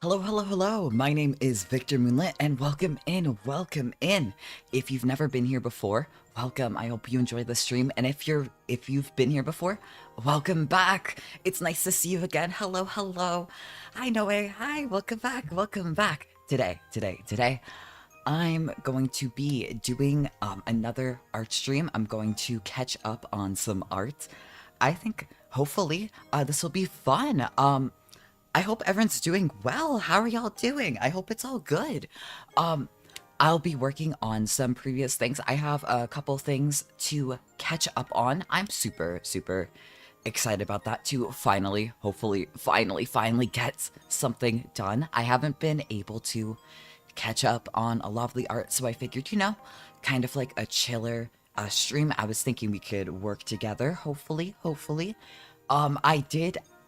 Hello, hello, hello. My name is Victor Moonlit, and welcome in, welcome in. If you've never been here before, welcome. I hope you enjoy the stream, and if you've been here before, welcome back. It's nice to see you again. Hello, hello. Hi, Noe. Hi, welcome back, welcome back. Today, I'm going to be doing another art stream. I'm going to catch up on some art. I think hopefully this will be fun. I hope everyone's doing well. How are y'all doing? I hope it's all good. Um, I'll be working on some previous things. I have a couple things to catch up on. I'm super excited about that to finally, hopefully, finally get something done. I haven't been able to catch up on a lot of the art, so I figured, kind of like a chiller stream. I was thinking we could work together, hopefully.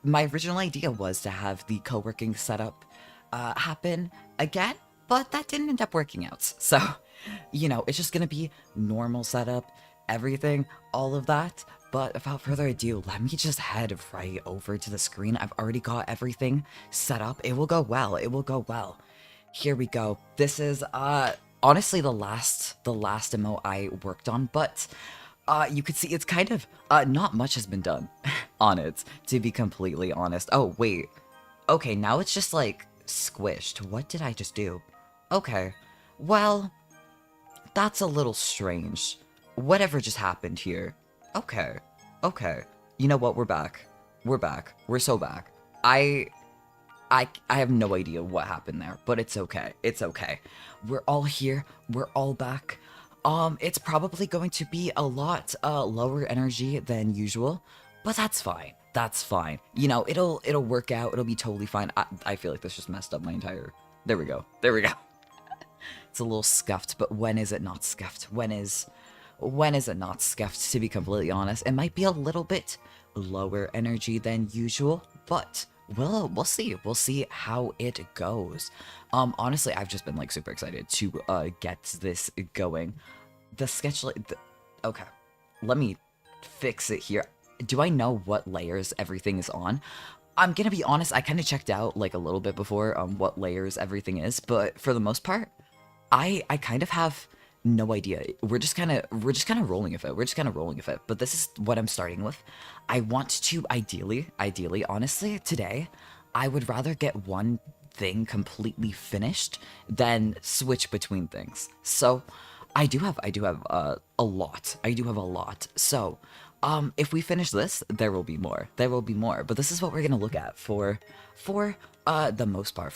My original idea was to have the co-working setup happen again, but that didn't end up working out. So, it's just gonna be normal setup, everything, all of that. But without further ado, let me just head right over to the screen. I've already got everything set up. It will go well. It will go well. Here we go. This is honestly the last demo I worked on, but you could see it's kind of not much has been done on it, to be completely honest. Oh wait, okay, now it's just like squished. What did I just do? Okay, well, that's a little strange. Whatever just happened here. Okay, you know what? We're back. We're so back. I have no idea what happened there, but it's okay. It's okay. We're all here. We're all back. It's probably going to be a lot lower energy than usual, but that's fine. That's fine. It'll work out. It'll be totally fine. I feel like this just messed up my entire. There we go. It's a little scuffed, but when is it not scuffed? When is it not scuffed? To be completely honest, it might be a little bit lower energy than usual, but we'll see. We'll see how it goes. Honestly, I've just been like super excited to get this going. The sketch, okay, let me fix it here. Do I know what layers everything is on? I'm gonna be honest, I kind of checked out like a little bit before what layers everything is, but for the most part, I kind of have no idea. We're just kind of rolling with it. But this is what I'm starting with. I want to ideally, honestly, today, I would rather get one thing completely finished than switch between things. So I do have a lot. So if we finish this, there will be more. But this is what we're gonna look at for the most part.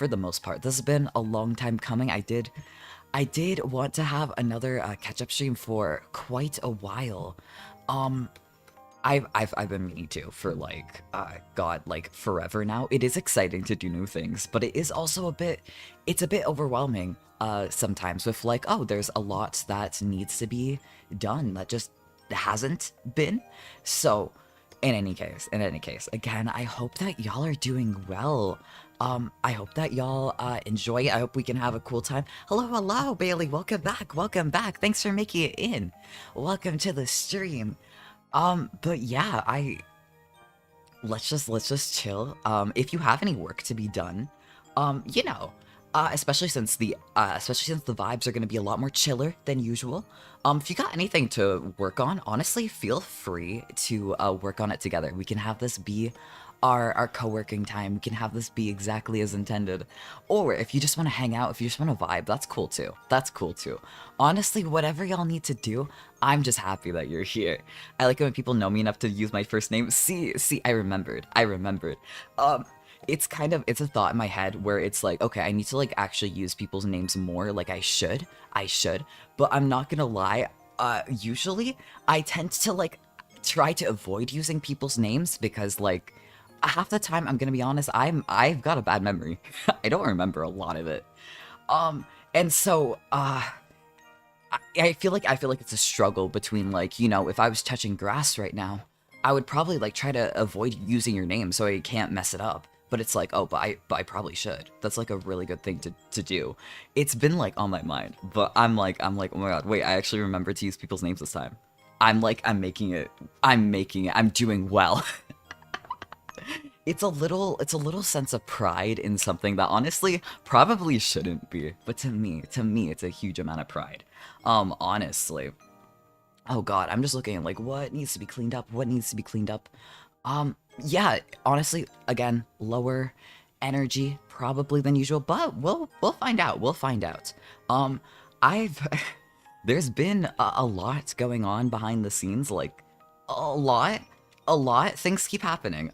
This has been a long time coming. I did want to have another catch-up stream for quite a while. I've been meaning to for like forever now. It is exciting to do new things, but it is also it's a bit overwhelming sometimes with like, oh, there's a lot that needs to be done that just hasn't been. So in any case, again, I hope that y'all are doing well. I hope that y'all enjoy it. I hope we can have a cool time. Hello, Bailey. Welcome back. Thanks for making it in. Welcome to the stream. But yeah, let's just chill. If you have any work to be done, especially since the vibes are gonna be a lot more chiller than usual. If you got anything to work on, honestly, feel free to work on it together. We can have this be our co-working time. We can have this be exactly as intended. Or if you just want to hang out, if you just want to vibe, that's cool too. Honestly, whatever y'all need to do, I'm just happy that you're here. I like it when people know me enough to use my first name. See, I remembered. It's a thought in my head where it's like, okay, I need to like actually use people's names more. Like I should, but I'm not gonna lie. Usually I tend to like try to avoid using people's names because like half the time, I'm gonna be honest, I've got a bad memory. I don't remember a lot of it. And so I feel like it's a struggle between like, if I was touching grass right now, I would probably like try to avoid using your name so I can't mess it up. But it's like, oh, but I probably should. That's like a really good thing to do. It's been like on my mind, but I'm like, oh my god, wait, I actually remembered to use people's names this time. I'm making it. I'm doing well. it's a little sense of pride in something that honestly probably shouldn't be. But to me, it's a huge amount of pride. Honestly. Oh God, I'm just looking at like what needs to be cleaned up, what needs to be cleaned up. Yeah, honestly, again, lower energy probably than usual, but we'll find out. We'll find out. I've there's been a lot going on behind the scenes, like a lot, a lot. Things keep happening.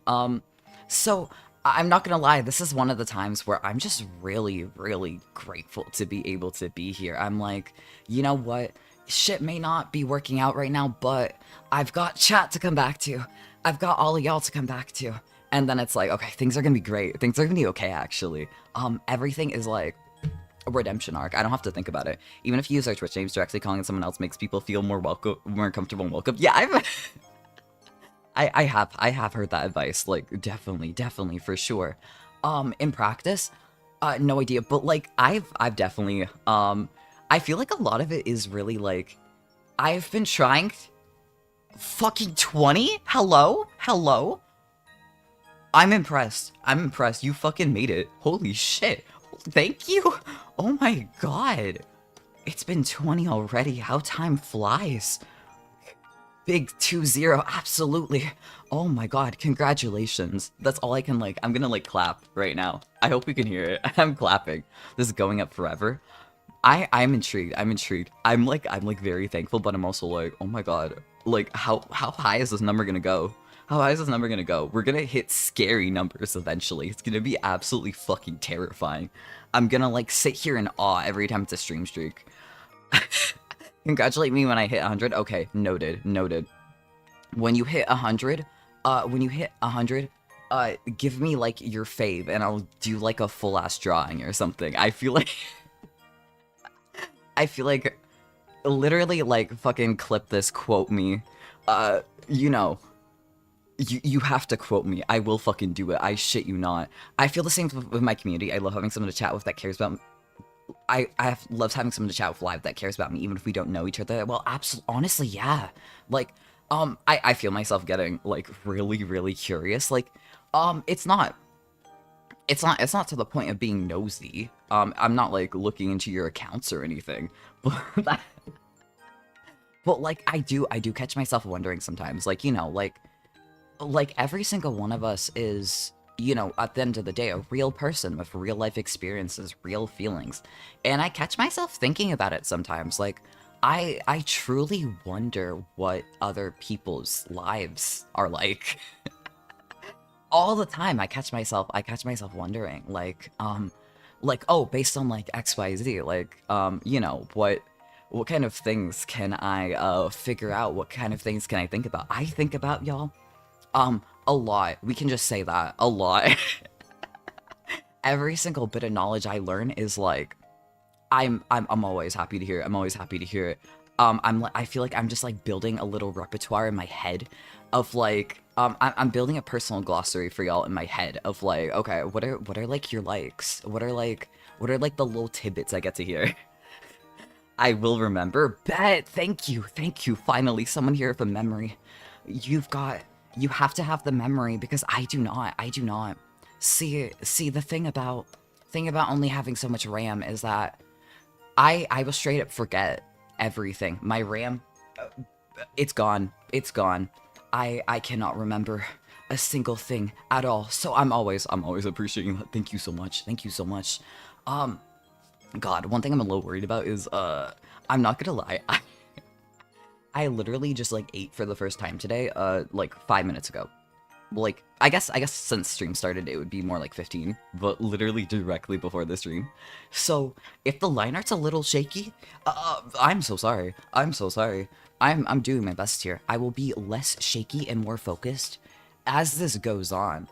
So I'm not gonna lie, this is one of the times where I'm just really, really grateful to be able to be here. I'm like, you know what? Shit may not be working out right now, but I've got chat to come back to. I've got all of y'all to come back to. And then it's like, okay, things are gonna be great. Things are gonna be okay, actually. Everything is like a redemption arc. I don't have to think about it. Even if you use our Twitch names, directly calling someone else makes people feel more welcome, more comfortable and welcome. Yeah, I have heard that advice. Like, definitely, for sure. In practice, no idea. But like, I've definitely, I feel like a lot of it is really like, I've been trying. Fucking 20? Hello? Hello? I'm impressed. I'm impressed. You fucking made it. Holy shit. Thank you. Oh my god. It's been 20 already. How time flies. Big 2-0. Absolutely. Oh my god. Congratulations. That's all I can like. I'm gonna like clap right now. I hope you can hear it. I'm clapping. This is going up forever. I'm intrigued. I'm intrigued. I'm like very thankful, but I'm also like, oh my god. Like how high is this number gonna go? How high is this number gonna go? We're gonna hit scary numbers eventually. It's gonna be absolutely fucking terrifying. I'm gonna like sit here in awe every time it's a stream streak. Congratulate me when I hit 100. Okay, noted, noted. When you hit 100, give me like your fave and I'll do like a full ass drawing or something. I feel like literally like fucking clip this, quote me. You know, you have to quote me. I will fucking do it. I shit you not. I feel the same with my community. I love having someone to chat with that cares about me. Loves having someone to chat with live that cares about me, even if we don't know each other. Well, absolutely, honestly, yeah. Like, I feel myself getting like really, really curious. Like, it's not to the point of being nosy. I'm not like looking into your accounts or anything, but like I do catch myself wondering sometimes, like, you know, like every single one of us is, you know, at the end of the day, a real person with real life experiences, real feelings. And I catch myself thinking about it sometimes. Like, I truly wonder what other people's lives are like. All the time I catch myself wondering, like, oh, based on like XYZ, like, you know, what kind of things can I figure out? What kind of things can I think about? I think about y'all a lot. We can just say that, a lot. Every single bit of knowledge I learn is like, I'm always happy to hear it. I'm always happy to hear it. I feel like I'm just like building a little repertoire in my head of like, I'm building a personal glossary for y'all in my head of like, okay, what are like your likes? What are like the little tidbits I get to hear? I will remember. Bet. Thank you. Finally, someone here with a memory. You have to have the memory because I do not. See, the thing about only having so much RAM is that I will straight up forget everything. My RAM, it's gone. I cannot remember a single thing at all. So I'm always appreciating that. Thank you so much. God, one thing I'm a little worried about is, I'm not gonna lie, I literally just, like, ate for the first time today, like, 5 minutes ago. Like, I guess since stream started, it would be more like 15, but literally directly before the stream. So, if the line art's a little shaky, I'm so sorry. I'm doing my best here. I will be less shaky and more focused as this goes on.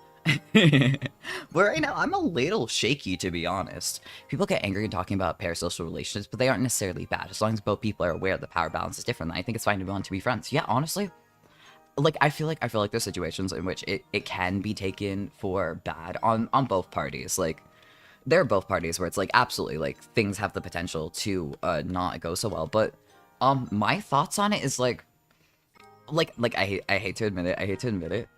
But right now, I'm a little shaky, to be honest. People get angry and talking about parasocial relations, but they aren't necessarily bad. As long as both people are aware the power balance is different, then I think it's fine to want to be friends. Yeah, honestly, like, I feel like there's situations in which it can be taken for bad on both parties. Like, there are both parties where it's like, absolutely, like, things have the potential to not go so well. But my thoughts on it is like I hate to admit it.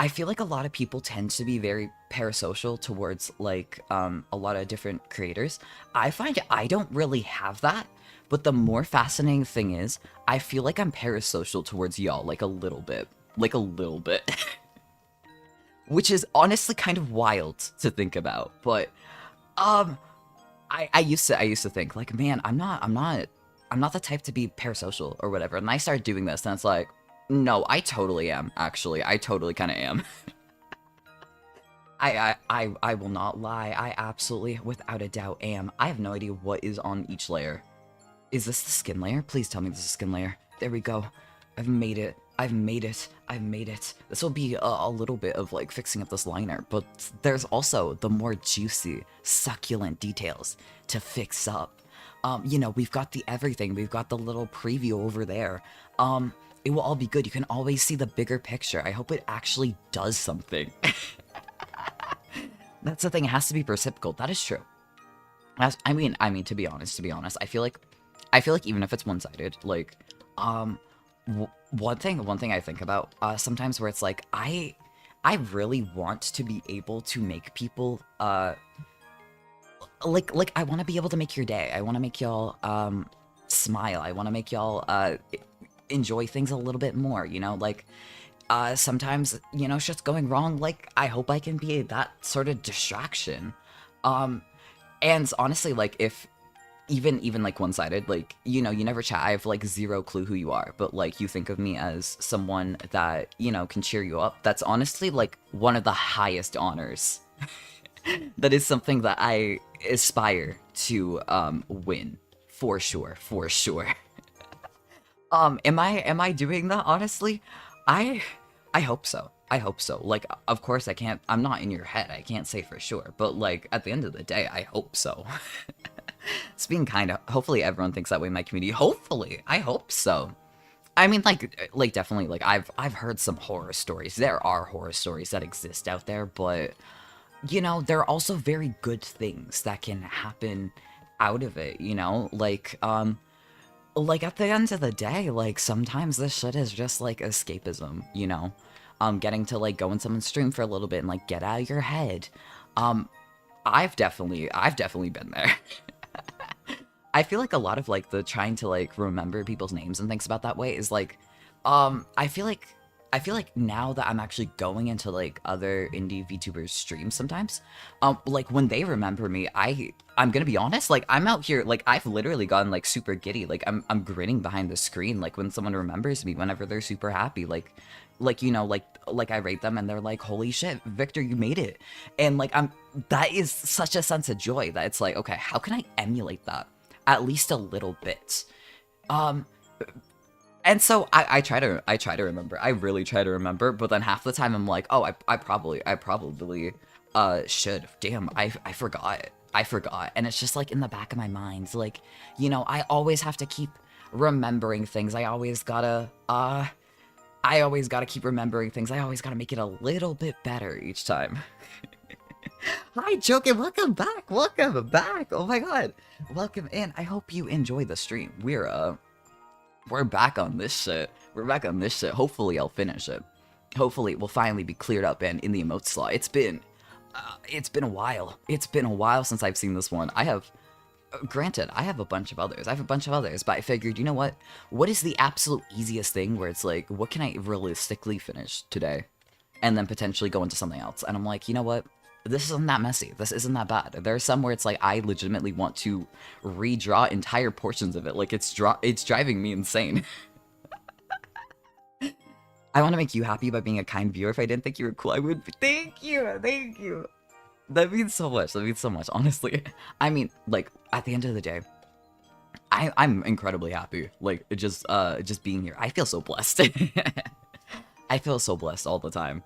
I feel like a lot of people tend to be very parasocial towards like a lot of different creators. I find I don't really have that, but the more fascinating thing is, I feel like I'm parasocial towards y'all like a little bit, like a little bit, which is honestly kind of wild to think about. But um, I used to think like, man, I'm not the type to be parasocial or whatever. And I started doing this, and it's like, no, I totally am. Actually, I totally kind of am. I will not lie. I absolutely, without a doubt, am. I have no idea what is on each layer. Is this the skin layer? Please tell me this is skin layer. There we go. I've made it. I've made it. I've made it. This will be a little bit of like fixing up this liner, but there's also the more juicy, succulent details to fix up. You know, we've got the everything. We've got the little preview over there. It will all be good. You can always see the bigger picture. I hope it actually does something. That's the thing. It has to be reciprocal. That is true. I mean, to be honest, I feel like even if it's one-sided, like, one thing I think about sometimes where it's like I really want to be able to make people like I want to be able to make your day. I want to make y'all smile. I want to make y'all enjoy things a little bit more, you know, like sometimes, you know, shit's going wrong. Like, I hope I can be that sort of distraction. And honestly, like, if even like one-sided, like, you know, you never chat, I have like zero clue who you are, but like you think of me as someone that, you know, can cheer you up. That's honestly like one of the highest honors. That is something that I aspire to win, for sure, for sure. Am I doing that honestly? I I hope so. I hope so. Like, of course I'm not in your head. I can't say for sure, but like at the end of the day, I hope so. It's being kind of, hopefully everyone thinks that way in my community. Hopefully, I hope so. I mean, like definitely, like I've heard some horror stories. There are horror stories that exist out there, but you know, there are also very good things that can happen out of it, you know? Like at the end of the day, like sometimes this shit is just like escapism, you know? Getting to like go in someone's stream for a little bit and like get out of your head. I've definitely been there. I feel like a lot of like the trying to like remember people's names and things about that way is like, I feel like now that I'm actually going into like other indie VTubers streams sometimes, like when they remember me, I'm gonna be honest, like I'm out here, like I've literally gotten like super giddy, like I'm grinning behind the screen, like when someone remembers me, whenever they're super happy, like you know, like I rate them and they're like, holy shit, Victor, you made it, and like that is such a sense of joy that it's like, okay, how can I emulate that at least a little bit? And so I try to remember. I really try to remember, but then half the time I'm like, oh, I probably should. Damn, I forgot. I forgot. And it's just like in the back of my mind, like, you know, I always have to keep remembering things. I always gotta keep remembering things. I always gotta make it a little bit better each time. Hi, Jokin, welcome back. Welcome back. Oh my god. Welcome in. I hope you enjoy the stream. We're back on this shit. We're back on this shit. Hopefully I'll finish it. Hopefully it will finally be cleared up and in the emote slot. It's been a while. It's been a while since I've seen this one. I have, granted, I have a bunch of others. But I figured, you know what? What is the absolute easiest thing where it's like, what can I realistically finish today? And then potentially go into something else. And I'm like, you know what? This isn't that messy. This isn't that bad. There are some where it's like I legitimately want to redraw entire portions of it. Like it's driving me insane. I want to make you happy by being a kind viewer. If I didn't think you were cool, I would. Thank you. That means so much. That means so much. Honestly, I mean, like at the end of the day, I'm incredibly happy. Like just being here. I feel so blessed. I feel so blessed all the time.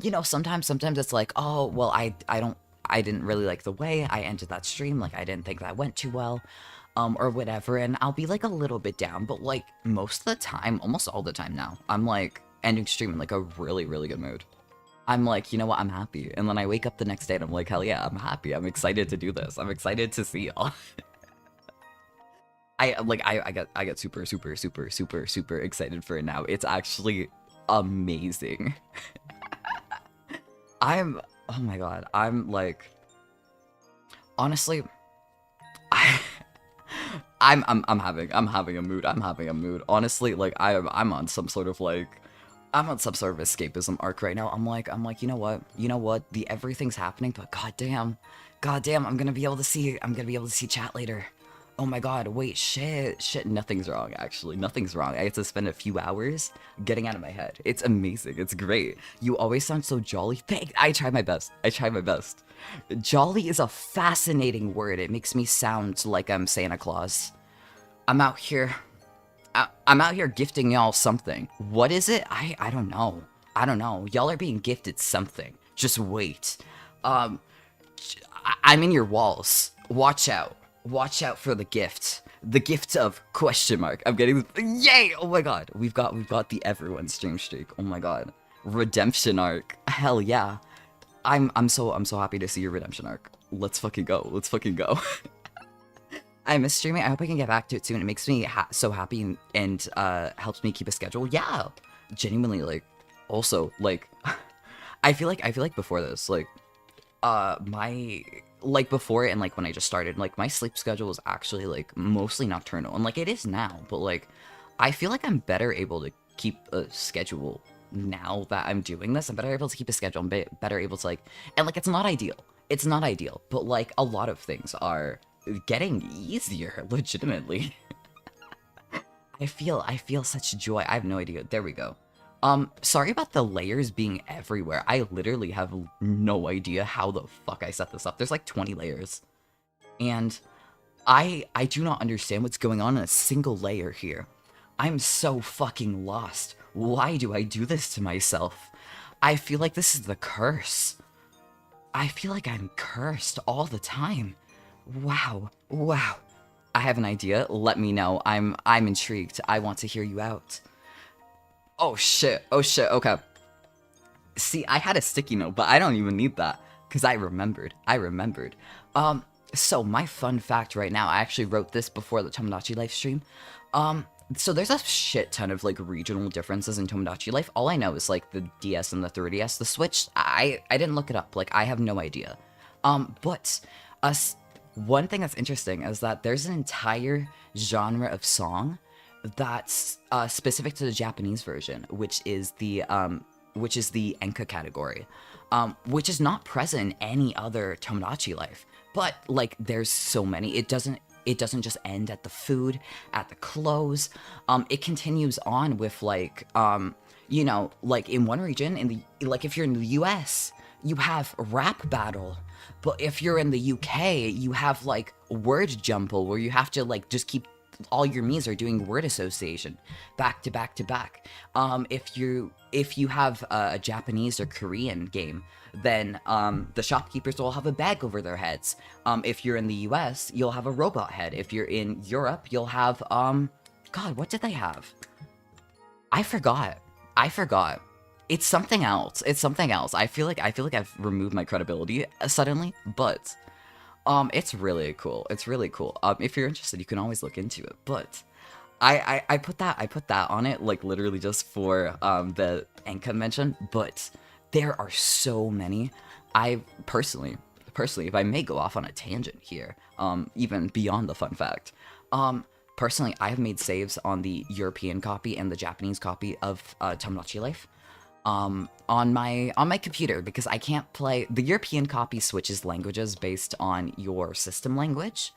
You know, sometimes it's like, oh, well, I didn't really like the way I ended that stream. Like, I didn't think that went too well, or whatever. And I'll be like a little bit down, but like most of the time, almost all the time now, I'm like ending stream in like a really, really good mood. I'm like, you know what? I'm happy. And then I wake up the next day and I'm like, hell yeah, I'm happy. I'm excited to do this. I'm excited to see y'all. I get super excited for it now. It's actually amazing. Oh my god, I'm like, honestly, I, I'm having a mood. I'm having a mood. Honestly, like, I'm on some sort of like, I'm on some sort of escapism arc right now. I'm like, you know what? The everything's happening, but goddamn, I'm gonna be able to see chat later. Oh my god, wait, shit, nothing's wrong, actually. Nothing's wrong. I get to spend a few hours getting out of my head. It's amazing. It's great. You always sound so jolly. Thank, I try my best. I try my best. Jolly is a fascinating word. It makes me sound like I'm Santa Claus. I'm out here. I'm out here gifting y'all something. What is it? I don't know. I don't know. Y'all are being gifted something. Just wait. I'm in your walls. Watch out. Watch out for the gift. The gift of question mark. I'm getting this. Yay! Oh my god. We've got the everyone stream streak. Oh my god. Redemption arc. Hell yeah. I'm so happy to see your redemption arc. Let's fucking go. Let's fucking go. I miss streaming. I hope I can get back to it soon. It makes me so happy and helps me keep a schedule. Yeah. Genuinely, like, also, like, I feel like before this, like, before it and, like, when I just started, like, my sleep schedule was actually, like, mostly nocturnal. And, like, it is now. But, like, I feel like I'm better able to keep a schedule now that I'm doing this. I'm better able to keep a schedule. I'm better able to, like, and, like, it's not ideal. It's not ideal. But, like, a lot of things are getting easier, legitimately. I feel such joy. I have no idea. There we go. Sorry about the layers being everywhere. I literally have no idea how the fuck I set this up. There's like 20 layers. And I do not understand what's going on in a single layer here. I'm so fucking lost. Why do I do this to myself? I feel like this is the curse. I feel like I'm cursed all the time. Wow. I have an idea. Let me know. I'm intrigued. I want to hear you out. Oh shit. Okay. See, I had a sticky note, but I don't even need that because I remembered. So my fun fact right now, I actually wrote this before the Tomodachi Life stream. So there's a shit ton of like regional differences in Tomodachi Life. All I know is like the DS and the 3DS. The Switch, I didn't look it up. Like I have no idea. But one thing that's interesting is that there's an entire genre of song that's specific to the Japanese version, which is the enka category, which is not present in any other Tomodachi Life. But like, there's so many. It doesn't just end at the food, at the clothes. It continues on with like, you know, like in one region, like if you're in the US, you have rap battle. But if you're in the UK, you have like word jumble where you have to like just keep all your Miis are doing word association back to back to back. If you have a Japanese or Korean game, then the shopkeepers will have a bag over their heads. If you're in the US, you'll have a robot head. If you're in Europe, you'll have God, what did they have? I forgot. It's something else. I feel like I've removed my credibility suddenly, but it's really cool. If you're interested, you can always look into it. But I put that on it like literally just for the Enka mention. But there are so many. I personally, if I may go off on a tangent here, even beyond the fun fact, personally, I have made saves on the European copy and the Japanese copy of Tomodachi Life. On my computer, because I can't play. The European copy switches languages based on your system language,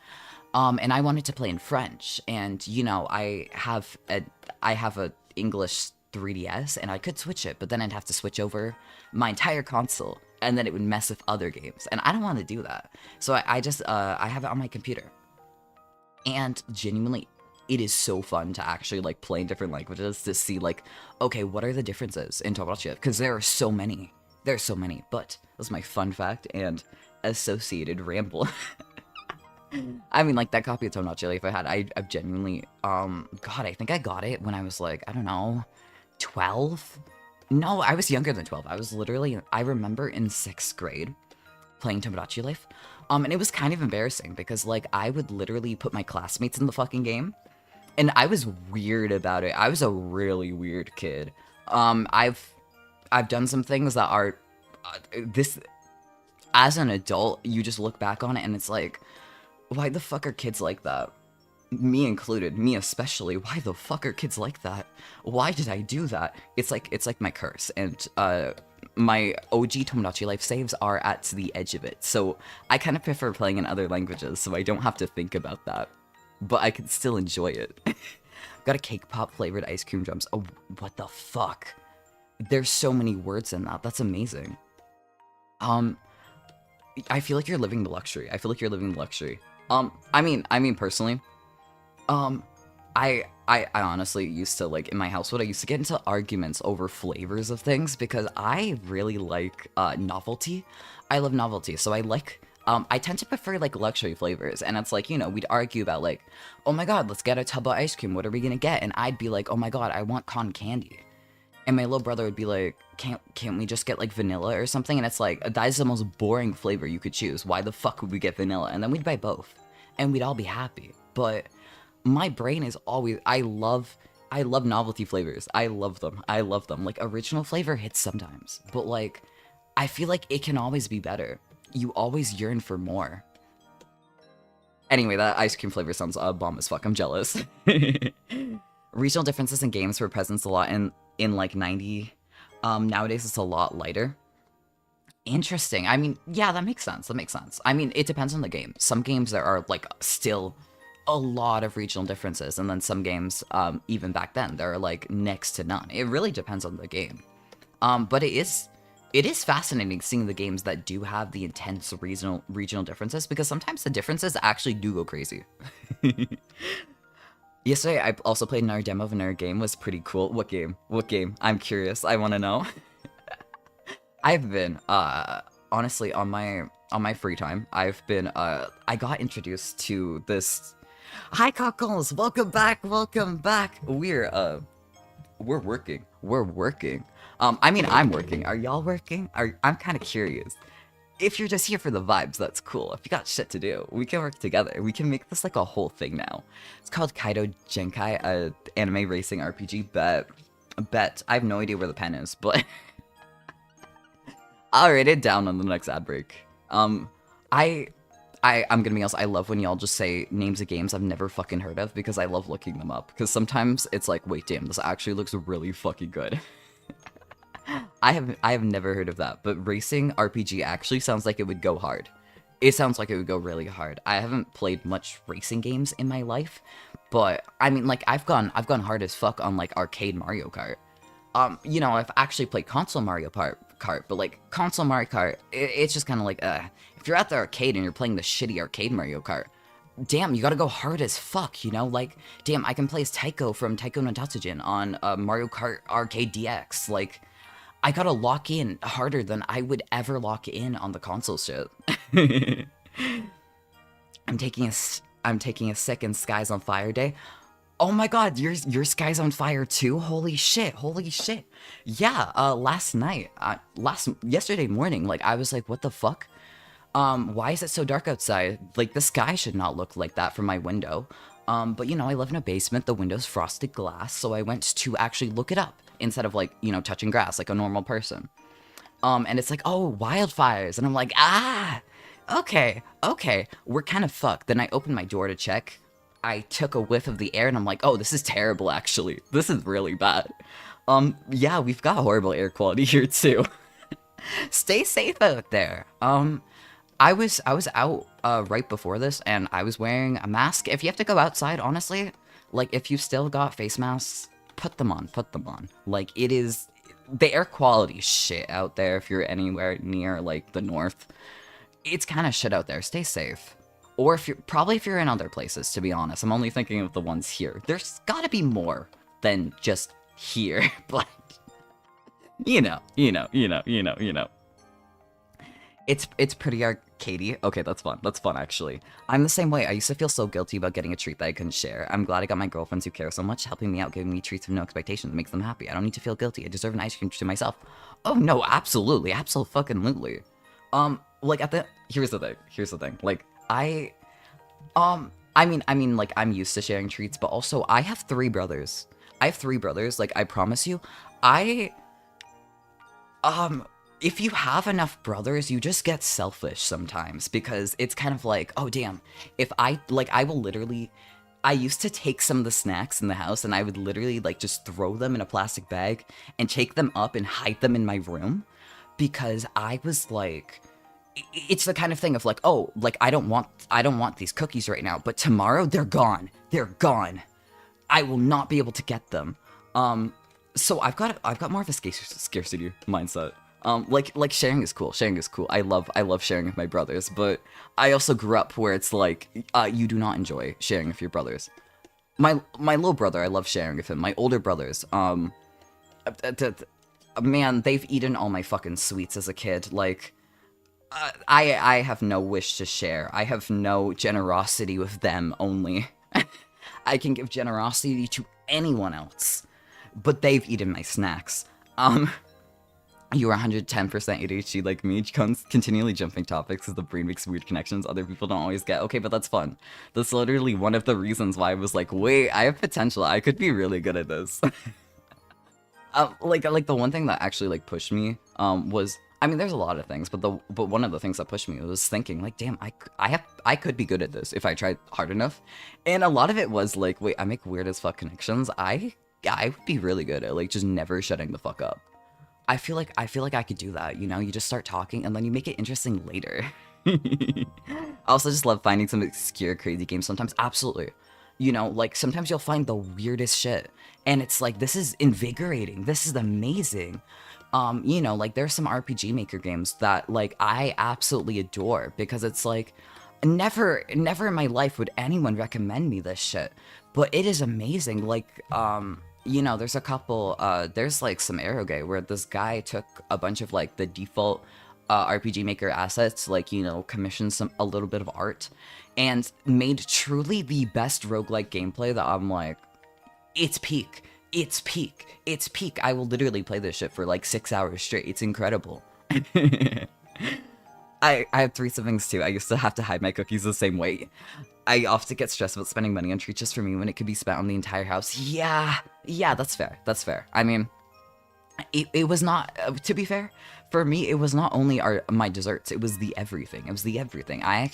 and I wanted to play in French, and you know I have a English 3DS, and I could switch it, but then I'd have to switch over my entire console, and then it would mess with other games, and I don't want to do that. So I just I have it on my computer, and genuinely, it is so fun to actually like play in different languages to see like, okay, what are the differences in Tomodachi Life? Because there are so many. But that's my fun fact and associated ramble. I mean, like that copy of Tomodachi Life I had, I've genuinely, God, I think I got it when I was like, I don't know, 12? No, I was younger than 12. I was literally, I remember in 6th grade playing Tomodachi Life. And it was kind of embarrassing because like I would literally put my classmates in the fucking game. And I was weird about it. I was a really weird kid. I've done some things that are this, as an adult, you just look back on it and it's like, why the fuck are kids like that? Me included, me especially. Why the fuck are kids like that? Why did I do that? It's like my curse, and my OG Tomodachi life saves are at the edge of it. So I kind of prefer playing in other languages, so I don't have to think about that, but I can still enjoy it. Got a cake pop flavored ice cream drums. Oh, what the fuck? There's so many words in that. That's amazing. I feel like you're living the luxury. I feel like you're living the luxury. I mean personally, I honestly used to, like, in my household, I used to get into arguments over flavors of things because I really like, novelty. I love novelty, so I like, I tend to prefer, like, luxury flavors, and it's like, you know, we'd argue about, like, oh my god, let's get a tub of ice cream, what are we gonna get? And I'd be like, oh my god, I want cotton candy. And my little brother would be like, can't we just get, like, vanilla or something? And it's like, that is the most boring flavor you could choose. Why the fuck would we get vanilla? And then we'd buy both, and we'd all be happy. But my brain is always, I love novelty flavors. I love them. Like, original flavor hits sometimes, but, like, I feel like it can always be better. You always yearn for more. Anyway, that ice cream flavor sounds bomb as fuck. I'm jealous. Regional differences in games were present a lot in like 90. Nowadays it's a lot lighter. Interesting. I mean, yeah, that makes sense. I mean, it depends on the game. Some games there are, like, still a lot of regional differences, and then some games, even back then, there are, like, next to none. It really depends on the game. But it is fascinating seeing the games that do have the intense regional differences, because sometimes the differences actually do go crazy. Yesterday, I also played another demo of another game. It was pretty cool. What game? I'm curious. I want to know. I've been, honestly, on my free time, I've been, I got introduced to this. Hi, cockles! Welcome back! We're working. I mean, I'm working. Are y'all working? I'm kind of curious. If you're just here for the vibes, that's cool. If you got shit to do, we can work together. We can make this like a whole thing now. It's called Kaido Genkai, a anime racing RPG. Bet. I have no idea where the pen is, but I'll write it down on the next ad break. I'm gonna be honest, I love when y'all just say names of games I've never fucking heard of, because I love looking them up. Because sometimes it's like, wait, damn, this actually looks really fucking good. I have never heard of that, but racing RPG actually sounds like it would go hard. It sounds like it would go really hard. I haven't played much racing games in my life, but I mean, like, I've gone hard as fuck on, like, arcade Mario Kart. You know, I've actually played console Mario Kart, but, like, console Mario Kart, it's just kind of like, if you're at the arcade and you're playing the shitty arcade Mario Kart, damn, you gotta go hard as fuck, you know? Like, damn, I can play as Taiko from Taiko no Tatsujin on Mario Kart Arcade DX. Like, I gotta lock in harder than I would ever lock in on the console shit. I'm taking a second Skies on Fire day. Oh my god, your Skies on Fire too? Holy shit. Yeah, yesterday morning, like, I was like, what the fuck? Why is it so dark outside? Like, the sky should not look like that from my window. But you know, I live in a basement, the window's frosted glass, so I went to actually look it up instead of, like, you know, touching grass like a normal person. And it's like, oh, wildfires, and I'm like, okay, we're kind of fucked. Then I opened my door to check. I took a whiff of the air, and I'm like, oh, this is terrible, actually. This is really bad. Yeah, we've got horrible air quality here, too. Stay safe out there. I was out, right before this, and I was wearing a mask. If you have to go outside, honestly, like, if you still got face masks, put them on. Like, it is, the air quality shit out there if you're anywhere near, like, the north. It's kind of shit out there. Stay safe. Or if you're in other places, to be honest. I'm only thinking of the ones here. There's gotta be more than just here, but, you know. It's pretty arcadey. Okay, that's fun, actually. I'm the same way. I used to feel so guilty about getting a treat that I couldn't share. I'm glad I got my girlfriends who care so much, helping me out, giving me treats with no expectations. It makes them happy. I don't need to feel guilty. I deserve an ice cream to myself. Oh, no, absolutely. Absolutely. Like, here's the thing. Like, I mean, like, I'm used to sharing treats, but also, I have 3 brothers. Like, I promise you, if you have enough brothers, you just get selfish sometimes because it's kind of like, oh damn, if I like I will literally I used to take some of the snacks in the house and I would literally like just throw them in a plastic bag and take them up and hide them in my room because I was like it's the kind of thing of like, oh, like I don't want these cookies right now, but tomorrow they're gone. They're gone. I will not be able to get them. So I've got more of a scarcity mindset. Like sharing is cool. Sharing is cool. I love sharing with my brothers, but I also grew up where it's like you do not enjoy sharing with your brothers. My little brother, I love sharing with him. My older brothers, man, they've eaten all my fucking sweets as a kid. Like, I have no wish to share. I have no generosity with them only. I can give generosity to anyone else, but they've eaten my snacks. You are 110% ADHD like me, continually jumping topics as the brain makes weird connections other people don't always get. Okay, but that's fun. That's literally one of the reasons why I was like, wait, I have potential. I could be really good at this. Like the one thing that actually like pushed me was, I mean, there's a lot of things, but one of the things that pushed me was thinking like, damn, I could be good at this if I tried hard enough. And a lot of it was like, wait, I make weird as fuck connections. I would be really good at like just never shutting the fuck up. I feel like I could do that, you know? You just start talking and then you make it interesting later. I also just love finding some obscure crazy games sometimes. Absolutely. You know, like sometimes you'll find the weirdest shit and it's like, this is invigorating. This is amazing. You know, like there's some RPG Maker games that like I absolutely adore because it's like never in my life would anyone recommend me this shit, but it is amazing. Like, you know, there's a couple, there's like some Aerogay where this guy took a bunch of like the default RPG Maker assets, like, you know, commissioned a little bit of art and made truly the best roguelike gameplay that I'm like, it's peak. It's peak. It's peak. I will literally play this shit for like 6 hours straight. It's incredible. I have 3 siblings too. I used to have to hide my cookies the same way. I often get stressed about spending money on treats just for me when it could be spent on the entire house. Yeah, that's fair. That's fair. I mean, it was not, to be fair, for me, it was not only my desserts, it was the everything. It was the everything. I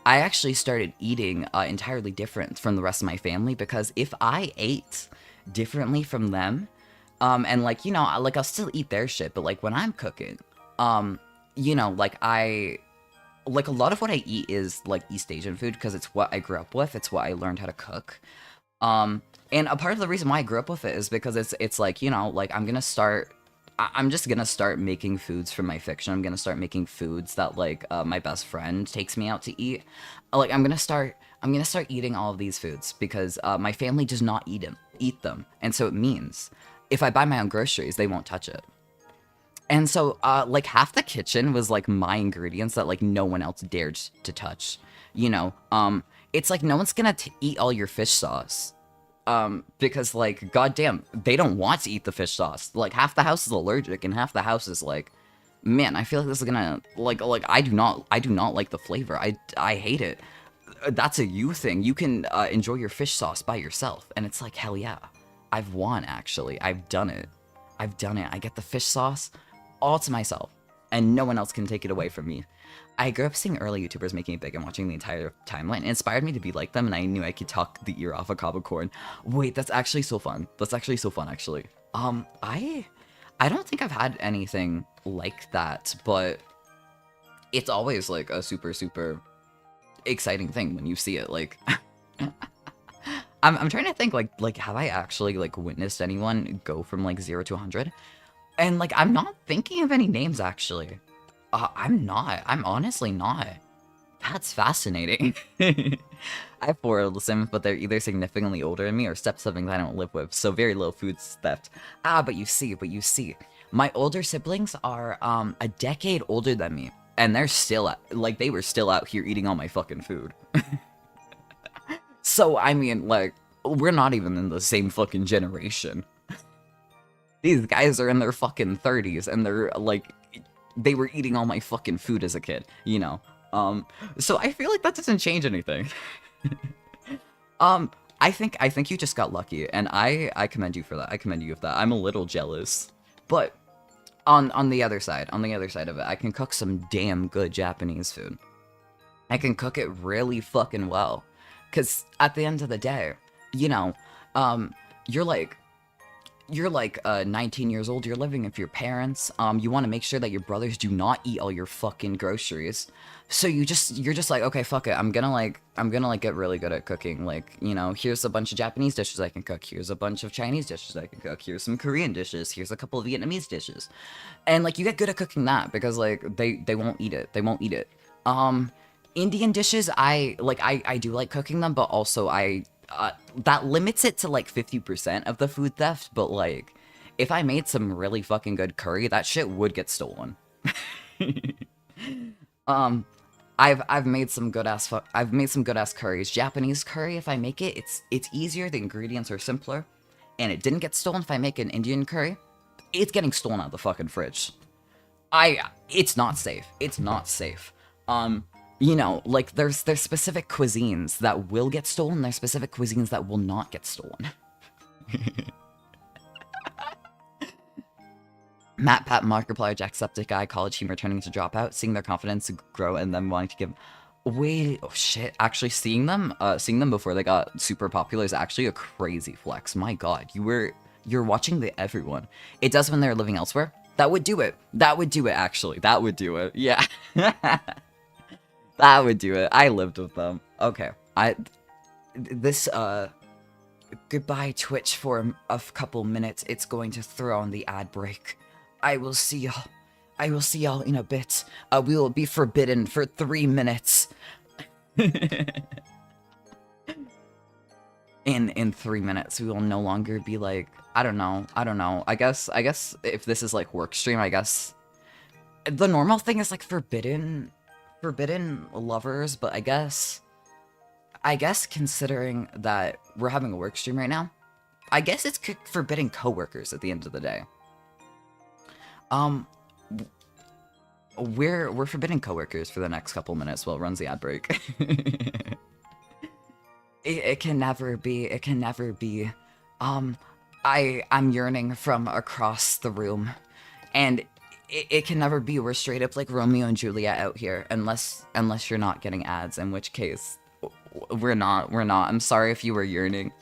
actually started eating entirely different from the rest of my family because if I ate differently from them, and like, you know, like I'll still eat their shit, but like when I'm cooking, you know, like a lot of what I eat is like East Asian food because it's what I grew up with. It's what I learned how to cook. And a part of the reason why I grew up with it is because it's like, you know, like I'm just gonna start making foods from my fiction. I'm gonna start making foods that like my best friend takes me out to eat. Like I'm gonna start eating all of these foods because my family does not eat them, and so it means if I buy my own groceries, they won't touch it. And so like half the kitchen was like my ingredients that like no one else dared to touch. You know, it's like no one's gonna eat all your fish sauce. Because like, goddamn, they don't want to eat the fish sauce. Like half the house is allergic, and half the house is like, man, I feel like this is gonna like I do not like the flavor. I hate it. That's a you thing. You can enjoy your fish sauce by yourself, and it's like hell yeah, I've won actually. I've done it. I get the fish sauce all to myself, and no one else can take it away from me. I grew up seeing early YouTubers making it big and watching the entire timeline. It inspired me to be like them, and I knew I could talk the ear off a cob of corn. Wait, that's actually so fun. That's actually so fun, actually. I don't think I've had anything like that, but it's always like a super, super exciting thing when you see it. Like, I'm trying to think like have I actually like witnessed anyone go from like 0 to 100? And like I'm not thinking of any names actually. I'm honestly not. That's fascinating. I have 4 older siblings, but they're either significantly older than me or step-siblings I don't live with, so very little food theft. But you see, my older siblings are a decade older than me, and they're still they were still out here eating all my fucking food. So I mean, like, we're not even in the same fucking generation. These guys are in their fucking 30s, and they're like, they were eating all my fucking food as a kid, you know? So I feel like that doesn't change anything. I think you just got lucky, and I commend you for that. I commend you for that. I'm a little jealous. But, On the other side, of it, I can cook some damn good Japanese food. I can cook it really fucking well. Cause at the end of the day, you know, you're like 19 years old, you're living with your parents, you want to make sure that your brothers do not eat all your fucking groceries. So you're just like, okay, fuck it, I'm gonna get really good at cooking. Like, you know, here's a bunch of Japanese dishes I can cook, here's a bunch of Chinese dishes I can cook, here's some Korean dishes, here's a couple of Vietnamese dishes. And like, you get good at cooking that because like they won't eat it. Indian dishes, I do like cooking them, but also that limits it to like 50% of the food theft, but like, if I made some really fucking good curry, that shit would get stolen. I've made some good ass curries. Japanese curry, if I make it, it's easier, the ingredients are simpler, and it didn't get stolen. If I make an Indian curry, it's getting stolen out of the fucking fridge. It's not safe. It's not safe. You know, like, there's specific cuisines that will get stolen, there's specific cuisines that will not get stolen. Matt, Pat, Markiplier, Jacksepticeye, college humor turning to dropout, seeing their confidence grow and then wanting to give... Wait, oh shit, actually seeing them before they got super popular is actually a crazy flex. My god, you're watching the everyone. It does when they're living elsewhere. That would do it. That would do it, actually. That would do it. Yeah. That would do it. I lived with them. Okay. Goodbye Twitch for a couple minutes. It's going to throw on the ad break. I will see y'all in a bit. We will be forbidden for 3 minutes. In 3 minutes, we will no longer be like, I don't know. I guess if this is like work stream, I guess the normal thing is like forbidden lovers, but I guess considering that we're having a work stream right now, I guess it's forbidden coworkers at the end of the day. We're forbidden coworkers for the next couple minutes while it runs the ad break. It can never be. I'm yearning from across the room, and it can never be. We're straight up like Romeo and Juliet out here, unless you're not getting ads, in which case we're not. I'm sorry if you were yearning.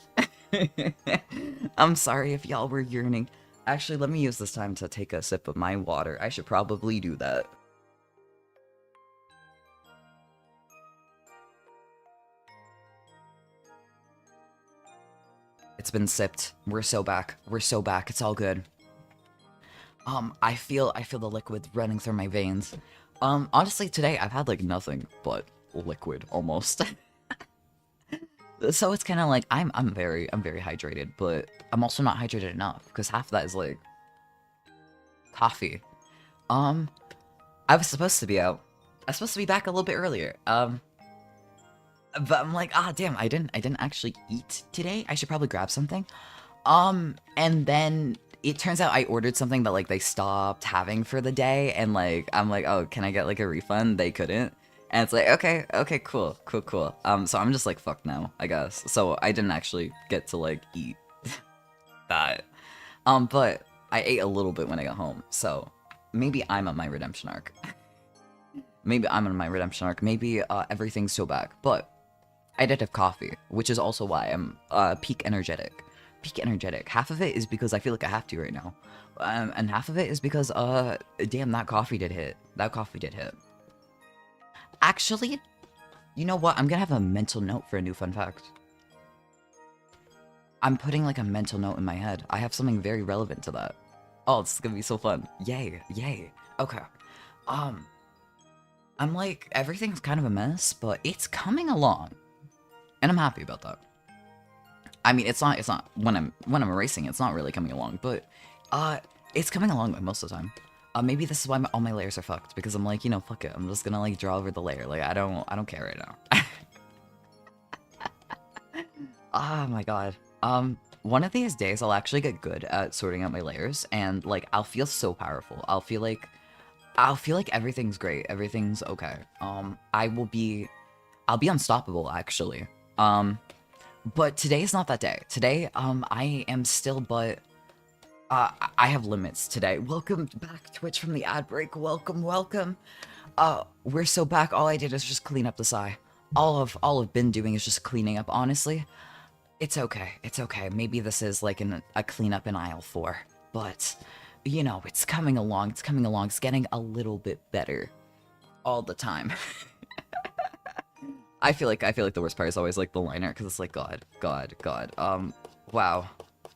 I'm sorry if y'all were yearning. Actually, let me use this time to take a sip of my water. I should probably do that. It's been sipped. We're so back. It's all good. I feel the liquid running through my veins. Honestly, today I've had like nothing but liquid almost. So it's kind of like I'm very hydrated, but I'm also not hydrated enough because half of that is like coffee. I was supposed to be out. I was supposed to be back a little bit earlier. But I'm like, damn, I didn't actually eat today. I should probably grab something. And then it turns out I ordered something that like they stopped having for the day, and like I'm like, oh, can I get like a refund? They couldn't. And it's like, okay, cool. So I'm just like, fuck now, I guess. So I didn't actually get to like eat that. But I ate a little bit when I got home, so maybe I'm on my redemption arc. Maybe everything's so back, but I did have coffee, which is also why I'm peak energetic. Half of it is because I feel like I have to right now, and half of it is because damn, that coffee did hit. Actually, you know what? I'm gonna have a mental note for a new fun fact. I'm putting like a mental note in my head. I have something very relevant to that. Oh, this is gonna be so fun. Yay. Okay. I'm like, everything's kind of a mess, but it's coming along. And I'm happy about that. I mean, it's not when I'm erasing, it's not really coming along, but it's coming along like most of the time. Maybe this is why all my layers are fucked, because I'm like, you know, fuck it. I'm just gonna like draw over the layer. Like I don't care right now. Oh my god. One of these days I'll actually get good at sorting out my layers, and like I'll feel so powerful. I'll feel like everything's great. Everything's okay. I'll be unstoppable actually. But today's not that day. Today, I am still but I have limits today. Welcome back, Twitch, from the ad break. Welcome, welcome. We're so back. All I did is just clean up the sigh. All I've been doing is just cleaning up. Honestly, it's okay. It's okay. Maybe this is like a cleanup in aisle 4, but you know, it's coming along. It's coming along. It's getting a little bit better all the time. I feel like the worst part is always like the liner, because it's like God. Wow,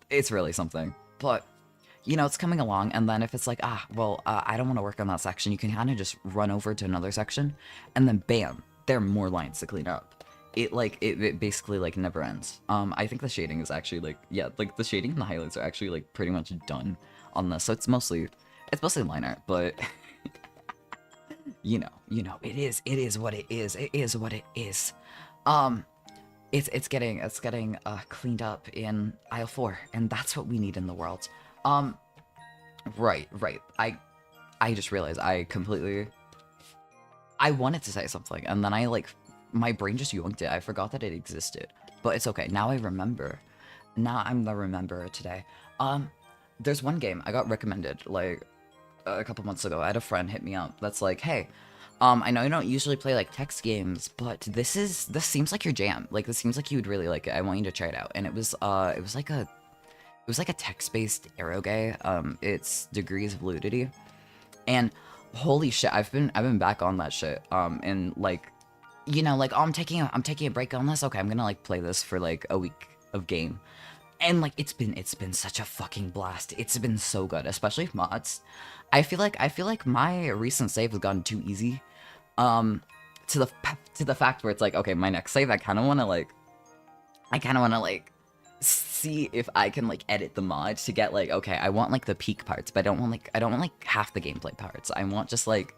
it's really something. But you know, it's coming along, and then if it's like, I don't want to work on that section, you can kind of just run over to another section, and then bam, there are more lines to clean up. It basically like never ends. I think the shading is actually like, yeah, like the shading and the highlights are actually like pretty much done on this, so it's mostly line art, but you know, it is what it is. It is what it is. Um, it's getting cleaned up in aisle 4, and that's what we need in the world. Right. I just realized I wanted to say something, and then my brain just yoinked it. I forgot that it existed, but it's okay. Now I remember. Now I'm the rememberer today. There's one game I got recommended like a couple months ago. I had a friend hit me up that's like, hey, I know you don't usually play like text games, but this seems like your jam. Like, this seems like you would really like it. I want you to try it out. And it was like a text-based arrow game. It's Degrees of Ludity, and holy shit, I've been back on that shit. And like, you know, like, oh, I'm taking a break on this. Okay, I'm gonna like play this for like a week of game, and like it's been such a fucking blast. It's been so good, especially with mods. I feel like my recent save has gotten too easy. To the fact where it's like, okay, my next save, I kind of want to like see if I can like edit the mod to get like, okay, I want like the peak parts, but I don't want like half the gameplay parts. I want just like,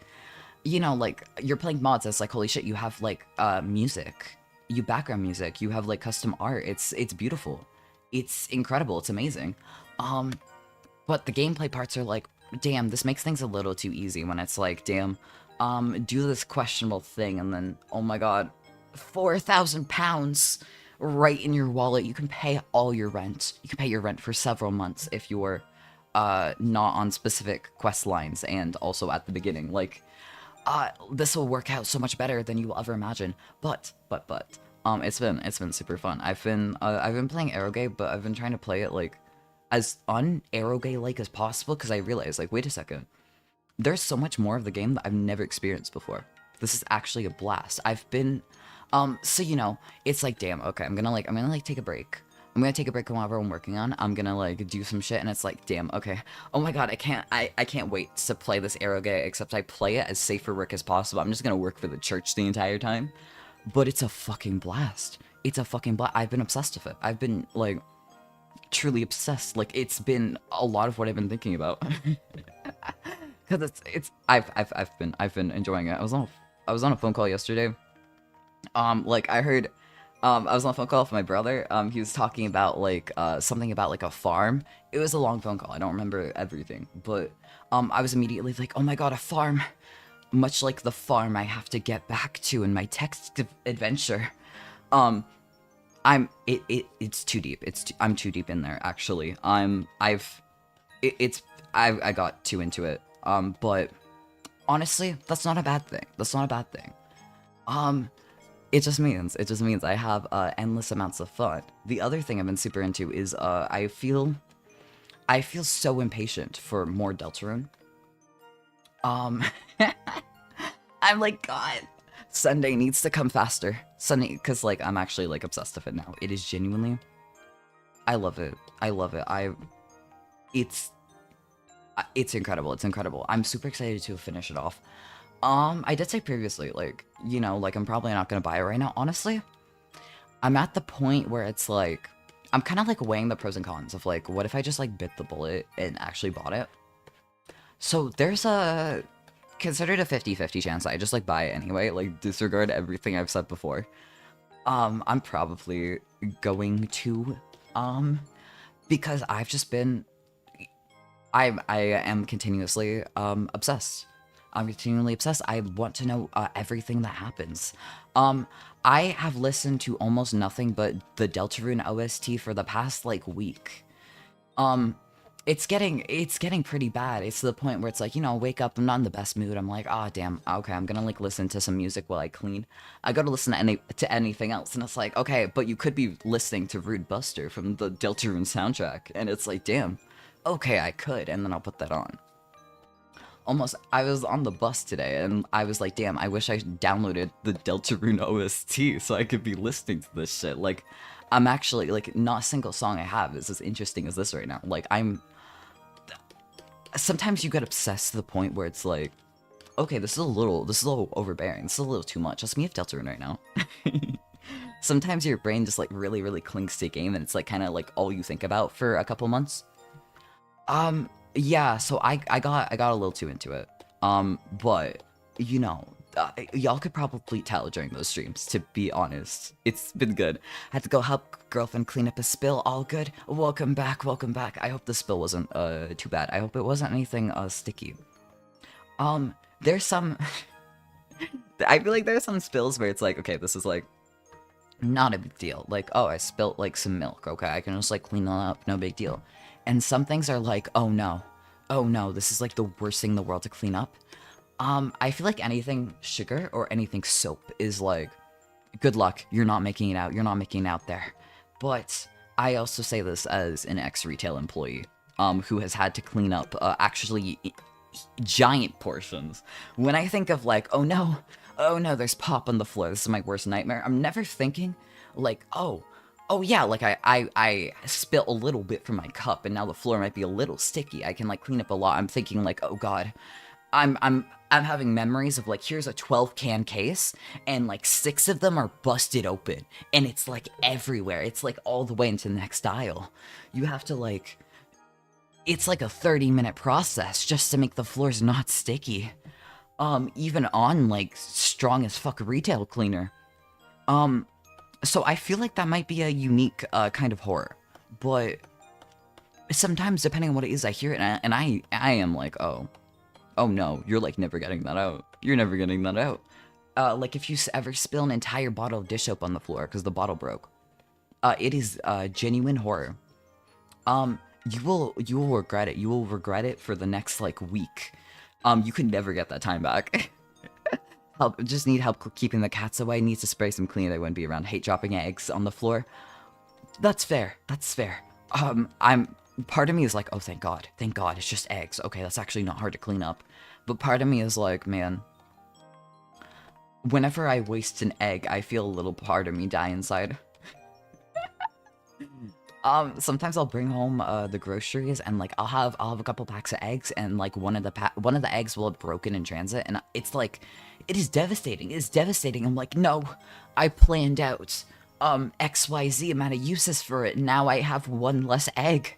you know, like you're playing mods. It's like, holy shit, you have like music, background music, you have like custom art. It's beautiful, it's incredible, it's amazing. But the gameplay parts are like, damn, this makes things a little too easy when it's like, damn, do this questionable thing, and then, oh my god, £4,000 right in your wallet. You can pay all your rent. You can pay your rent for several months if you're not on specific quest lines, and also at the beginning. Like, this will work out so much better than you will ever imagine. But, it's been super fun. I've been playing Arrowgate, but I've been trying to play it like as un-Arrowgate-like as possible, because I realized, like, wait a second, there's so much more of the game that I've never experienced before. This is actually a blast. I've been, so you know, it's like, damn, okay, I'm gonna take a break. I'm gonna take a break on whatever I'm working on. I'm gonna like do some shit, and it's like, damn, okay. Oh my god, I can't wait to play this Arrowgate, except I play it as safe for work as possible. I'm just gonna work for the church the entire time. But it's a fucking blast. It's a fucking blast. I've been obsessed with it. I've been like truly obsessed. Like, it's been a lot of what I've been thinking about. Cause I've been enjoying it. I was on a phone call yesterday. Like I heard, I was on a phone call with my brother. He was talking about like something about like a farm. It was a long phone call. I don't remember everything, but I was immediately like, oh my god, a farm. Much like the farm I have to get back to in my text adventure. It's too deep. I'm too deep in there, actually. I got too into it. But honestly, that's not a bad thing. That's not a bad thing. It just means I have endless amounts of fun. The other thing I've been super into is I feel so impatient for more Deltarune. I'm like, God, Sunday needs to come faster. Sunday, because like I'm actually like obsessed with it now. It is genuinely, I love it. I love it. It's incredible. It's incredible. I'm super excited to finish it off. I did say previously, like, you know, like I'm probably not gonna buy it right now. Honestly, I'm at the point where it's like, I'm kind of like weighing the pros and cons of like, what if I just like bit the bullet and actually bought it? So there's a considered a 50-50 chance that I just like buy it anyway, like disregard everything I've said before. I'm probably going to, because I've just been, I am continuously obsessed. I'm continually obsessed. I want to know everything that happens. I have listened to almost nothing but the Deltarune OST for the past like week. it's getting pretty bad. It's to the point where it's like, wake up, I'm not in the best mood. I'm like, ah, damn, okay, I'm gonna like listen to some music while I clean. I gotta listen to anything else, and it's like, okay, but you could be listening to Rude Buster from the Deltarune soundtrack, and it's like, damn, okay, I could, and then I'll put that on. Almost, I was on the bus today, and I was like, damn, I wish I downloaded the Deltarune OST so I could be listening to this shit. Like, I'm actually, like, not a single song I have is as interesting as this right now. Like, sometimes you get obsessed to the point where it's like, okay, this is a little overbearing. This is a little too much. That's me of Deltarune right now. Sometimes your brain just, like, really, really clings to a game, and it's, like, kind of, like, all you think about for a couple months. Yeah, so I got a little too into it. But y'all could probably tell during those streams, to be honest. It's been good. Had to go help girlfriend clean up a spill, all good. Welcome back, welcome back. I hope the spill wasn't too bad. I hope it wasn't anything sticky. There's some I feel like there's some spills where it's like, okay, this is like not a big deal. Like, oh, I spilt like some milk. Okay, I can just like clean that up, no big deal. And some things are like, oh no, this is like the worst thing in the world to clean up. I feel like anything sugar or anything soap is like, good luck, you're not making it out, you're not making it out there. But I also say this as an ex-retail employee, who has had to clean up, actually giant portions. When I think of like, oh no, there's pop on the floor, this is my worst nightmare, I'm never thinking like, oh yeah, like I spilt a little bit from my cup and now the floor might be a little sticky. I can like clean up a lot. I'm thinking like, oh god, I'm having memories of like, here's a 12-can case and like 6 of them are busted open and it's like everywhere. It's like all the way into the next aisle. You have to like, it's like a 30-minute process just to make the floors not sticky. Even on like strong as fuck retail cleaner. So I feel like that might be a unique kind of horror, but sometimes depending on what it is, I hear it and I am like, oh no, you're like never getting that out. You're never getting that out. Like if you ever spill an entire bottle of dish soap on the floor because the bottle broke, it is genuine horror. You will regret it. You will regret it for the next like week. You can never get that time back. Just need help keeping the cats away. Needs to spray some cleaner. They wouldn't be around. Hate dropping eggs on the floor. That's fair. That's fair. Part of me is like, oh, thank God. Thank God. It's just eggs. Okay, that's actually not hard to clean up. But part of me is like, man, whenever I waste an egg, I feel a little part of me die inside. Sometimes I'll bring home the groceries and like I'll have a couple packs of eggs and like one of the eggs will have broken in transit and it's like, it is devastating. It is devastating. I'm like, no, I planned out XYZ amount of uses for it. Now I have one less egg.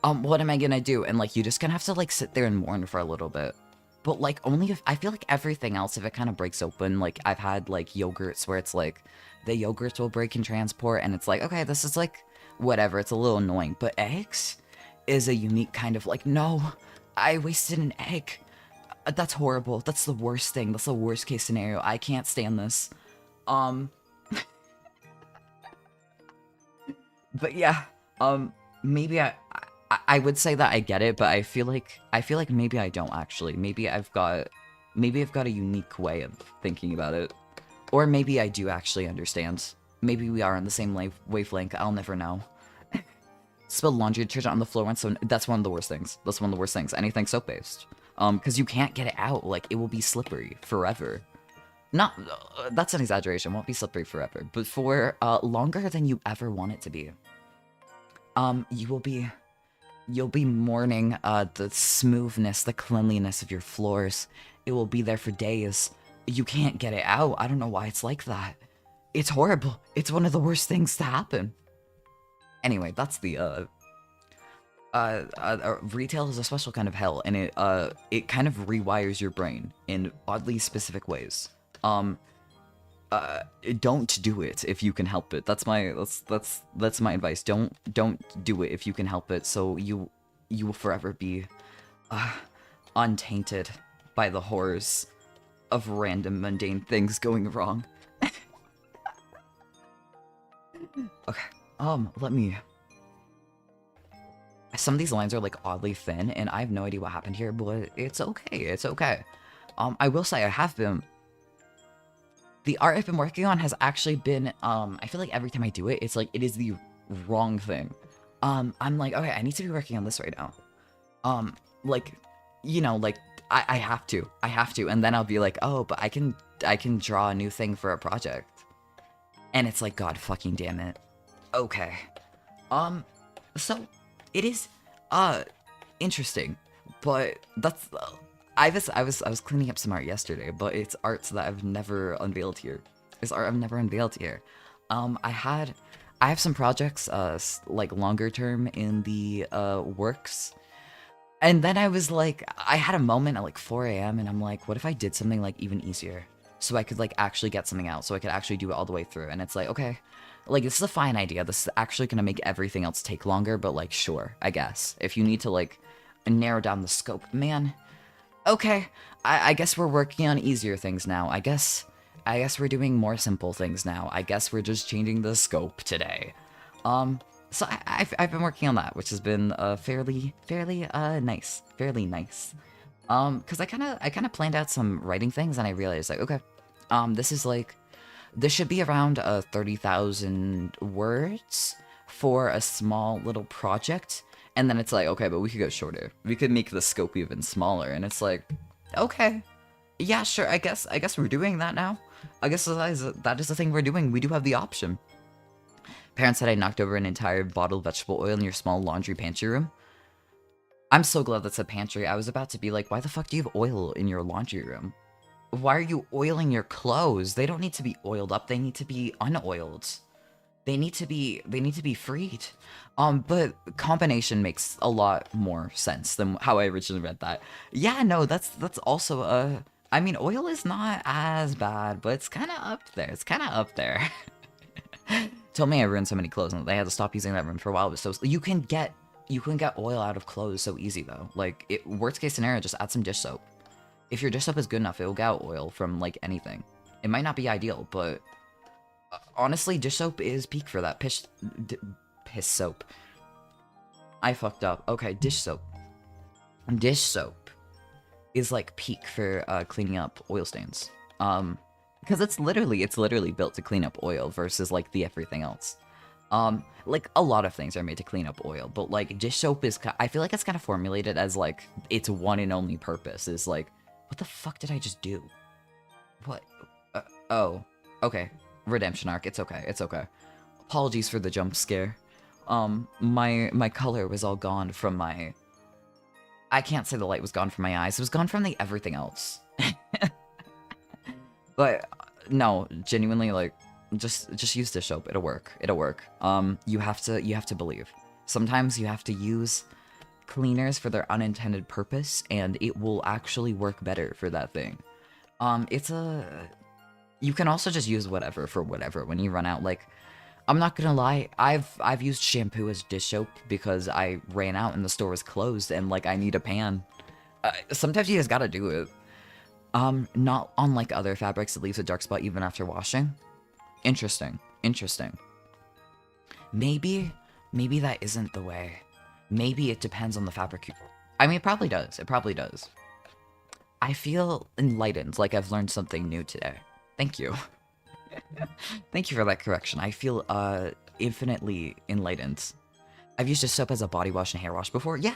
What am I gonna do? And like you just gonna have to like sit there and mourn for a little bit. But like only if I feel like everything else, if it kind of breaks open, like I've had like yogurts where it's like the yogurts will break in transport and it's like, okay, this is like whatever, it's a little annoying. But eggs is a unique kind of like, no, I wasted an egg. That's horrible. That's the worst thing. That's the worst case scenario. I can't stand this. But yeah, maybe I would say that I get it, but I feel like maybe I don't actually. Maybe I've got a unique way of thinking about it. Or maybe I do actually understand. Maybe we are on the same wavelength. I'll never know. Spilled laundry detergent on the floor once, so that's one of the worst things. That's one of the worst things. Anything soap-based. Because you can't get it out. Like, it will be slippery forever. Not, that's an exaggeration. It won't be slippery forever. But for longer than you ever want it to be. You'll be mourning the smoothness, the cleanliness of your floors. It will be there for days. You can't get it out. I don't know why it's like that. It's horrible. It's one of the worst things to happen. Anyway, that's the retail is a special kind of hell, and it kind of rewires your brain in oddly specific ways. Don't do it if you can help it. That's my advice. Don't do it if you can help it. So you will forever be untainted by the horrors of random mundane things going wrong. Okay. Let me Some of these lines are like oddly thin, and I have no idea what happened here, but it's okay. It's okay. I will say I have been. The art I've been working on has actually been. I feel like every time I do it, it's like it is the wrong thing. I'm like, okay, I need to be working on this right now. Like, like I have to, and then I'll be like, oh, but I can draw a new thing for a project, and it's like, God fucking damn it. Okay. So it is interesting, but that's I was cleaning up some art yesterday, but it's arts that I've never unveiled here. It's art I've never unveiled here. I have some projects like longer term in the works. And then I was like, I had a moment at like 4 a.m. and I'm like, what if I did something like even easier? So I could like actually get something out, so I could actually do it all the way through. And it's like, okay, like this is a fine idea. This is actually gonna make everything else take longer, but like, sure, I guess. If you need to like narrow down the scope, man, okay. I guess we're working on easier things now. I guess we're doing more simple things now. I guess we're just changing the scope today. So I've been working on that, which has been fairly nice, fairly nice. Because I kind of planned out some writing things, and I realized like, okay, this should be around 30,000 words for a small little project, and then it's like, okay, but we could go shorter. We could make the scope even smaller, and it's like, okay, yeah, sure. I guess we're doing that now. I guess that is the thing we're doing. We do have the option. Parents said I knocked over an entire bottle of vegetable oil in your small laundry pantry room. I'm so glad that's a pantry. I was about to be like, why the fuck do you have oil in your laundry room? Why are you oiling your clothes? They don't need to be oiled up. They need to be unoiled. They need to be freed. But combination makes a lot more sense than how I originally read that. Yeah, no, that's also I mean, oil is not as bad, but it's kind of up there. It's kind of up there. Told me I ruined so many clothes, and they had to stop using that room for a while. But so you can get oil out of clothes so easy though. Like, worst case scenario, just add some dish soap. If your dish soap is good enough, it will get out oil from like anything. It might not be ideal, but honestly, dish soap is peak for that. Piss soap. I fucked up. Okay, dish soap. Dish soap is like peak for cleaning up oil stains. Because it's literally built to clean up oil versus like the everything else. Like a lot of things are made to clean up oil, but like dish soap is, I feel like it's kind of formulated as like its one and only purpose is like, what the fuck did I just do? What? Oh, okay. Redemption arc. It's okay. It's okay. Apologies for the jump scare. My color was all gone from my. I can't say the light was gone from my eyes. It was gone from the everything else. But no, genuinely, like, just use dish soap. It'll work. It'll work. You have to believe. Sometimes you have to use cleaners for their unintended purpose, and it will actually work better for that thing. You can also just use whatever for whatever when you run out. Like, I'm not gonna lie, I've used shampoo as dish soap because I ran out and the store was closed, and like I need a pan. Sometimes you just gotta do it. Not unlike other fabrics, it leaves a dark spot even after washing. Interesting. Maybe that isn't the way. Maybe it depends on the fabric. I mean, it probably does. I feel enlightened, like I've learned something new today. Thank you. Thank you for that correction. I feel, infinitely enlightened. I've used dish soap as a body wash and hair wash before. Yeah.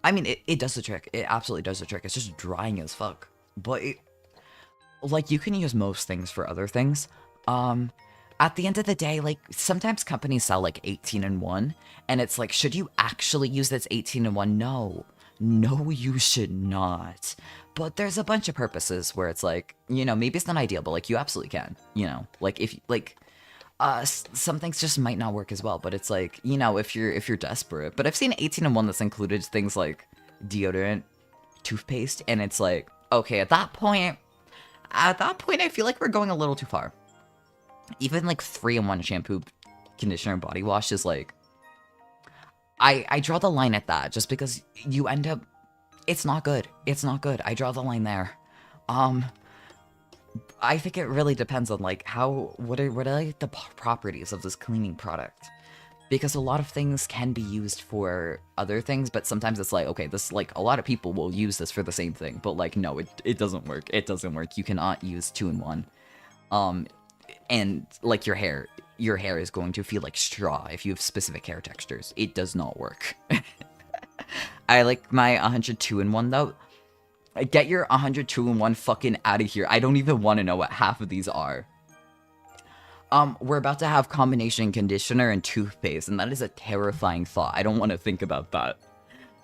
I mean, it does the trick. It absolutely does the trick. It's just drying as fuck. But, like, you can use most things for other things. At the end of the day, like, sometimes companies sell, like, 18-in-1, and it's like, should you actually use this 18-in-1? No. No, you should not. But there's a bunch of purposes where it's like, maybe it's not ideal, but, like, you absolutely can, Like, if, like, some things just might not work as well, but it's like, if you're desperate. But I've seen 18-in-1 that's included things like deodorant, toothpaste, and it's like, okay, at that point, I feel like we're going a little too far. Even like 3-in-1 shampoo, conditioner, and body wash is like, I draw the line at that just because you end up, it's not good. I draw the line there. I think it really depends on like what are like the properties of this cleaning product, because a lot of things can be used for other things, but sometimes it's like, okay, this, like, a lot of people will use this for the same thing, but, like, no, it doesn't work. It doesn't work. You cannot use 2-in-1. And, like, your hair is going to feel like straw if you have specific hair textures. It does not work. I like my 102-in-1, though. Get your 102-in-1 fucking out of here. I don't even want to know what half of these are. We're about to have combination conditioner and toothpaste, and that is a terrifying thought. I don't want to think about that.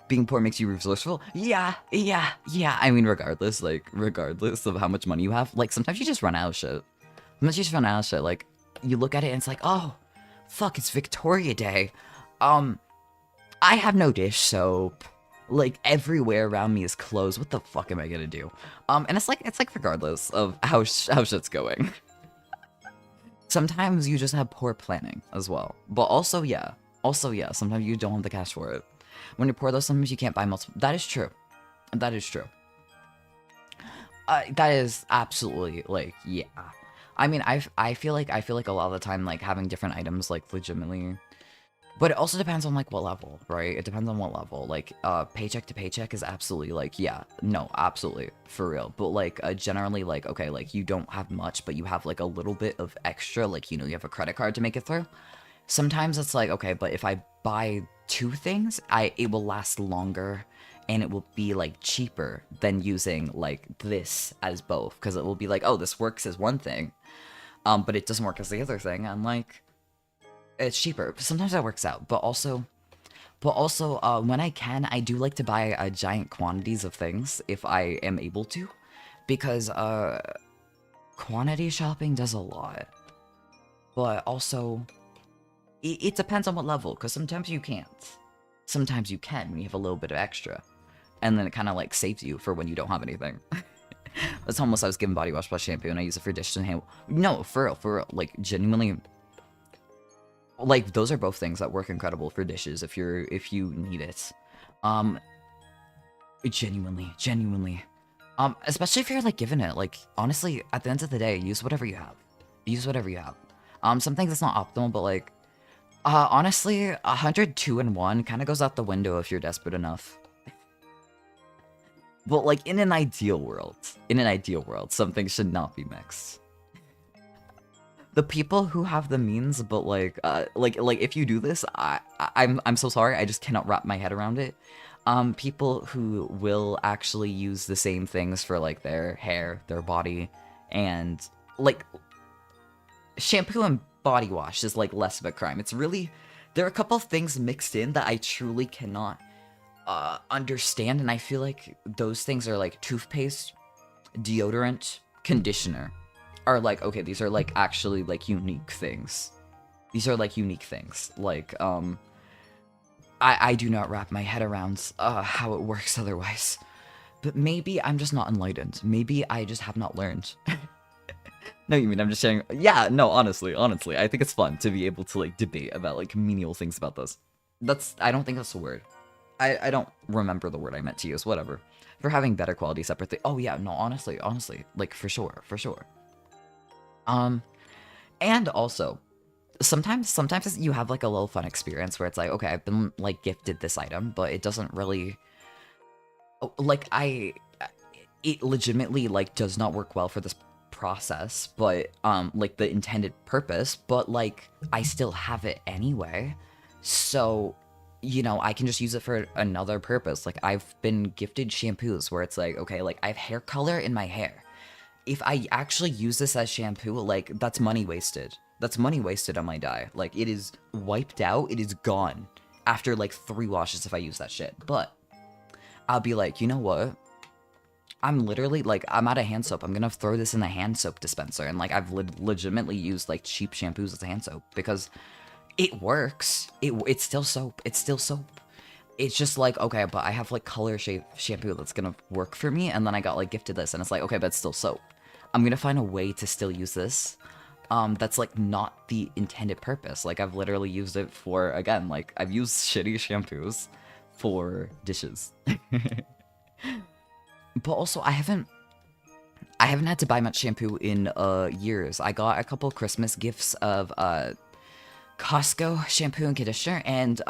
Being poor makes you resourceful? Yeah. I mean, regardless of how much money you have, like, sometimes you just run out of shit. Like, you look at it and it's like, oh, fuck, it's Victoria Day. I have no dish soap. Like, everywhere around me is closed. What the fuck am I gonna do? And it's like regardless of how shit's going. Sometimes you just have poor planning as well. But also, yeah, sometimes you don't have the cash for it. When you're poor, though, sometimes you can't buy multiple. That is true. That is absolutely, like, yeah. I mean, I feel like a lot of the time, like, having different items, like, legitimately. But it also depends on, like, what level, right? It depends on what level. Like, paycheck to paycheck is absolutely, like, yeah, no, absolutely, for real. But, like, generally, like, okay, like, you don't have much, but you have, like, a little bit of extra, like, you know, you have a credit card to make it through. Sometimes it's like, okay, but if I buy 2 things, it will last longer, and it will be, like, cheaper than using, like, this as both. Because it will be like, oh, this works as one thing, but it doesn't work as the other thing, and, like, it's cheaper. Sometimes that works out, but also, when I can, I do like to buy giant quantities of things if I am able to, because quantity shopping does a lot. But also, it depends on what level, because sometimes you can't. Sometimes you can when you have a little bit of extra, and then it kind of like saves you for when you don't have anything. That's almost I was given body wash plus shampoo, and I use it for dishes and hand. No, for real, like genuinely. Like, those are both things that work incredible for dishes if you need it. Genuinely. Especially if you're, like, given it. Like, honestly, at the end of the day, use whatever you have. Some things it's not optimal, but, like, honestly, 102-in-1 kind of goes out the window if you're desperate enough. But, like, in an ideal world, some things should not be mixed. The people who have the means, but like if you do this, I'm so sorry, I just cannot wrap my head around it. People who will actually use the same things for like their hair, their body, and like shampoo and body wash is like less of a crime. It's really, there are a couple of things mixed in that I truly cannot understand, and I feel like those things are like toothpaste, deodorant, conditioner. Are like, okay, these are like actually like unique things. Like, I do not wrap my head around how it works otherwise. But maybe I'm just not enlightened. Maybe I just have not learned. No, you mean I'm just sharing? Yeah, no, honestly, I think it's fun to be able to like debate about like menial things about this. I don't think that's the word. I don't remember the word I meant to use, whatever. For having better quality separate thing. Oh yeah, no, honestly, like for sure. And also, sometimes you have like a little fun experience where it's like, okay, I've been like gifted this item, but it doesn't really, like, it legitimately like does not work well for this process, but like the intended purpose, but like I still have it anyway, so you know, I can just use it for another purpose. Like, I've been gifted shampoos where it's like, okay, like I have hair color in my hair. If I actually use this as shampoo, like, that's money wasted. That's money wasted on my dye. Like, it is wiped out. It is gone after, like, 3 washes if I use that shit. But I'll be like, you know what? I'm literally, like, I'm out of hand soap. I'm gonna throw this in the hand soap dispenser. And, like, I've legitimately used, like, cheap shampoos as hand soap because it works. It's still soap. It's just like, okay, but I have, like, color shampoo that's gonna work for me. And then I got, like, gifted this. And it's like, okay, but it's still soap. I'm gonna find a way to still use this. That's, like, not the intended purpose. Like, I've literally used it for, again, like, I've used shitty shampoos for dishes. But also, I haven't had to buy much shampoo in, years. I got a couple Christmas gifts of, Costco shampoo and conditioner, and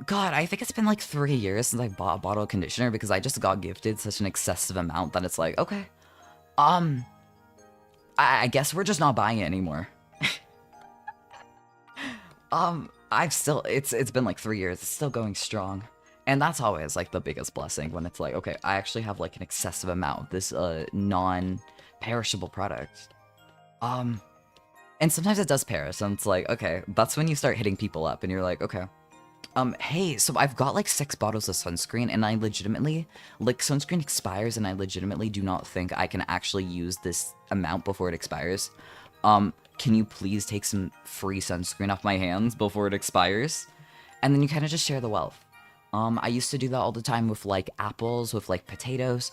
God, I think it's been like 3 years since I bought a bottle of conditioner because I just got gifted such an excessive amount that it's like, okay, um, I guess we're just not buying it anymore. I've still, it's been like 3 years, it's still going strong. And that's always like the biggest blessing when it's like, okay, I actually have like an excessive amount of this non-perishable product. Um, and sometimes it does perish, and it's like, okay, that's when you start hitting people up and you're like, okay, hey, so I've got like 6 bottles of sunscreen, and I legitimately, like, sunscreen expires, and I legitimately do not think I can actually use this amount before it expires. Can you please take some free sunscreen off my hands before it expires? And then you kind of just share the wealth. I used to do that all the time with like apples, with like potatoes.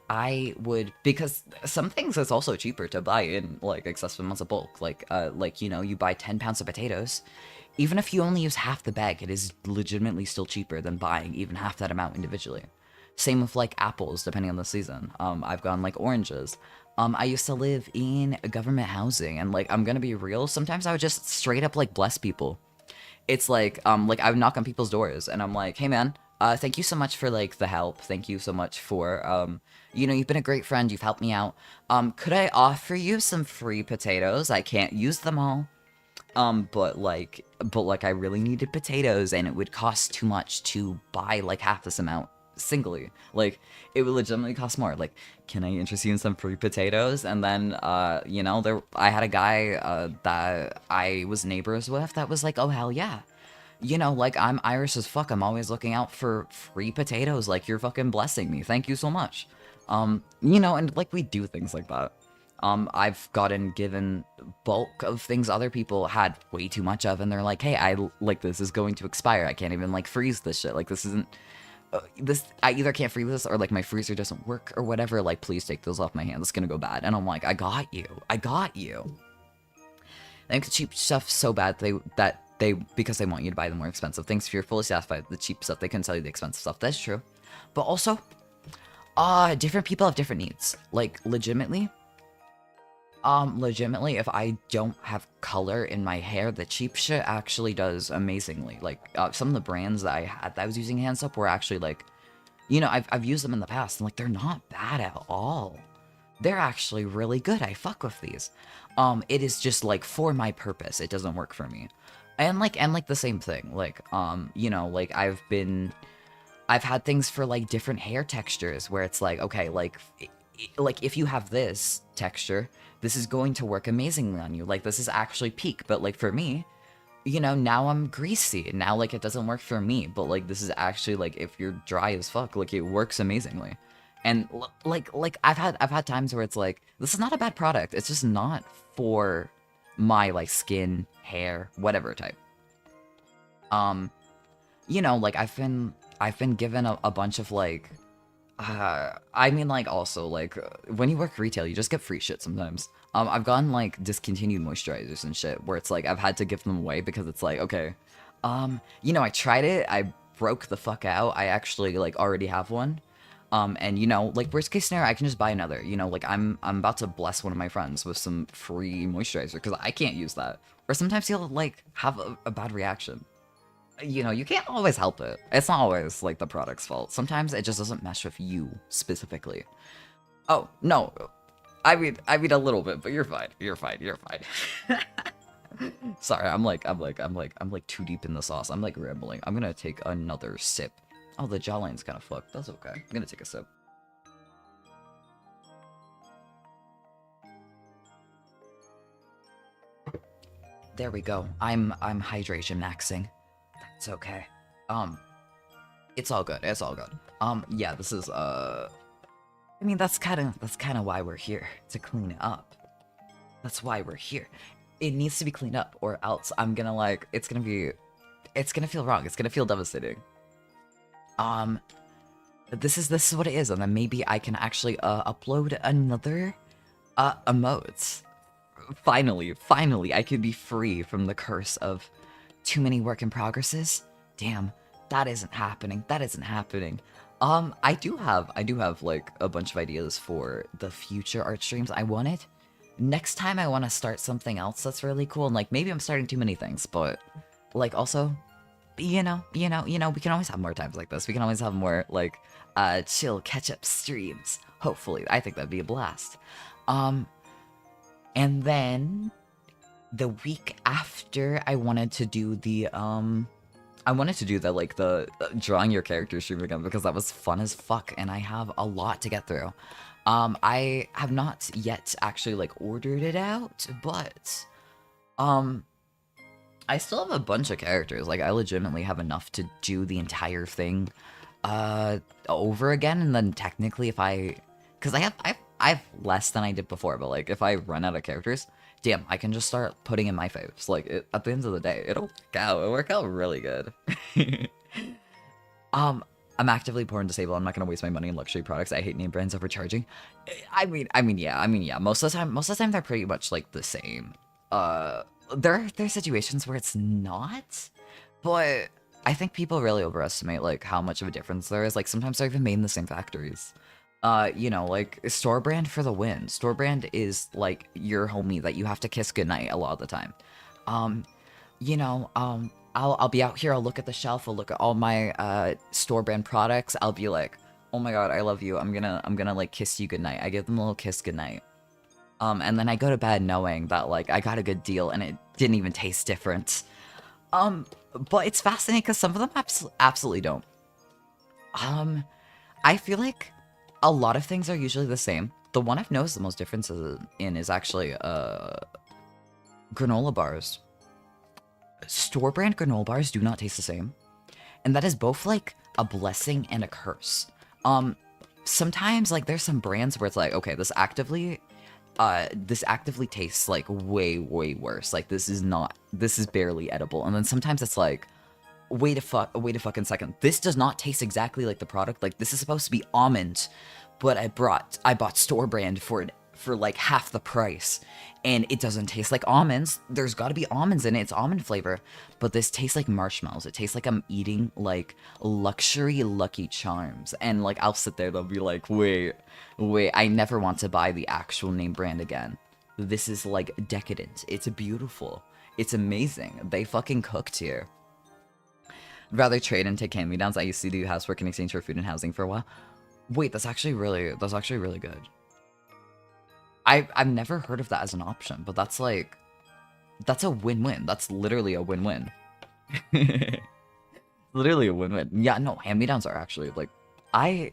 I would, because some things it's also cheaper to buy in like excessive amounts of bulk. Like you know, you buy 10 pounds of potatoes. Even if you only use half the bag, it is legitimately still cheaper than buying even half that amount individually. Same with like apples, depending on the season. I've gone like oranges. I used to live in government housing, and like I'm gonna be real, sometimes I would just straight up like bless people. It's like I would knock on people's doors, and I'm like, hey man, thank you so much for like the help. Thank you so much for you know, you've been a great friend. You've helped me out. Could I offer you some free potatoes? I can't use them all. But like I really needed potatoes, and it would cost too much to buy like half this amount singly. Like, it would legitimately cost more. Like, can I interest you in some free potatoes? And then, you know, I had a guy, that I was neighbors with that was like, oh, hell yeah. You know, like, I'm Irish as fuck. I'm always looking out for free potatoes. Like, you're fucking blessing me. Thank you so much. You know, and like, we do things like that. I've gotten given bulk of things other people had way too much of, and they're like, hey, like, this is going to expire. I can't even, like, freeze this shit. Like, this isn't, I either can't freeze this, or, like, my freezer doesn't work, or whatever. Like, please take those off my hands. It's gonna go bad. And I'm like, I got you. I got you. They make the cheap stuff so bad because they want you to buy the more expensive things. If you're fully satisfied with the cheap stuff, they can sell you the expensive stuff. That's true. But also, different people have different needs. Like, legitimately, if I don't have color in my hair, the cheap shit actually does amazingly. Like, some of the brands that I was using hand soap were actually, like, you know, I've used them in the past, and, like, they're not bad at all. They're actually really good. I fuck with these. It is just, like, for my purpose, it doesn't work for me. And the same thing, like, you know, like, I've had things for, like, different hair textures, where it's like, okay, like, if you have this texture, this is going to work amazingly on you. Like, this is actually peak. But, like, for me, you know, now I'm greasy. Now, like, it doesn't work for me. But, like, this is actually, like, if you're dry as fuck, like, it works amazingly. And, like, I've had times where it's like, this is not a bad product. It's just not for my, like, skin, hair, whatever type. You know, like, I've been given a bunch of, like, I mean, like, also, like, when you work retail, you just get free shit sometimes. I've gotten, like, discontinued moisturizers and shit, where it's like, I've had to give them away because it's like, okay, you know, I tried it, I broke the fuck out, I actually, like, already have one, and, you know, like, worst case scenario, I can just buy another, you know, like, I'm about to bless one of my friends with some free moisturizer, because I can't use that, or sometimes he'll, like, have a bad reaction. You know, you can't always help it. It's not always, like, the product's fault. Sometimes it just doesn't mesh with you, specifically. Oh, no. I mean a little bit, but you're fine. You're fine. You're fine. Sorry, I'm too deep in the sauce. I'm, like, rambling. I'm gonna take another sip. Oh, the jawline's kind of fucked. That's okay. I'm gonna take a sip. There we go. I'm hydration maxing. It's okay. It's all good. It's all good. Yeah, this is, I mean, that's kind of why we're here, to clean it up. That's why we're here. It needs to be cleaned up, or else I'm gonna, like, it's gonna feel wrong. It's gonna feel devastating. This is what it is, and then maybe I can actually, upload another, emotes. Finally, I could be free from the curse of too many work in progresses. Damn, that isn't happening. That isn't happening. I do have like a bunch of ideas for the future art streams. I wanted next time I want to start something else that's really cool, and like maybe I'm starting too many things, but like also, we can always have more times like this. We can always have more like chill catch up streams. Hopefully, I think that'd be a blast. Um, and then the week after, I wanted to do the like the drawing your character stream again because that was fun as fuck, and I have a lot to get through. I have not yet actually like ordered it out, but um, I still have a bunch of characters. Like I legitimately have enough to do the entire thing over again, and then technically if because I have less than I did before, but like if I run out of characters, damn, I can just start putting in my faves. Like at the end of the day, it'll work out really good. um, I'm actively poor and disabled. I'm not gonna waste my money in luxury products. I hate name brands overcharging. Yeah. Most of the time they're pretty much like the same. There are situations where it's not, but I think people really overestimate like how much of a difference there is. Like sometimes they're even made in the same factories. Like store brand for the win. Store brand is like your homie that you have to kiss goodnight a lot of the time. Um, I'll be out here, I'll look at the shelf, I'll look at all my store brand products, I'll be like, oh my god, I love you, I'm gonna like kiss you goodnight. I give them a little kiss goodnight. And then I go to bed knowing that like I got a good deal and it didn't even taste different. But it's fascinating because some of them absolutely don't. I feel like a lot of things are usually the same. The one I've noticed the most differences in is actually granola bars. Store brand granola bars do not taste the same, and that is both like a blessing and a curse. Sometimes like there's some brands where it's like, okay, this actively tastes like way worse. Like this is barely edible. And then sometimes it's like, wait a fucking second, this does not taste exactly like the product. Like this is supposed to be almond, but I bought store brand for like half the price, and it doesn't taste like almonds. There's got to be almonds in it. It's almond flavor, but this tastes like marshmallows. It tastes like I'm eating like luxury Lucky Charms, and like I'll sit there, they'll be like, wait, I never want to buy the actual name brand again. This is like decadent. It's beautiful. It's amazing. They fucking cooked here. Rather trade and take hand-me-downs. I used to do housework in exchange for food and housing for a while. Wait, that's actually really good. I've never heard of that as an option, but that's a win-win. That's literally a win-win. Literally a win-win. Yeah, no, hand-me-downs are actually like, I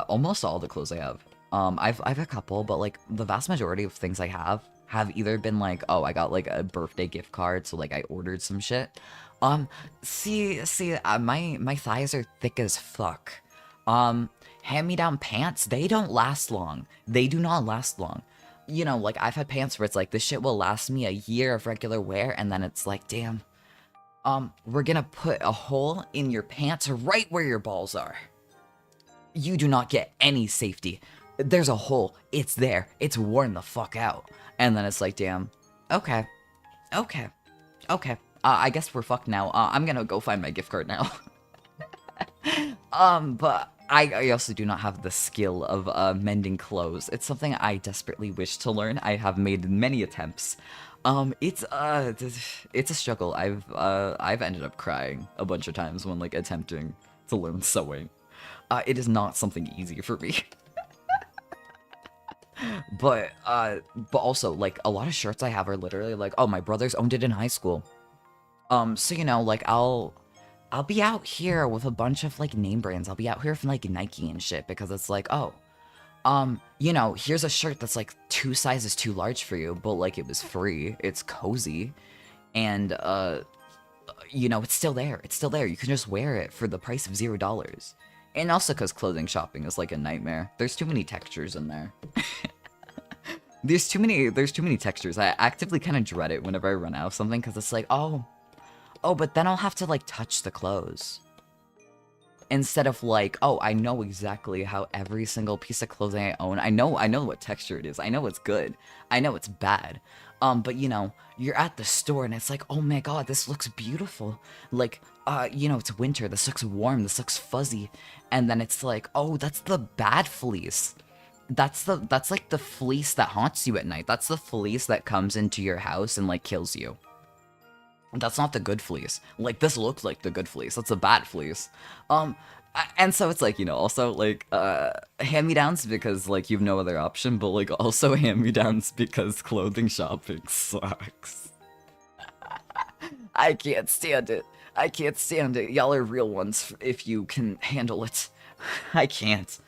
almost all the clothes I have. I've a couple, but like the vast majority of things I have either been like, oh, I got like a birthday gift card, so like I ordered some shit. My thighs are thick as fuck. Hand-me-down pants, they don't last long. They do not last long. You know, like I've had pants where it's like, this shit will last me a year of regular wear, and then it's like, damn, we're gonna put a hole in your pants right where your balls are. You do not get any safety. There's a hole. It's there. It's worn the fuck out. And then it's like, damn, okay. I guess we're fucked now. I'm gonna go find my gift card now. But I also do not have the skill of mending clothes. It's something I desperately wish to learn. I have made many attempts. It's a struggle. I've ended up crying a bunch of times when like attempting to learn sewing. It is not something easy for me. But also like a lot of shirts I have are literally like, oh, my brothers owned it in high school. So you know, like I'll be out here with a bunch of like name brands. I'll be out here from like Nike and shit because it's like, oh, you know, here's a shirt that's like 2 sizes too large for you, but like it was free. It's cozy, and you know, it's still there. It's still there. You can just wear it for the price of $0. And also because clothing shopping is like a nightmare. There's too many textures in there. There's too many textures. I actively kind of dread it whenever I run out of something because it's like, oh, but then I'll have to like touch the clothes. Instead of like, oh, I know exactly how every single piece of clothing I own, I know what texture it is. I know it's good. I know it's bad. But you know, you're at the store and it's like, oh my god, this looks beautiful. Like, you know, it's winter. This looks warm. This looks fuzzy. And then it's like, oh, that's the bad fleece. that's like the fleece that haunts you at night. That's the fleece that comes into your house and like kills you. That's not the good fleece. Like, this looks like the good fleece. That's a bad fleece. And so it's like, you know, also like hand-me-downs because like you've no other option, but like also hand-me-downs because clothing shopping sucks. I can't stand it. I can't stand it. Y'all are real ones if you can handle it. I can't.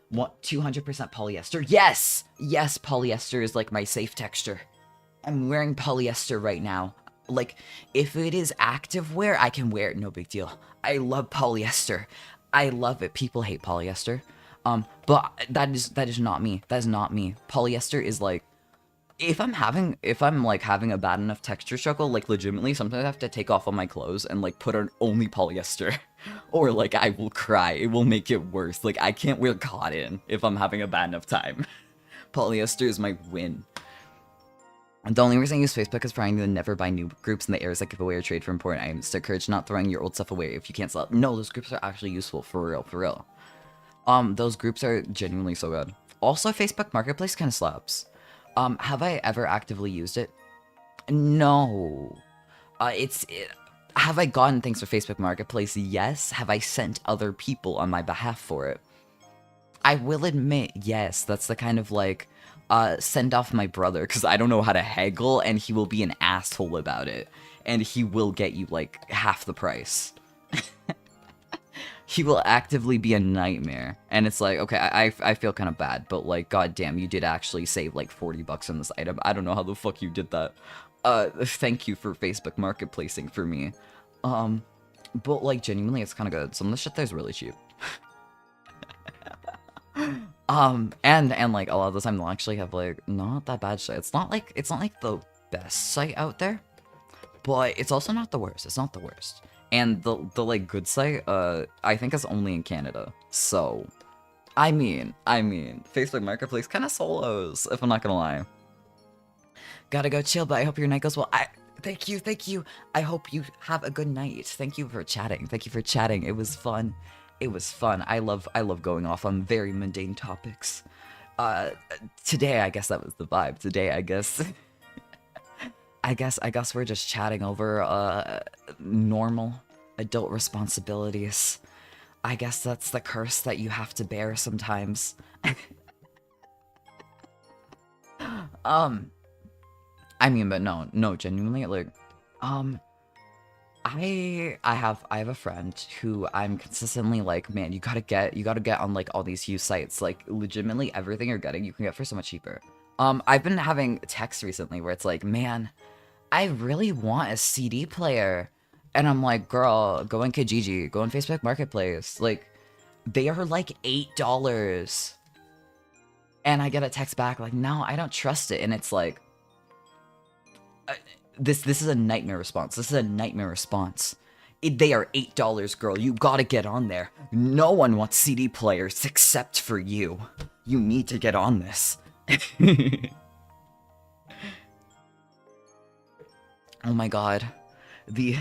What, 200% polyester? Yes! Yes, polyester is like my safe texture. I'm wearing polyester right now. Like, if it is active wear, I can wear it, no big deal. I love polyester. I love it. People hate polyester. But that is not me. That is not me. Polyester is like, if I'm like having a bad enough texture struggle, like legitimately, sometimes I have to take off all my clothes and like put on only polyester. Or like I will cry. It will make it worse. Like I can't wear cotton if I'm having a bad enough time. Polyester is my win. The only reason I use Facebook is trying to never buy new groups in the areas that give away or trade for important items to encourage not throwing your old stuff away if you can't sell it. No, those groups are actually useful, for real, for real. Those groups are genuinely so good. Also, Facebook Marketplace kind of slaps. Have I ever actively used it? No. Have I gotten things for Facebook Marketplace? Yes. Have I sent other people on my behalf for it? I will admit, yes, that's the kind of like, send off my brother, because I don't know how to haggle, and he will be an asshole about it. And he will get you, like, half the price. He will actively be a nightmare. And it's like, okay, I feel kind of bad, but, like, goddamn, you did actually save, like, 40 bucks on this item. I don't know how the fuck you did that. Thank you for Facebook Marketplacing for me. But, like, genuinely, it's kind of good. Some of the shit there's really cheap. And like a lot of the time they'll actually have like not that bad shit. It's not like the best site out there, but it's also not the worst. It's not the worst. And the like good site, I think is only in Canada. So, I mean, Facebook Marketplace kind of solos, if I'm not gonna lie. Gotta go chill, but I hope your night goes well. Thank you. I hope you have a good night. Thank you for chatting. It was fun. It was fun. I love going off on very mundane topics. Today, I guess that was the vibe. Today, I guess we're just chatting over normal adult responsibilities. I guess that's the curse that you have to bear sometimes. I mean, but no, genuinely, like, I have a friend who I'm consistently like, man, you gotta get on like all these huge sites. Like legitimately everything you're getting, you can get for so much cheaper. I've been having texts recently where it's like, man, I really want a CD player. And I'm like, girl, go on Kijiji, go on Facebook Marketplace. Like, they are like $8. And I get a text back like, no, I don't trust it. And it's like, this is a nightmare response. They are $8, girl. You gotta get on there. No one wants CD players except for you. You need to get on this. Oh my god. The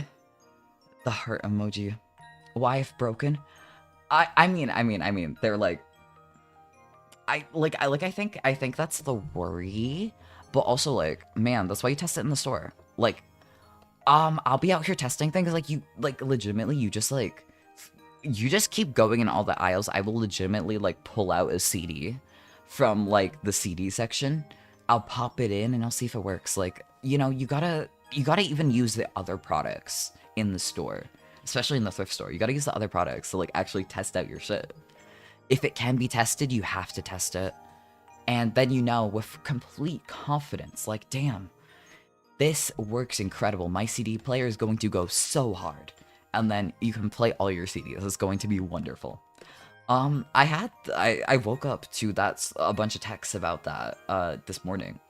heart emoji. Why if broken? I mean, they're like, I think that's the worry, but also like, man, that's why you test it in the store. Like, I'll be out here testing things like you, like legitimately, you just keep going in all the aisles. I will legitimately like pull out a CD from like the CD section. I'll pop it in and I'll see if it works. Like, you know, you gotta even use the other products in the store, especially in the thrift store. You gotta use the other products to like actually test out your shit. If it can be tested, you have to test it. And then you know with complete confidence, like, damn, this works incredible. My CD player is going to go so hard. And then you can play all your CDs. It's going to be wonderful. I woke up to a bunch of texts about that this morning.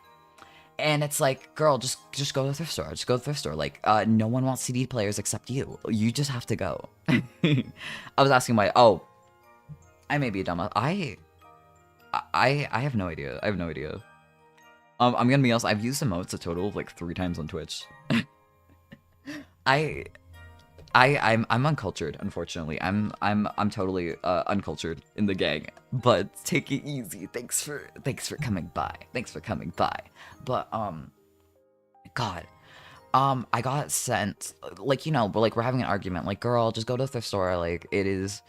And it's like, girl, just go to the thrift store. Just go to the thrift store. Like, no one wants CD players except you. You just have to go. I was asking why. Oh, I may be dumb. I have no idea. I'm gonna be honest. I've used emotes a total of like 3 times on Twitch. I'm uncultured, unfortunately. I'm totally uncultured in the gang. But take it easy. Thanks for coming by. Thanks for coming by. But God, I got sent, like, but like we're having an argument. Like, girl, just go to the thrift store. Like, it is,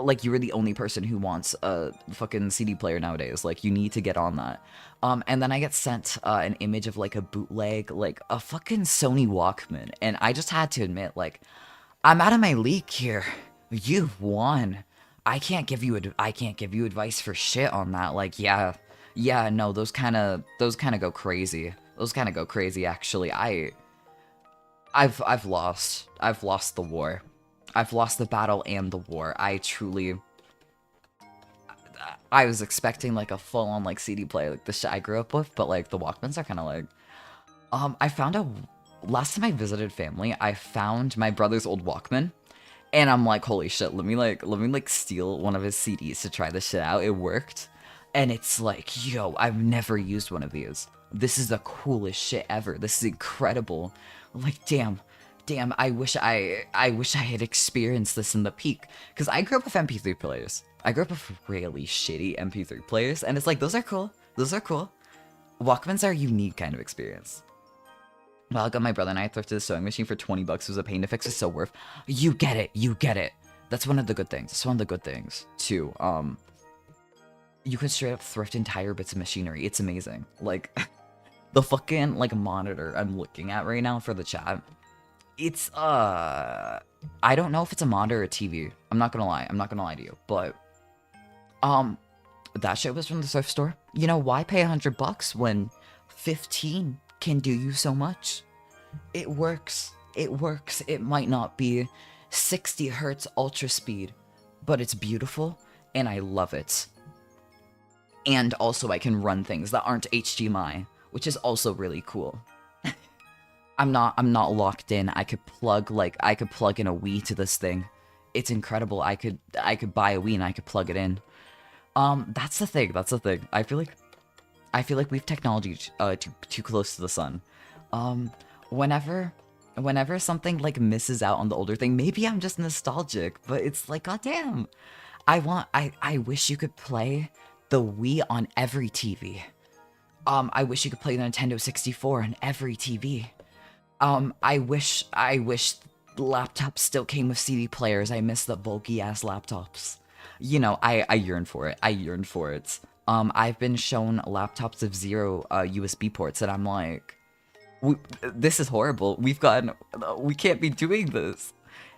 like, you were the only person who wants a fucking CD player nowadays. Like, you need to get on that. And then I get sent an image of like a bootleg, like a fucking Sony Walkman, and I just had to admit, like, I'm out of my league here. You've won. I can't give you advice for shit on that. Like, yeah, no, those kind of go crazy. Those kind of go crazy. Actually, I've lost. I've lost the war. I've lost the battle and the war. I was expecting like a full-on like CD player, like the shit I grew up with, but like the Walkmans are kind of like. I found a last time I visited family, I found my brother's old Walkman, and I'm like, holy shit, let me steal one of his CDs to try this shit out. It worked, and it's like, yo, I've never used one of these. This is the coolest shit ever. This is incredible. Like, damn, I wish I had experienced this in the peak. Because I grew up with MP3 players. I grew up with really shitty MP3 players, and it's like, those are cool. Those are cool. Walkmans are a unique kind of experience. Well, I got my brother and I thrifted a sewing machine for 20 bucks. It was a pain to fix. It's so worth. You get it. That's one of the good things. It's one of the good things, too. You can straight up thrift entire bits of machinery. It's amazing. Like, the fucking, like, monitor I'm looking at right now for the chat. It's, I don't know if it's a monitor or a TV. I'm not gonna lie. I'm not gonna lie to you. But, that shit was from the thrift store. You know, why pay 100 bucks when 15 can do you so much? It works. It works. It might not be 60 hertz ultra speed, but it's beautiful, and I love it. And also I can run things that aren't HDMI, which is also really cool. I'm not locked in. I could plug in a Wii to this thing. It's incredible. I could buy a Wii and I could plug it in. That's the thing. I feel like we've technology too close to the sun. Whenever something like misses out on the older thing, maybe I'm just nostalgic, but it's like, goddamn, I wish you could play the Wii on every TV. I wish you could play the Nintendo 64 on every TV. I wish laptops still came with CD players. I miss the bulky ass laptops. You know, I yearn for it. I've been shown laptops of zero USB ports, and I'm like, this is horrible. We can't be doing this.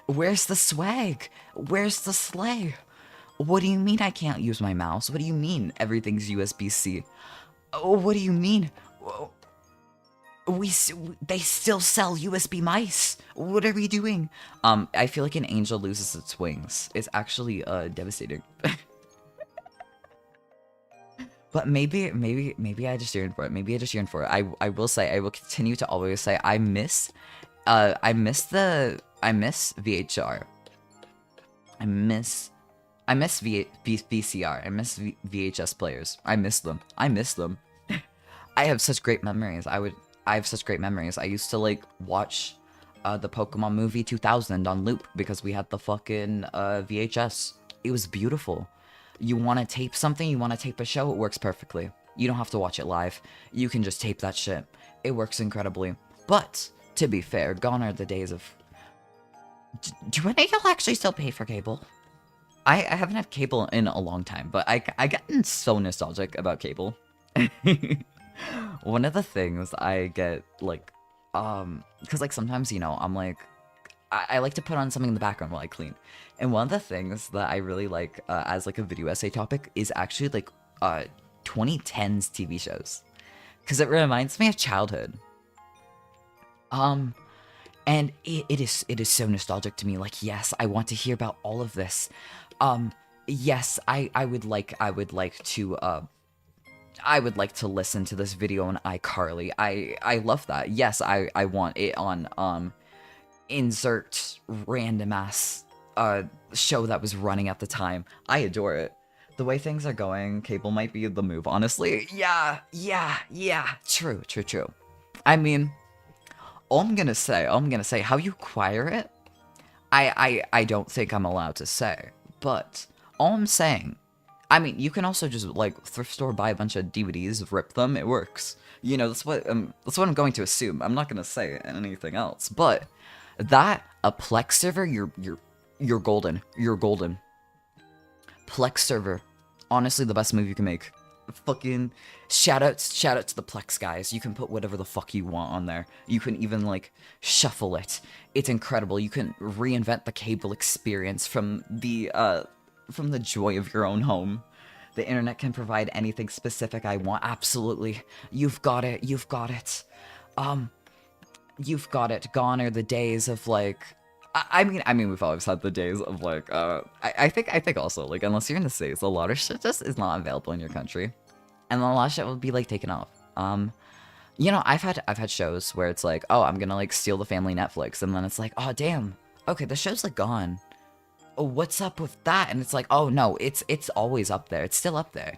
Where's the swag? Where's the slay? What do you mean I can't use my mouse? What do you mean everything's USB-C? Oh, what do you mean? They still sell USB mice. What are we doing? I feel like an angel loses its wings. It's actually devastating. But maybe I just yearn for it. I will say, I will continue to always say, I miss VHR. I miss VCR. I miss VHS players. I miss them. I have such great memories. I have such great memories. I used to like watch the Pokemon movie 2000 on loop because we had the fucking VHS. It was beautiful. You want to tape something, you want to tape a show, it works perfectly. You don't have to watch it live. You can just tape that shit. It works incredibly. But, to be fair, gone are the days of... Do any of y'all actually still pay for cable? I haven't had cable in a long time, but I get so nostalgic about cable. One of the things I get, like, because, like, sometimes, you know, I'm like, I like to put on something in the background while I clean. And one of the things that I really like as, like, a video essay topic is actually, like, 2010s TV shows. Because it reminds me of childhood. And it is so nostalgic to me. Like, yes, I want to hear about all of this. Yes, I would like to listen to this video on iCarly. I love that. Yes, I want it on insert random ass show that was running at the time. I adore it. The way things are going, cable might be the move, honestly. Yeah. True. I mean, all I'm gonna say, how you acquire it, I don't think I'm allowed to say, but all I'm saying, I mean, you can also just like thrift store, buy a bunch of DVDs, rip them. It works. You know, that's what I'm going to assume. I'm not gonna say anything else. But that a Plex server, you're golden. You're golden. Plex server, honestly, the best move you can make. Fucking shout out to the Plex guys. You can put whatever the fuck you want on there. You can even like shuffle it. It's incredible. You can reinvent the cable experience from the joy of your own home. The internet can provide anything specific I want. Absolutely. You've got it. You've got it. You've got it. Gone are the days of like I mean, we've always had the days of like, I think also, like, unless you're in the States, a lot of shit just is not available in your country, and a lot of shit will be like taken off. You know, I've had shows where it's like, oh, I'm gonna like steal the family Netflix, and then it's like, oh damn, okay, the show's like gone. Oh, what's up with that? And it's like, oh no, it's always up there, it's still up there,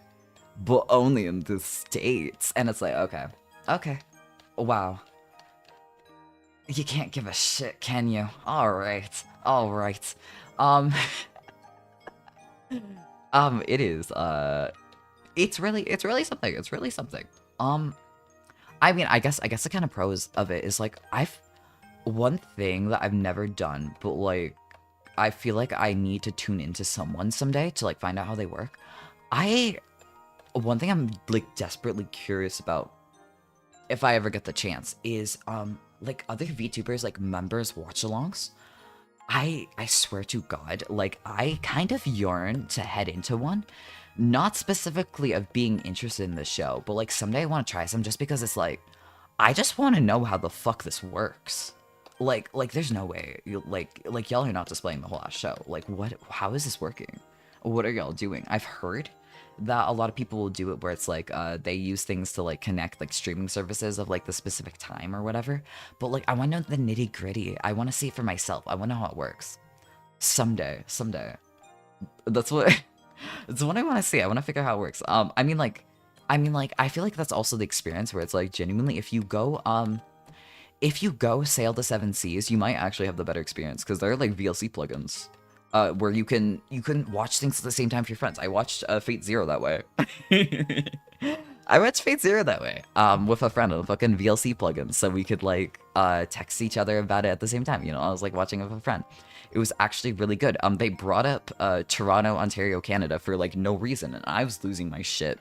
but only in the States, and it's like, okay, wow. You can't give a shit, can you? Alright. Um, it is, it's really something, it's really something. I mean, I guess the kind of pros of it is, like, one thing that I've never done, but, like, I feel like I need to tune into someone someday to, like, find out how they work. One thing I'm, like, desperately curious about, if I ever get the chance, is, like, other VTubers, like, members watch-alongs. I swear to God, like, I kind of yearn to head into one. Not specifically of being interested in the show, but, like, someday I want to try some just because it's, like, I just want to know how the fuck this works. Like, there's no way, like, y'all are not displaying the whole ass show. Like, how is this working? What are y'all doing? I've heard that a lot of people will do it where it's like they use things to like connect like streaming services of like the specific time or whatever, but like I want to know the nitty gritty. I want to see it for myself. I want to know how it works someday. That's what that's what I want to see. I want to figure out how it works. I mean like I feel like that's also the experience where it's like genuinely if you go sail the seven seas, you might actually have the better experience because there are like VLC plugins where you can watch things at the same time with your friends. I watched Fate Zero that way. I watched Fate Zero that way with a friend on a fucking VLC plugin, so we could like text each other about it at the same time. You know, I was like watching with a friend. It was actually really good. They brought up Toronto, Ontario, Canada for like no reason, and I was losing my shit.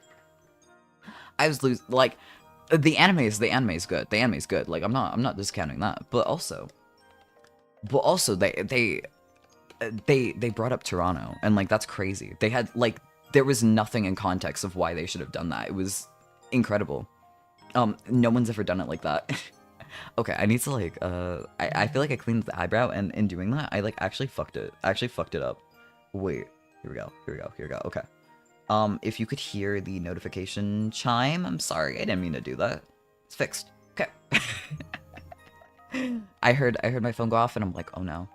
Like the anime is good. The anime is good. Like I'm not discounting that, but also they brought up Toronto, and like that's crazy. They had like there was nothing in context of why they should have done that. It was incredible. No one's ever done it like that. Okay, I need to like I feel like I cleaned the eyebrow, and in doing that I like actually fucked it up. Wait, here we go. Okay. If you could hear the notification chime, I'm sorry, I didn't mean to do that. It's fixed. Okay. I heard my phone go off, and I'm like, oh no,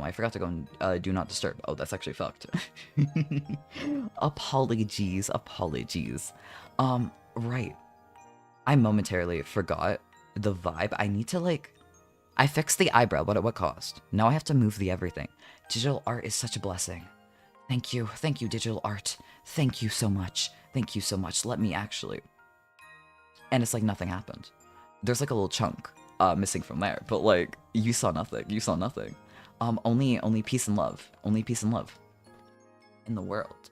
I forgot to go and do not disturb. Oh, that's actually fucked. Apologies. Right. I momentarily forgot the vibe. I need to like, I fixed the eyebrow, but at what cost? Now I have to move the everything. Digital art is such a blessing. Thank you, digital art. Thank you so much. Let me actually. And it's like nothing happened. There's like a little chunk missing from there, but like you saw nothing. Only peace and love. Only peace and love in the world.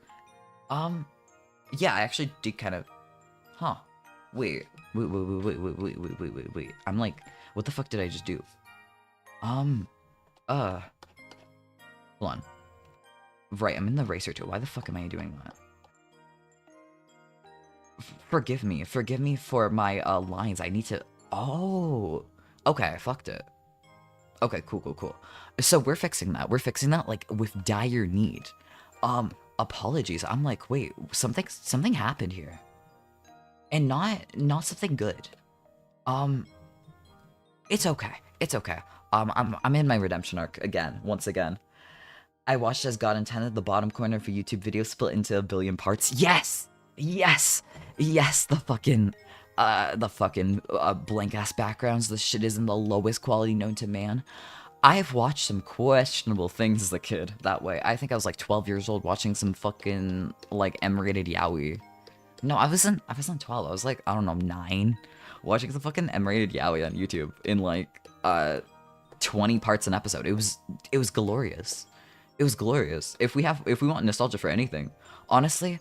Yeah, I actually did kind of. Huh. Wait. I'm like, what the fuck did I just do? Hold on. Right, I'm in the racer too. Why the fuck am I doing that? Forgive me for my lines. I need to. Oh, okay, I fucked it. Okay, cool. So we're fixing that like with dire need. Apologies. I'm like, wait, something happened here. And not something good. It's okay. I'm in my redemption arc once again. I watched as God intended, the bottom corner of a YouTube video split into a billion parts. Yes, the fucking blank ass backgrounds. This shit is in the lowest quality known to man. I've watched some questionable things as a kid that way. I think I was like 12 years old watching some fucking like M-rated yaoi. No, I wasn't 12. I was like, I don't know, 9, watching some fucking M-rated yaoi on YouTube in like 20 parts an episode. It was glorious. It was glorious. If we want nostalgia for anything, honestly,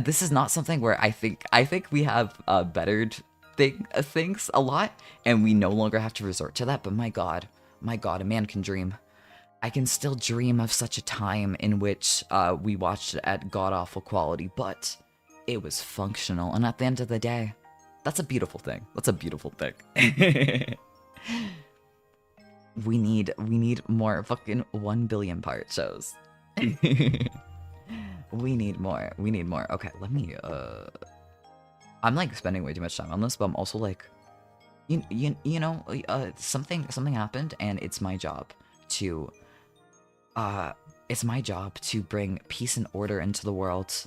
this is not something where I think we have bettered things a lot, and we no longer have to resort to that. But my God, a man can dream. I can still dream of such a time in which we watched it at god-awful quality, but it was functional. And at the end of the day, that's a beautiful thing. That's a beautiful thing. We need more fucking 1 billion part shows. We need more. We need more. Okay, let me I'm like spending way too much time on this, but I'm also like something happened, and it's my job to bring peace and order into the world.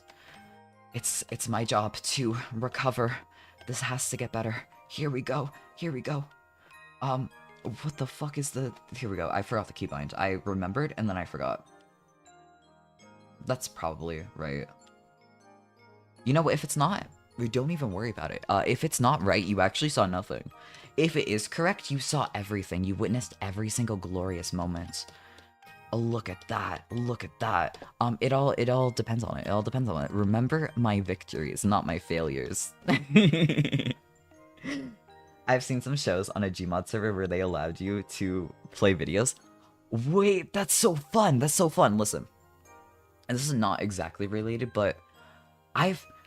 It's my job to recover. This has to get better. Here we go. Here we go. What the fuck is the... Here we go. I forgot the keybind. I remembered, and then I forgot. That's probably right. You know what? If it's not, we don't even worry about it. If it's not right, you actually saw nothing. If it is correct, you saw everything. You witnessed every single glorious moment. Oh, look at that. Look at that. It all depends on it. It all depends on it. Remember my victories, not my failures. I've seen some shows on a Gmod server where they allowed you to play videos. Wait, that's so fun. That's so fun. Listen, and this is not exactly related, but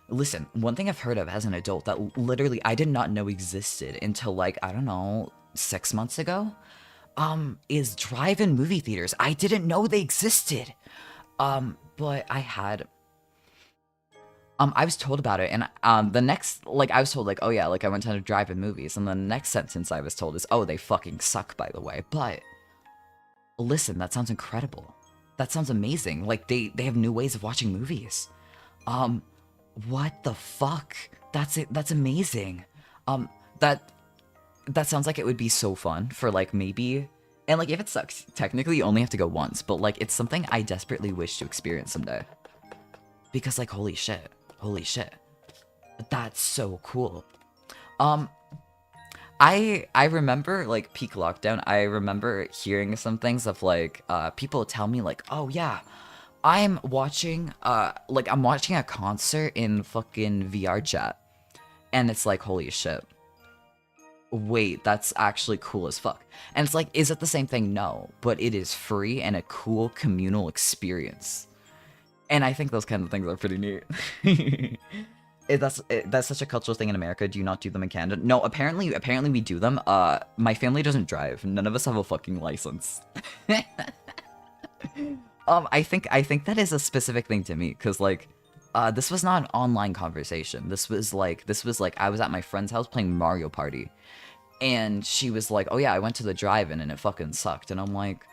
listen, one thing I've heard of as an adult that literally I did not know existed until like, I don't know, 6 months ago, is drive-in movie theaters. I didn't know they existed. But I was told about it, and the next, like, I was told, like, oh yeah, like, I went to drive-in movies, and the next sentence I was told is, oh, they fucking suck, by the way. But listen, that sounds incredible. That sounds amazing. Like, they have new ways of watching movies. What the fuck? That's it. That's amazing. That sounds like it would be so fun for, like, maybe, and, like, if it sucks, technically you only have to go once, but, like, it's something I desperately wish to experience someday. Because, like, holy shit. Holy shit. That's so cool. I remember, like, peak lockdown, I remember hearing some things of, like, people tell me, like, oh, yeah, I'm watching a concert in fucking VR chat. And it's like, holy shit. Wait, that's actually cool as fuck. And it's like, is it the same thing? No. But it is free and a cool communal experience. And I think those kind of things are pretty neat. That's such a cultural thing in America. Do you not do them in Canada? No, apparently we do them. My family doesn't drive. None of us have a fucking license. I think that is a specific thing to me, because like, this was not an online conversation. This was like I was at my friend's house playing Mario Party, and she was like, oh yeah, I went to the drive-in and it fucking sucked. And I'm like,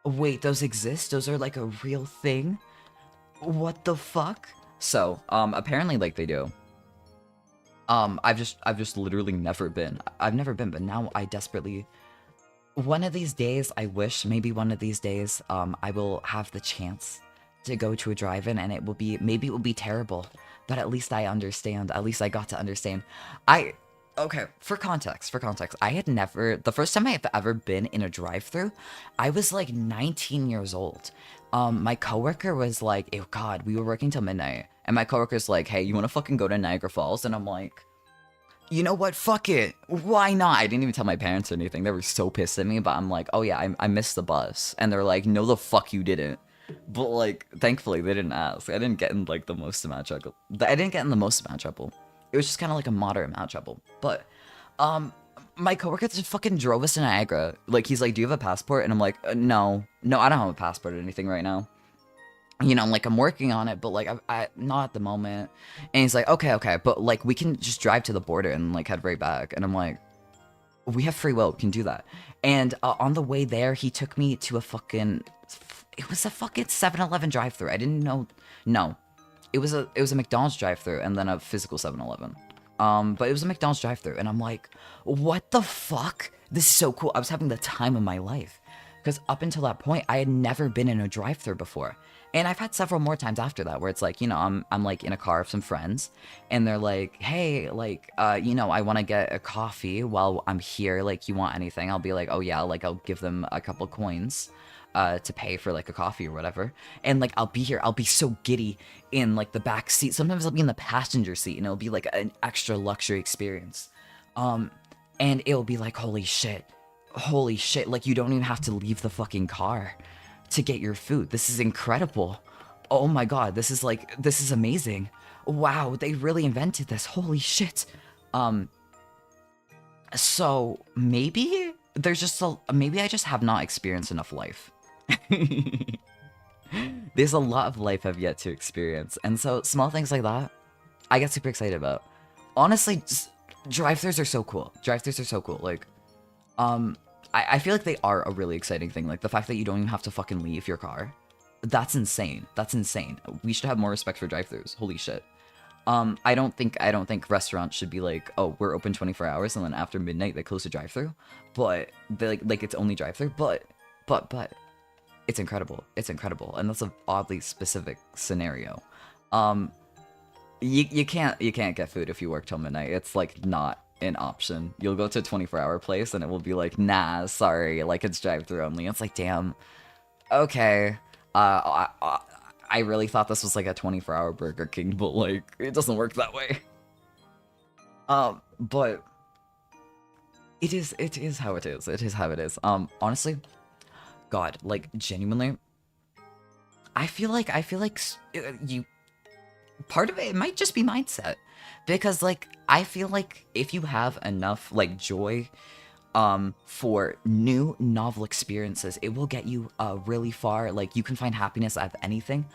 wait, those exist? Those are like a real thing? What the fuck? So, apparently, like, they do. I've just literally never been. I've never been, but now I desperately... One of these days, I wish, maybe one of these days, I will have the chance to go to a drive-in, and it will be, maybe it will be terrible, but at least I understand. At least I got to understand. Okay, for context, I had never... The first time I have ever been in a drive-thru, I was, like, 19 years old. My coworker was like, oh god, we were working till midnight, and my coworker's like, hey, you wanna fucking go to Niagara Falls? And I'm like, you know what, fuck it, why not? I didn't even tell my parents or anything. They were so pissed at me, but I'm like, oh yeah, I missed the bus. And they're like, no the fuck you didn't. But like, thankfully they didn't ask. I didn't get in like the most amount of trouble. It was just kind of like a moderate amount of trouble. But my coworker just fucking drove us to Niagara. Like, he's like, do you have a passport? And I'm like, no, I don't have a passport or anything right now. You know, like, I'm working on it, but like, I not at the moment. And he's like, okay, but like, we can just drive to the border and like head right back. And I'm like, we have free will, we can do that. And on the way there, he took me to a fucking, it was a fucking 7-Eleven drive-thru. I didn't know, no, it was a McDonald's drive-thru and then a physical 7-Eleven. But it was a McDonald's drive-thru, and I'm like, what the fuck? This is so cool. I was having the time of my life. Because up until that point, I had never been in a drive-thru before. And I've had several more times after that where it's like, I'm like in a car with some friends and they're like, hey, like, I want to get a coffee while I'm here. Like, you want anything? I'll be like, oh yeah, like I'll give them a couple coins to pay for like a coffee or whatever. And like, I'll be here. I'll be so giddy in like the back seat. Sometimes I'll be in the passenger seat and it'll be like an extra luxury experience. And it'll be like, holy shit, like you don't even have to leave the fucking car to get your food. This is incredible. Oh my god, this is amazing. Wow, they really invented this. Holy shit. So maybe maybe I just have not experienced enough life. There's a lot of life I've yet to experience, and so small things like that, I get super excited about. Honestly, drive-thrus are so cool. Drive-thrus are so cool. Like, I feel like they are a really exciting thing. Like the fact that you don't even have to fucking leave your car. That's insane. That's insane. We should have more respect for drive-thrus. Holy shit. I don't think restaurants should be like, oh, we're open 24 hours and then after midnight they close the drive-thru. But they like it's only drive-thru. But it's incredible. It's incredible, and that's an oddly specific scenario. You can't get food if you work till midnight. It's like not an option. You'll go to a 24-hour place and it will be like, nah, sorry, like it's drive-thru only. It's like, damn, okay. I really thought this was like a 24-hour Burger King, but like it doesn't work that way. But it is how it is. It is how it is. Honestly, God, like genuinely, I feel like you. Part of it might just be mindset, because like I feel like if you have enough like joy for new novel experiences, it will get you really far. Like you can find happiness out of anything.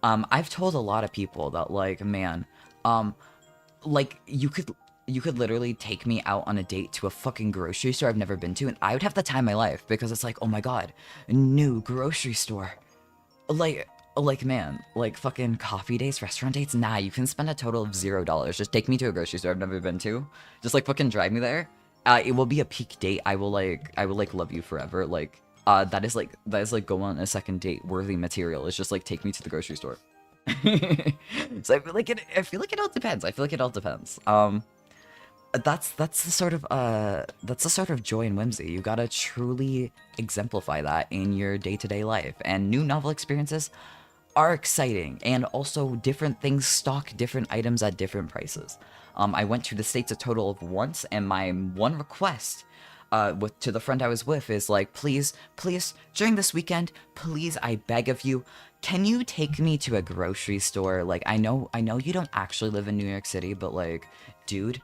I've told a lot of people that like, man, like you could literally take me out on a date to a fucking grocery store I've never been to and I would have the time of my life, because it's like, oh my god, new grocery store. Like man, like fucking coffee dates, restaurant dates, nah, you can spend a total of $0. Just take me to a grocery store I've never been to. Just like fucking drive me there. It will be a peak date. I will like love you forever. Like that is like go on a second date worthy material. It's just like take me to the grocery store. So I feel like it all depends. That's the sort of joy and whimsy. You gotta truly exemplify that in your day-to-day life. And new novel experiences are exciting, and also different things stock different items at different prices. I went to the States a total of once, and my one request to the friend I was with is like, please, during this weekend, please, I beg of you, can you take me to a grocery store? Like, I know you don't actually live in New York City, but like, dude,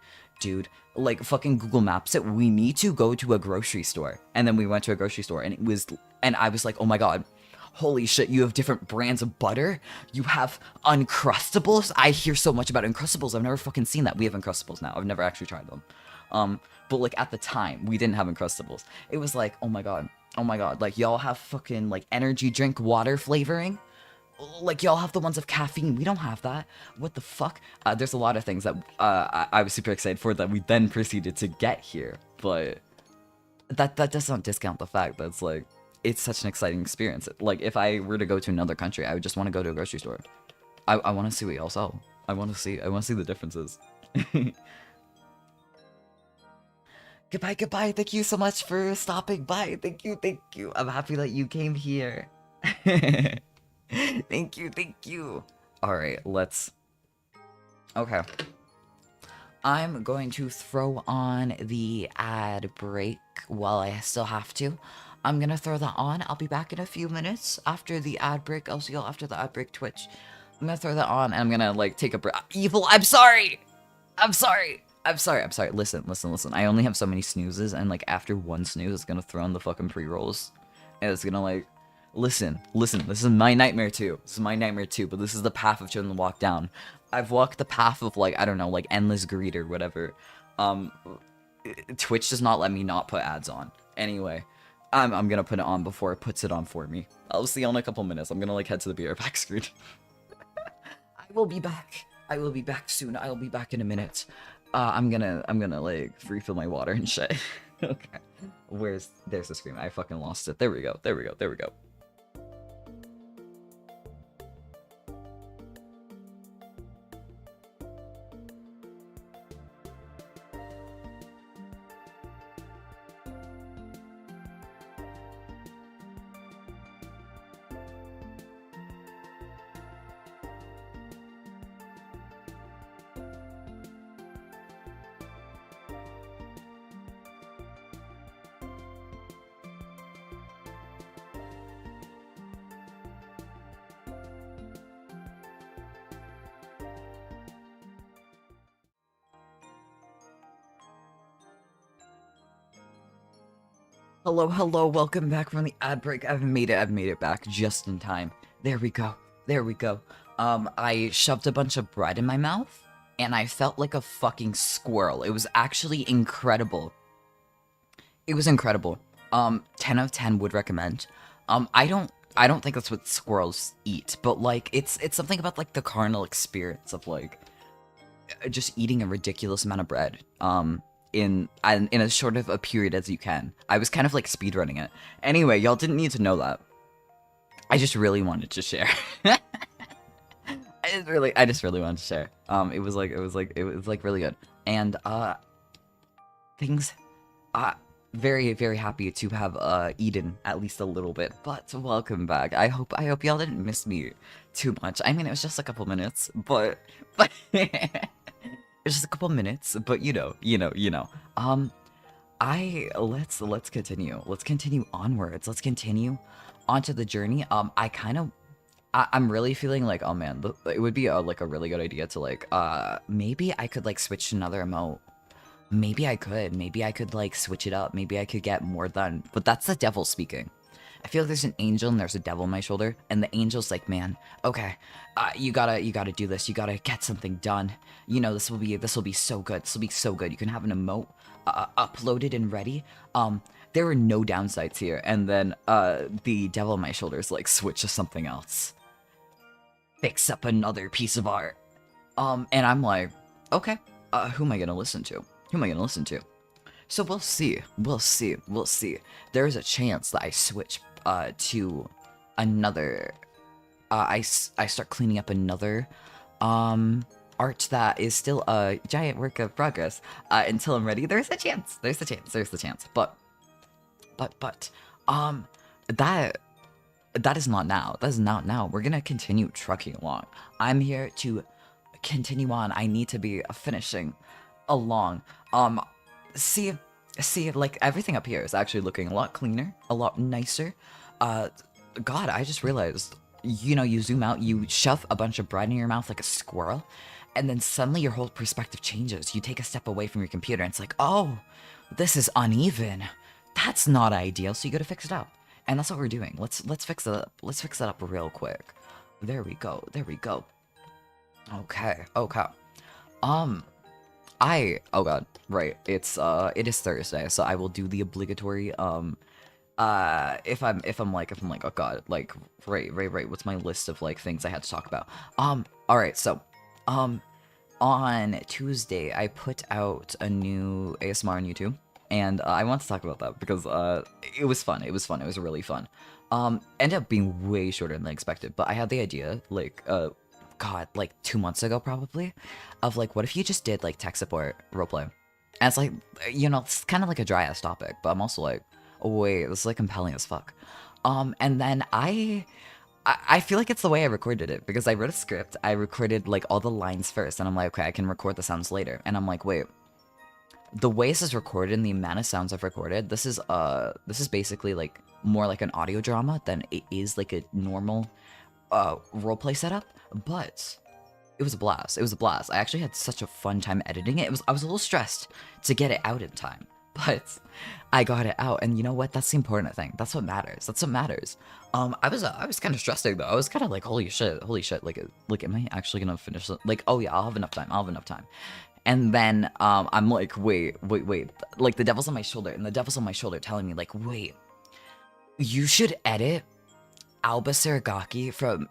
like fucking Google Maps it. We need to go to a grocery store. And then we went to a grocery store, and I was like, oh my god, holy shit, you have different brands of butter. You have Uncrustables. I hear so much about Uncrustables. I've never fucking seen that. We have Uncrustables now. I've never actually tried them. But like at the time, we didn't have Uncrustables. It was like, oh my god, like y'all have fucking like energy drink water flavoring. Like y'all have the ones of caffeine. We don't have that. What the fuck? There's a lot of things that I was super excited for that we then proceeded to get here. But that doesn't discount the fact that it's like, it's such an exciting experience. Like if I were to go to another country, I would just want to go to a grocery store. I want to see what y'all sell. I want to see the differences. Goodbye. Thank you so much for stopping by. Thank you. I'm happy that you came here. Thank you. Alright, okay. I'm going to throw on the ad break while I still have to. I'm gonna throw that on. I'll be back in a few minutes after the ad break. I'll see y'all after the ad break, Twitch. I'm gonna throw that on, and I'm gonna, like, take a break. Evil, I'm sorry! Listen. I only have so many snoozes, and, like, after one snooze, it's gonna throw on the fucking pre-rolls. And it's gonna, like... Listen, this is my nightmare too. But this is the path I've chosen to walk down. I've walked the path of, like, I don't know, like, endless greed or whatever. Twitch does not let me not put ads on. Anyway, I'm gonna put it on before it puts it on for me. I'll see you in a couple minutes. I'm gonna, like, head to the beer back screen. I will be back soon. I'll be back in a minute. I'm gonna, like, refill my water and shit. Okay. There's the scream. I fucking lost it. There we go. There we go. There we go. Hello, hello, welcome back from the ad break. I've made it back just in time. There we go, there we go. I shoved a bunch of bread in my mouth, and I felt like a fucking squirrel. It was actually incredible. It was incredible. 10 out of 10 would recommend. I don't think that's what squirrels eat, but like, it's something about like the carnal experience of like, just eating a ridiculous amount of bread. In as short of a period as you can. I was kind of like speedrunning it. Anyway, y'all didn't need to know that. I just really wanted to share. I just really wanted to share. It was like really good. And things very, very happy to have eaten at least a little bit. But welcome back. I hope y'all didn't miss me too much. I mean, it was just a couple minutes, but it's just a couple minutes, but you know. Let's continue. Let's continue onwards. Let's continue onto the journey. I'm really feeling like, oh man, it would be like a really good idea to like, maybe I could like switch to another emote. Maybe I could like switch it up. Maybe I could get more done. But that's the devil speaking. I feel like there's an angel and there's a devil on my shoulder, and the angel's like, man, okay, you gotta do this. You gotta get something done. You know, this will be so good. This will be so good. You can have an emote uploaded and ready. There were no downsides here. And then the devil on my shoulder is like, switch to something else. Fix up another piece of art. And I'm like, okay, who am I gonna listen to? Who am I gonna listen to? So we'll see. There's a chance that I switch to another. I start cleaning up another art that is still a giant work of progress until I'm ready. There's a chance. But that is not now. That is not now. We're gonna continue trucking along. I'm here to continue on. I need to be finishing along. See, like, everything up here is actually looking a lot cleaner, a lot nicer. God, I just realized, you know, you zoom out, you shove a bunch of bread in your mouth like a squirrel, and then suddenly your whole perspective changes. You take a step away from your computer, and it's like, oh, this is uneven. That's not ideal, so you gotta fix it up. And that's what we're doing. Let's fix it up. Let's fix it up real quick. There we go. Okay. Oh god, right, it is Thursday, so I will do the obligatory, if I'm like, oh god, like, right, what's my list of, like, things I had to talk about? Alright, so, on Tuesday, I put out a new ASMR on YouTube, and, I want to talk about that, because, it was fun, it was really fun. Ended up being way shorter than I expected, but I had the idea, like, God, like 2 months ago probably, of like, what if you just did like tech support roleplay? And it's like, you know, it's kind of like a dry ass topic, but I'm also like, oh wait, this is like compelling as fuck. And then I feel like it's the way I recorded it, because I wrote a script, I recorded like all the lines first, and I'm like, okay, I can record the sounds later. And I'm like, wait, the way this is recorded and the amount of sounds I've recorded, this is basically like more like an audio drama than it is like a normal roleplay setup. But it was a blast. I actually had such a fun time editing it. I was a little stressed to get it out in time, but I got it out, and you know what? That's the important thing. That's what matters. I was kind of stressing though. I was kind of like, holy shit. Like, am I actually gonna finish it? Like, oh yeah, I'll have enough time. And then I'm like, wait. Like, the devil's on my shoulder, and the devil's on my shoulder telling me like, wait, you should edit Alba Saragaki from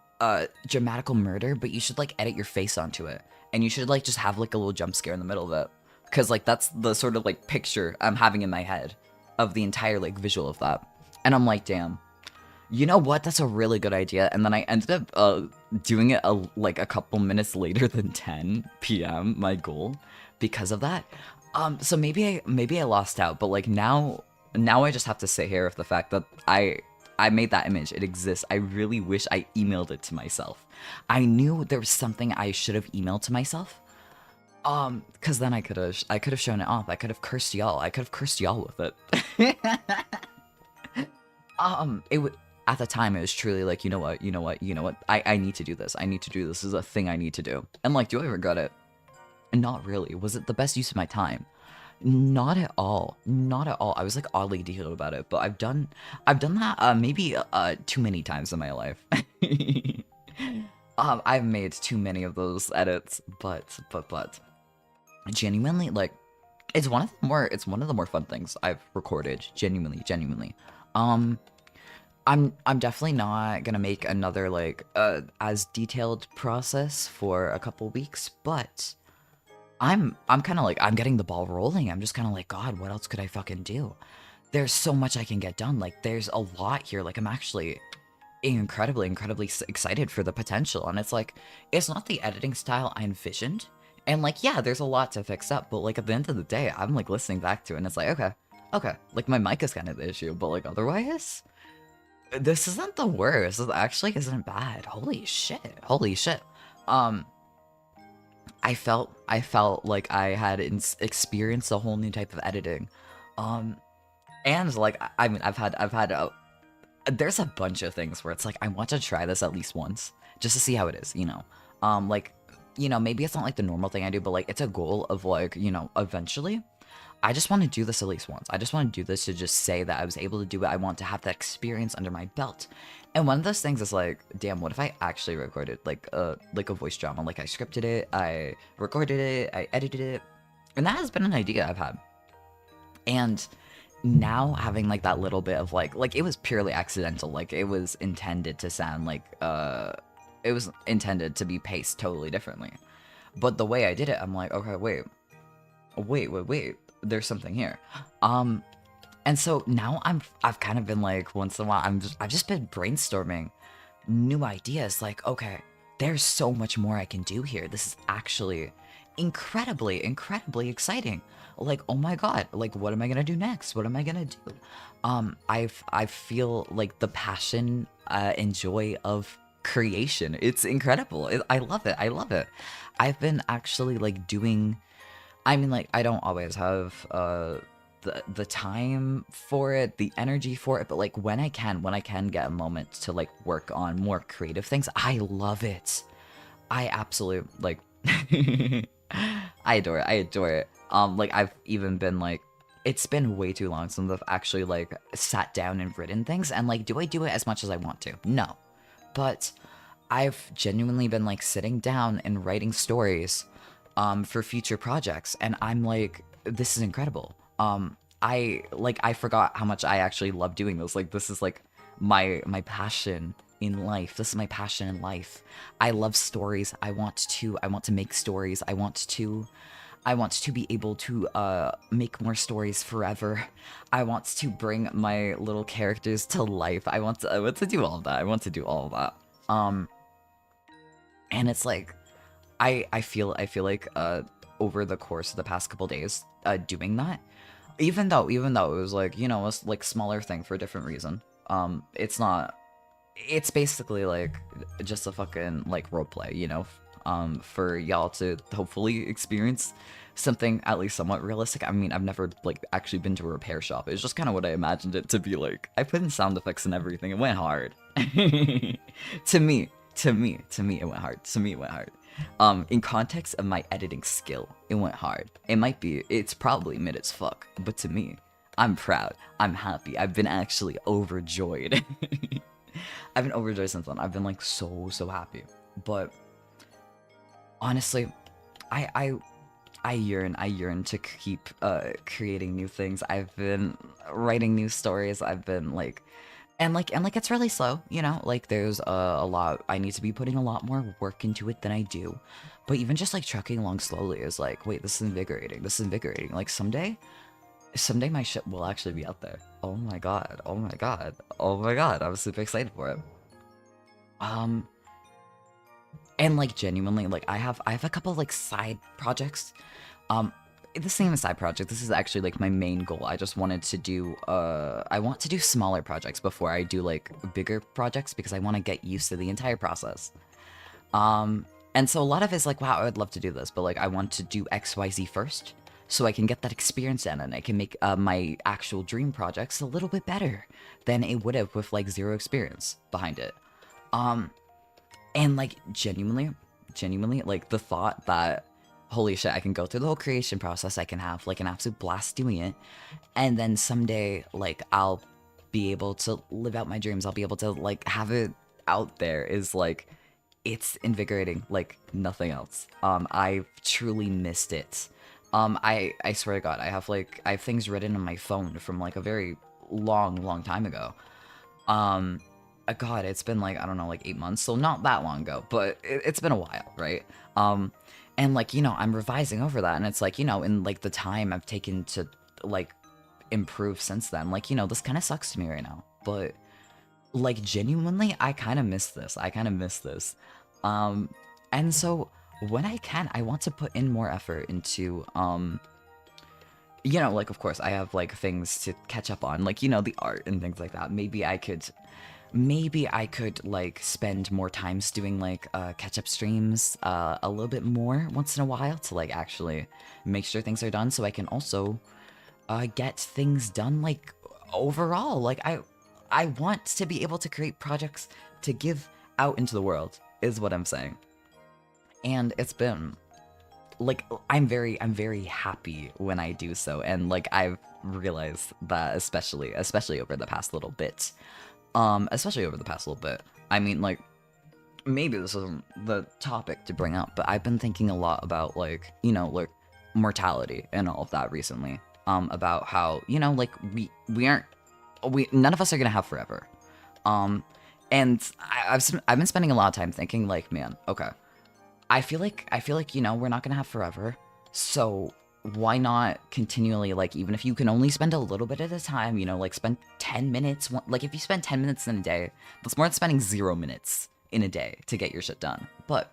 Dramatical Murder, but you should like edit your face onto it, and you should like just have like a little jump scare in the middle of it, because like that's the sort of like picture I'm having in my head. of the entire like visual of that. And I'm like, damn, you know what? That's a really good idea. And then I ended up doing it like a couple minutes later than 10 p.m. my goal because of that. So maybe I lost out, but like now I just have to sit here with the fact that I made that image. It exists. I really wish I emailed it to myself. I knew there was something I should have emailed to myself. Cause then I could have shown it off. I could have cursed y'all. I could have cursed y'all with it. It would at the time it was truly like, you know what? I need to do this. I need to do this. This is a thing I need to do. And like, do I regret it? Not really. Was it the best use of my time? Not at all. Not at all. I was like oddly detailed about it, but I've done that maybe too many times in my life. I've made too many of those edits, but genuinely, like, it's one of the more fun things I've recorded. Genuinely. I'm definitely not gonna make another like as detailed process for a couple weeks, but I'm kind of like, I'm getting the ball rolling. I'm just kind of like, God, what else could I fucking do? There's so much I can get done. Like, there's a lot here. Like, I'm actually incredibly excited for the potential. And it's like, it's not the editing style I envisioned. And like, yeah, there's a lot to fix up, but like at the end of the day, I'm like listening back to it and it's like, okay. Like, my mic is kind of the issue, but like otherwise, this isn't the worst. This actually isn't bad. Holy shit. I felt like I had experienced a whole new type of editing, and like I mean I've had there's a bunch of things where it's like I want to try this at least once just to see how it is, like maybe it's not like the normal thing I do, but like it's a goal of like eventually I just want to do this at least once. I just want to do this to just say that I was able to do it. I want to have that experience under my belt. And one of those things is like, damn, what if I actually recorded like a voice drama? Like I scripted it, I recorded it, I edited it. And that has been an idea I've had. And now having like that little bit of like it was purely accidental. Like it was intended to sound like, it was intended to be paced totally differently. But the way I did it, I'm like, okay, wait. There's something here. And so now I've kind of been like, once in a while, I've just been brainstorming new ideas. Like, okay, there's so much more I can do here. This is actually incredibly exciting. Like, oh my God, like, what am I gonna do next? What am I gonna do? I feel like the passion and joy of creation. It's incredible. I love it. I've been actually like doing. I mean, like, I don't always have the time for it, the energy for it, but like when I can get a moment to like work on more creative things, I love it. I absolutely like I adore it. Like I've even been like, it's been way too long since I've actually like sat down and written things, and like, do I do it as much as I want to? No. But I've genuinely been like sitting down and writing stories for future projects, and I'm like, this is incredible. I forgot how much I actually love doing this. Like, this is like my passion in life. This is my passion in life. I love stories. I want to make stories. I want to be able to make more stories forever. I want to bring my little characters to life. I want to do all of that. And it's like, I feel like over the course of the past couple days doing that, even though it was like, a like smaller thing for a different reason, it's basically like just a fucking like roleplay, for y'all to hopefully experience something at least somewhat realistic. I mean, I've never like actually been to a repair shop. It's just kind of what I imagined it to be like. I put in sound effects and everything. It went hard. To me, it went hard. In context of my editing skill, it went hard. It's probably mid as fuck, but to me, I'm proud. I'm happy. I've been actually overjoyed. I've been overjoyed since then. I've been like so happy. But honestly, I yearn to keep creating new things. I've been writing new stories. I've been like, and it's really slow, like there's a lot. I need to be putting a lot more work into it than I do. But even just like trucking along slowly is like, wait, this is invigorating. Like someday Someday my ship will actually be out there. Oh my god. Oh my god. Oh my god. I'm super excited for it. Um, and like genuinely, like I have a couple of like side projects. Um, this isn't a side project. This is actually like my main goal. I just wanted to do I want to do smaller projects before I do like bigger projects because I want to get used to the entire process. And so a lot of it is like, wow, I would love to do this, but like I want to do XYZ first so I can get that experience in and I can make my actual dream projects a little bit better than it would have with like zero experience behind it. Um, and like genuinely, like the thought that holy shit, I can go through the whole creation process, I can have like an absolute blast doing it, and then someday like I'll be able to live out my dreams. I'll be able to like have it out there is like it's invigorating like nothing else. I've truly missed it. I swear to God, I have things written on my phone from like a very long time ago. Um, God, it's been like, I don't know, like 8 months, so not that long ago, but it's been a while, right? Um, and like, I'm revising over that, and it's like, in like the time I've taken to like improve since then, like, this kind of sucks to me right now, but like genuinely, I kind of miss this. I kind of miss this. Um, and so when I can, I want to put in more effort into, like of course I have like things to catch up on, like, the art and things like that. Maybe I could like spend more times doing like catch up streams a little bit more once in a while to like actually make sure things are done so I can also get things done like overall. Like I want to be able to create projects to give out into the world is what I'm saying. And it's been like I'm very happy when I do so, and like I've realized that especially over the past little bit. Especially over the past little bit. I mean, like, maybe this isn't the topic to bring up, but I've been thinking a lot about, like, like, mortality and all of that recently. About how, like, none of us are gonna have forever. Um, and I've been spending a lot of time thinking, like, man, okay, I feel like, we're not gonna have forever, so why not continually, like, even if you can only spend a little bit at a time, like spend 10 minutes, like if you spend 10 minutes in a day, that's more than spending 0 minutes in a day to get your shit done. But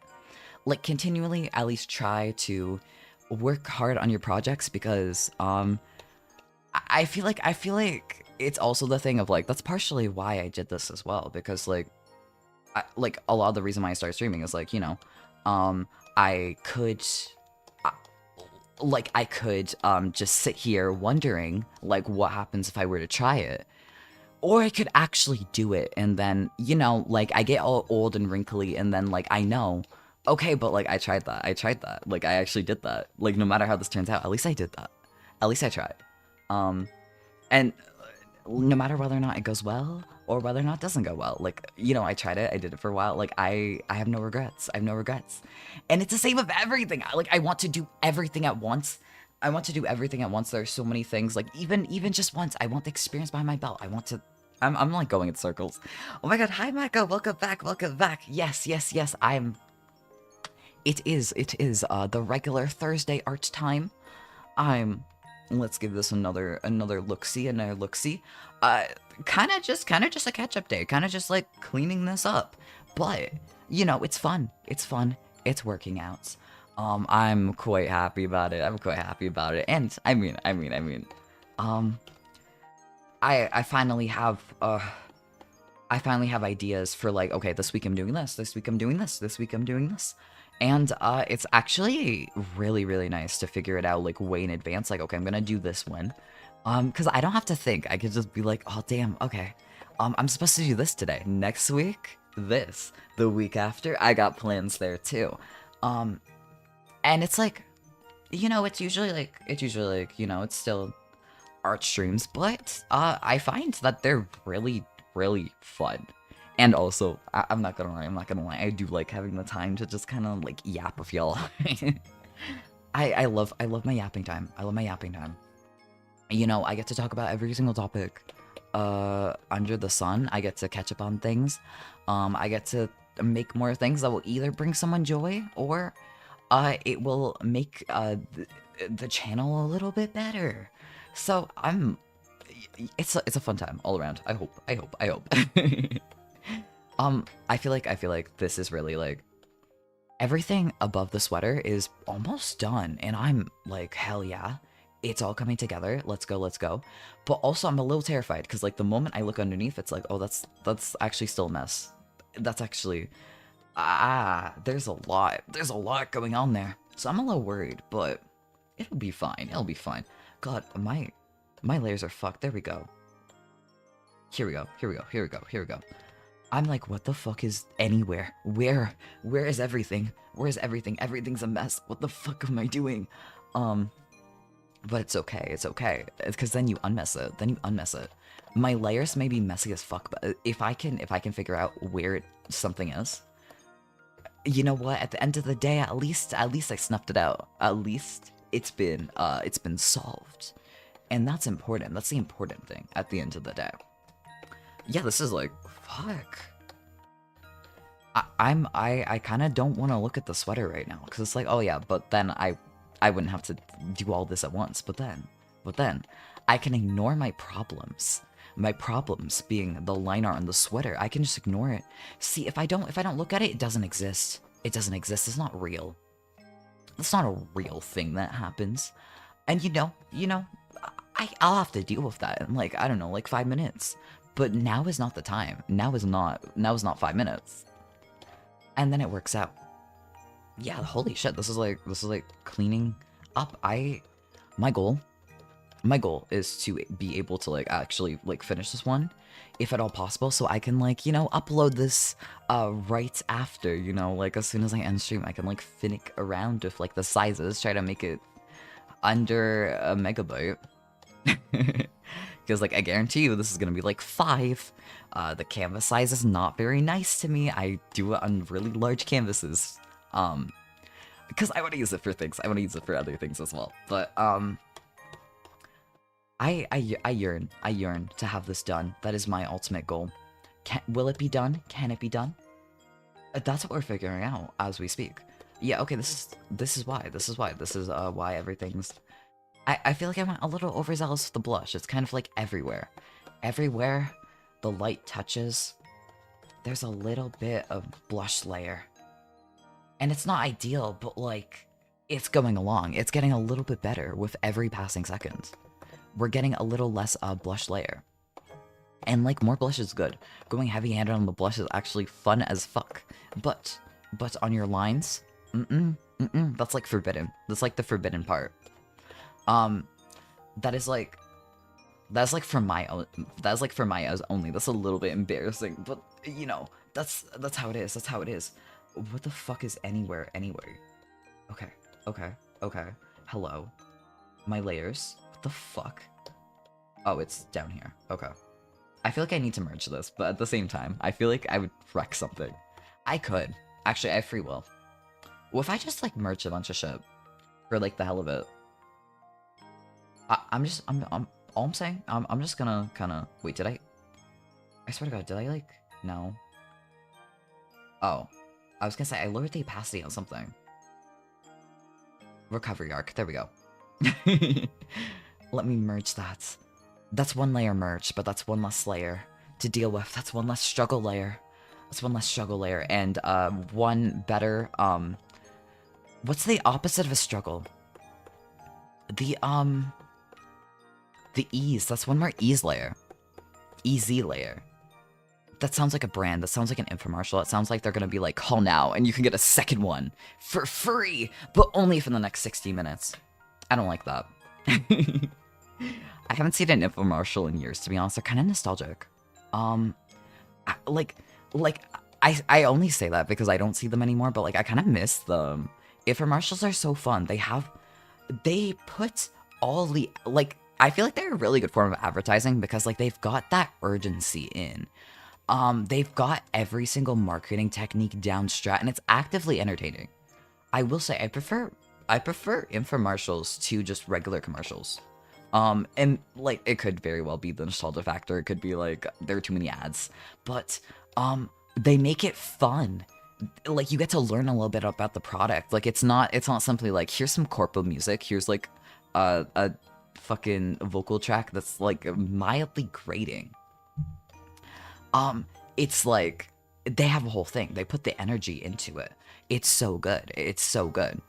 like continually at least try to work hard on your projects because I feel like it's also the thing of like that's partially why I did this as well, because like a lot of the reason why I started streaming is like, I could just sit here wondering like what happens if I were to try it, or I could actually do it, and then like I get all old and wrinkly, and then like I know, okay, but like I tried that, like I actually did that, like no matter how this turns out, at least I did that, at least I tried. And no matter whether or not it goes well or whether or not it doesn't go well, like I tried it, I did it for a while, like I have no regrets, and it's the same with everything. I want to do everything at once. There are so many things, like even just once, I want the experience behind my belt. I'm like going in circles. Oh my god, hi Mako, welcome back. Yes, it is the regular Thursday art time. Let's give this another look-see. Kind of just a catch-up day, kind of just like cleaning this up, but it's fun, it's working out. I'm quite happy about it, and um I finally have ideas for like, okay, this week I'm doing this, this week I'm doing this. And it's actually really nice to figure it out like way in advance. Like, okay, I'm gonna do this one, because I don't have to think. I could just be like, oh damn, okay, I'm supposed to do this today. Next week, this. The week after, I got plans there too. And it's like, it's still art streams, but I find that they're really fun. And also, I'm not gonna lie, I do like having the time to just kind of like yap with y'all. I love my yapping time. I get to talk about every single topic under the sun. I get to catch up on things. I get to make more things that will either bring someone joy or it will make the channel a little bit better. So it's a fun time all around. I hope. I feel like this is really like everything above the sweater is almost done, and I'm like, hell yeah, it's all coming together. Let's go, let's go. But also, I'm a little terrified because like the moment I look underneath, it's like, oh, that's actually still a mess. That's actually there's a lot going on there. So I'm a little worried, but it'll be fine. It'll be fine. God, my layers are fucked. There we go. Here we go. Here we go. Here we go. Here we go. I'm like, what the fuck is anywhere? Where is everything? Where is everything? Everything's a mess. What the fuck am I doing? But it's okay. It's okay. Because then you unmess it. Then you unmess it. My layers may be messy as fuck, but if I can figure out where something is, you know what? At the end of the day, at least I snuffed it out. At least it's been solved, and that's important. That's the important thing at the end of the day. Yeah, this is like, fuck. I kind of don't want to look at the sweater right now because it's like, oh yeah, but then I wouldn't have to do all this at once. But then I can ignore my problems. My problems being the line art on the sweater. I can just ignore it. See, if I don't look at it, it doesn't exist. It doesn't exist. It's not real. It's not a real thing that happens. And you know, I'll have to deal with that in like, I don't know, like 5 minutes. But now is not the time. Now is not 5 minutes. And then it works out. Yeah, holy shit, this is like cleaning up. My goal is to be able to like actually like finish this one, if at all possible, so I can like, you know, upload this right after, you know, like as soon as I end stream, I can like finick around with like the sizes, try to make it under a megabyte. Because like I guarantee you this is gonna be like 5. The canvas size is not very nice to me. I do it on really large canvases. Because I want to use it for things. I want to use it for other things as well. But I yearn to have this done. That is my ultimate goal. Will it be done? Can it be done? That's what we're figuring out as we speak. Yeah, okay, this is why. This is why everything's... I feel like I went a little overzealous with the blush. It's kind of like everywhere. Everywhere the light touches, there's a little bit of blush layer. And it's not ideal, but like, it's going along. It's getting a little bit better with every passing second. We're getting a little less blush layer. And like, more blush is good. Going heavy-handed on the blush is actually fun as fuck. But on your lines, that's like forbidden. That's like the forbidden part. That's for my eyes only. That's a little bit embarrassing, but you know, that's how it is. That's how it is. What the fuck is anywhere anyway? Okay. Hello. My layers. What the fuck? Oh, it's down here. Okay. I feel like I need to merge this, but at the same time, I feel like I would wreck something. I could. Actually, I have free will. Well, if I just like merge a bunch of shit for like the hell of it, I'm just gonna kind of wait. Did I swear to God, did I like no? Oh, I was gonna say I lowered the opacity on something. Recovery arc. There we go. Let me merge that. That's one layer merged, but that's one less layer to deal with. That's one less struggle layer. That's one less struggle layer, and one better. What's the opposite of a struggle? The ease. That's one more ease layer. Easy layer. That sounds like a brand. That sounds like an infomercial. It sounds like they're gonna be like, call now, and you can get a second one for free, but only for the next 60 minutes. I don't like that. I haven't seen an infomercial in years, to be honest. They're kind of nostalgic. I only say that because I don't see them anymore, but like I kind of miss them. Infomercials are so fun. They put all the like. I feel like they're a really good form of advertising because like they've got that urgency in. They've got every single marketing technique down strat, and it's actively entertaining. I will say I prefer infomercials to just regular commercials. And like it could very well be the nostalgia factor. It could be like there are too many ads, but they make it fun. Like you get to learn a little bit about the product. Like it's not simply like here's some corpo music. Here's like a fucking vocal track that's like mildly grating. It's like they have a whole thing. They put the energy into it. It's so good. It's so good.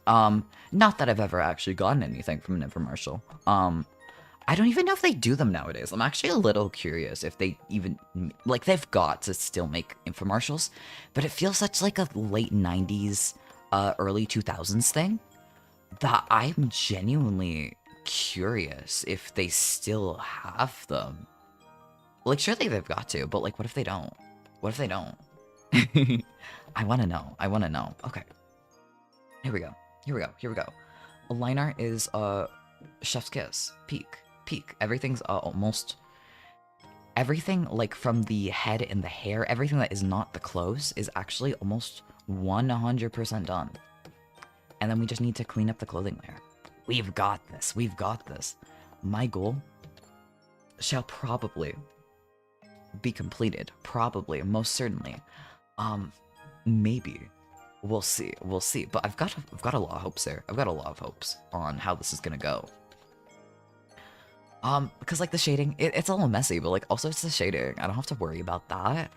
Not that I've ever actually gotten anything from an infomercial. I don't even know if they do them nowadays. I'm actually a little curious if they even, like, they've got to still make infomercials, but it feels such like a late 90s, early 2000s thing that I'm genuinely curious if they still have them. Like, surely they've got to, but like, what if they don't? What if they don't? I want to know. I want to know. Okay. Here we go. Here we go. Here we go. A line art is, chef's kiss. Peak. Peak. Everything's, almost... Everything, like, from the head and the hair, everything that is not the clothes is actually almost 100% done. And then we just need to clean up the clothing layer. We've got this. We've got this. My goal shall probably be completed. Probably. Most certainly. Maybe. We'll see. We'll see. But I've got a lot of hopes there. I've got a lot of hopes on how this is gonna go. Because like the shading, it's a little messy, but like also it's the shading. I don't have to worry about that.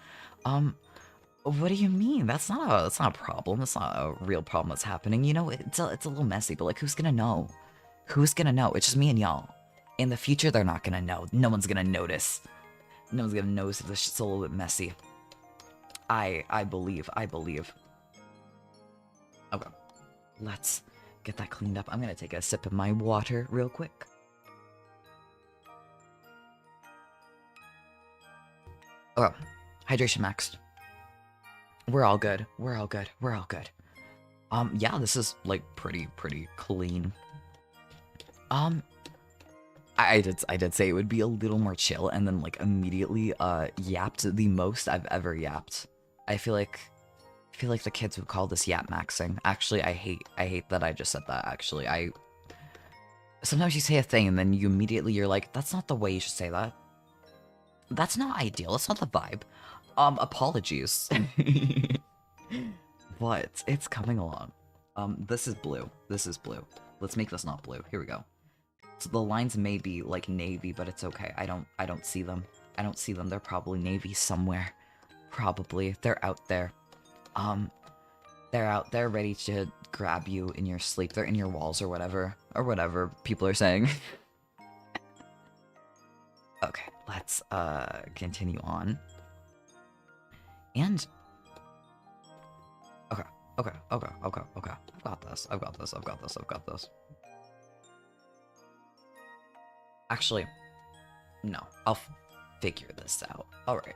What do you mean? That's not a problem. That's not a real problem that's happening. You know, it's a little messy, but like who's gonna know? Who's gonna know? It's just me and y'all. In the future, they're not gonna know. No one's gonna notice. No one's gonna notice if this shit's a little bit messy. I believe. Okay, let's get that cleaned up. I'm gonna take a sip of my water real quick. Okay, hydration maxed. We're all good. We're all good. We're all good. Yeah, this is like pretty clean. I did say it would be a little more chill, and then like immediately yapped the most I've ever yapped. I feel like the kids would call this yap maxing. Actually, I hate that I just said that. Actually, sometimes you say a thing and then you're like, that's not the way you should say that. That's not ideal. That's not the vibe. Apologies. But it's coming along. This is blue. This is blue. Let's make this not blue. Here we go. So the lines may be like navy, but it's okay. I don't see them. I don't see them. They're probably navy somewhere. Probably. They're out there. They're out there ready to grab you in your sleep. They're in your walls or whatever people are saying. Okay, let's continue on. And okay. I've got this. Actually, no, I'll figure this out. All right.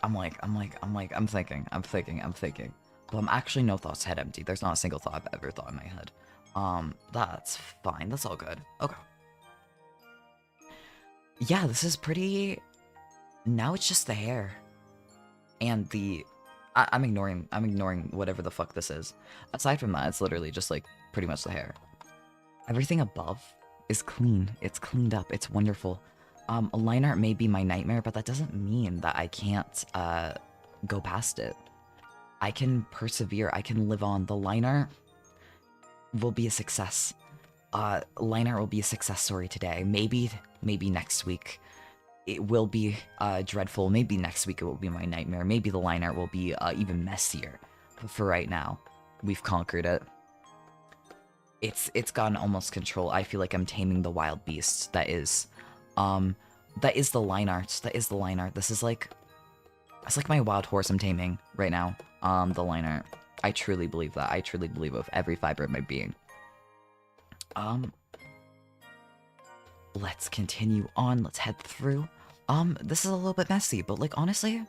I'm thinking. But I'm actually no thoughts head empty. There's not a single thought I've ever thought in my head. That's fine. That's all good. Okay. Yeah, this is pretty... Now it's just the hair. And the... I'm ignoring whatever the fuck this is. Aside from that, it's literally just, like, pretty much the hair. Everything above is clean. It's cleaned up. It's wonderful. A line art may be my nightmare, but that doesn't mean that I can't, go past it. I can persevere. I can live on. The line art will be a success. Line art will be a success story today. Maybe next week it will be dreadful. Maybe next week it will be my nightmare. Maybe the line art will be even messier. But for right now, we've conquered it. It's gotten almost control. I feel like I'm taming the wild beast that is the line art. That is the line art. This is like, it's like my wild horse I'm taming right now. The line art. I truly believe that. I truly believe with every fiber of my being. Let's continue on. Let's head through. This is a little bit messy, but like honestly,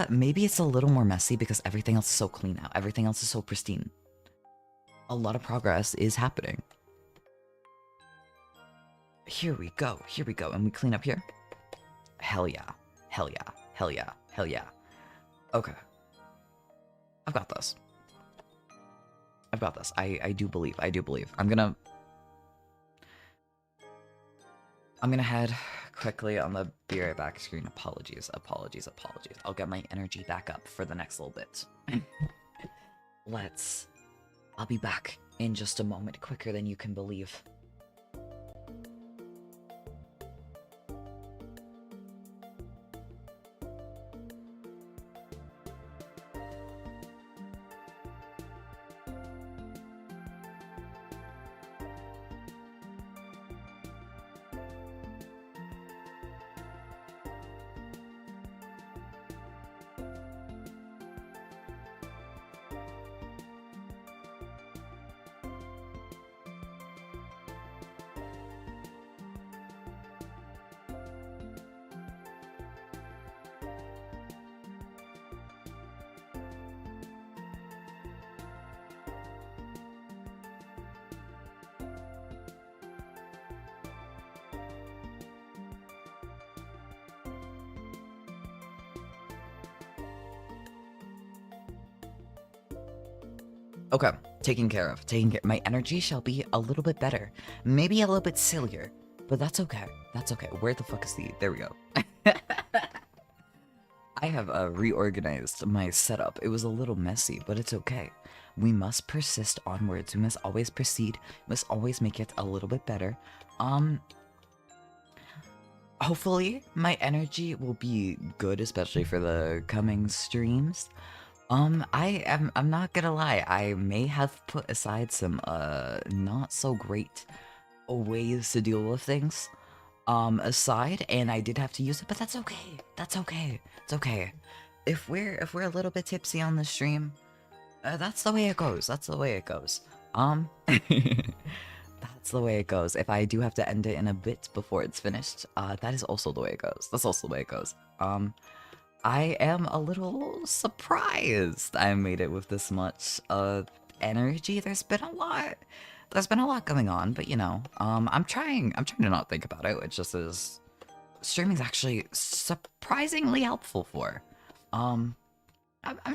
maybe it's a little more messy because everything else is so clean now. Everything else is so pristine. A lot of progress is happening. Here we go, and we clean up here. Hell yeah. Okay. I've got this. I do believe. I'm gonna head quickly on the be right back screen. Apologies. I'll get my energy back up for the next little bit. I'll be back in just a moment, quicker than you can believe. Okay, taken care of. My energy shall be a little bit better. Maybe a little bit sillier. But that's okay. That's okay. Where the fuck is the... There we go. I have reorganized my setup. It was a little messy, but it's okay. We must persist onwards. We must always proceed. We must always make it a little bit better. Hopefully, my energy will be good, especially for the coming streams. I'm not gonna lie, I may have put aside some, not so great ways to deal with things, aside, and I did have to use it, but that's okay. That's okay. It's okay. If we're a little bit tipsy on the stream, that's the way it goes. That's the way it goes. That's the way it goes. If I do have to end it in a bit before it's finished, that is also the way it goes. That's also the way it goes. I am a little surprised I made it with this much energy. There's been a lot going on, but you know, I'm trying to not think about it, which just is streaming's actually surprisingly helpful for. I'm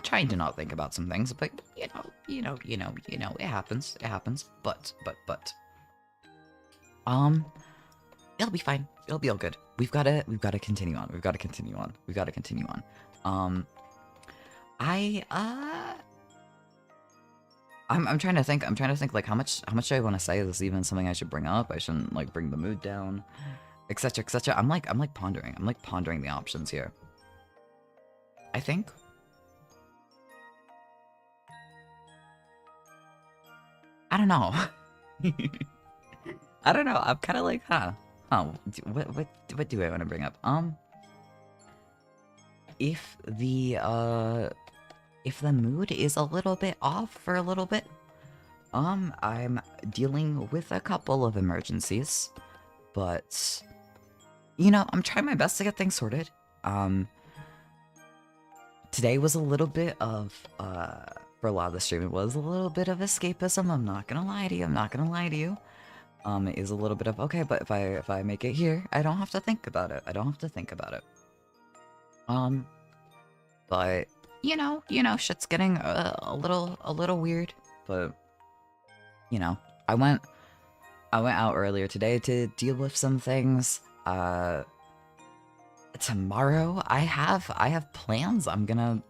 trying to not think about some things, but you know, it happens. But it'll be fine. It'll be all good. We've gotta continue on. I'm trying to think like how much do I want to say? Is this even something I should bring up? I shouldn't like bring the mood down, etc. etc. I'm like pondering. I'm like pondering the options here. I think. I don't know. I don't know. I'm kind of like, what do I want to bring up? If the mood is a little bit off for a little bit, I'm dealing with a couple of emergencies, but you know, I'm trying my best to get things sorted. Today was a little bit of for a lot of the stream, it was a little bit of escapism. I'm not gonna lie to you. It is a little bit of, okay, but if I make it here, I don't have to think about it. But you know, shit's getting a little weird. But you know, I went out earlier today to deal with some things. Tomorrow I have plans. I'm gonna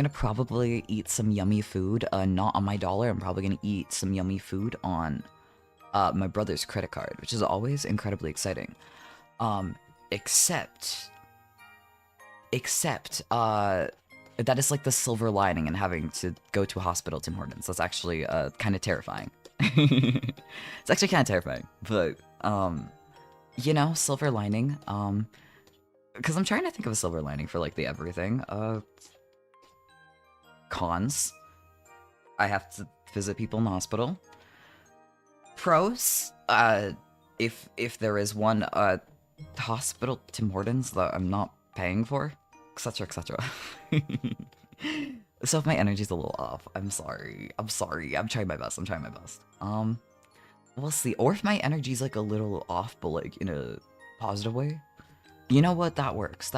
probably eat some yummy food. Not on my dollar. I'm probably gonna eat some yummy food on my brother's credit card, which is always incredibly exciting. Except that is like the silver lining in having to go to a hospital, Tim Hortons. That's actually kind of terrifying. It's actually kind of terrifying, but you know, silver lining. Because I'm trying to think of a silver lining for like the everything. Cons. I have to visit people in the hospital. Pros, if there is one hospital Tim Hortons that I'm not paying for, etc. So if my energy's a little off, I'm sorry. I'm trying my best. We'll see. Or if my energy's like a little off, but like in a positive way. You know what? That works.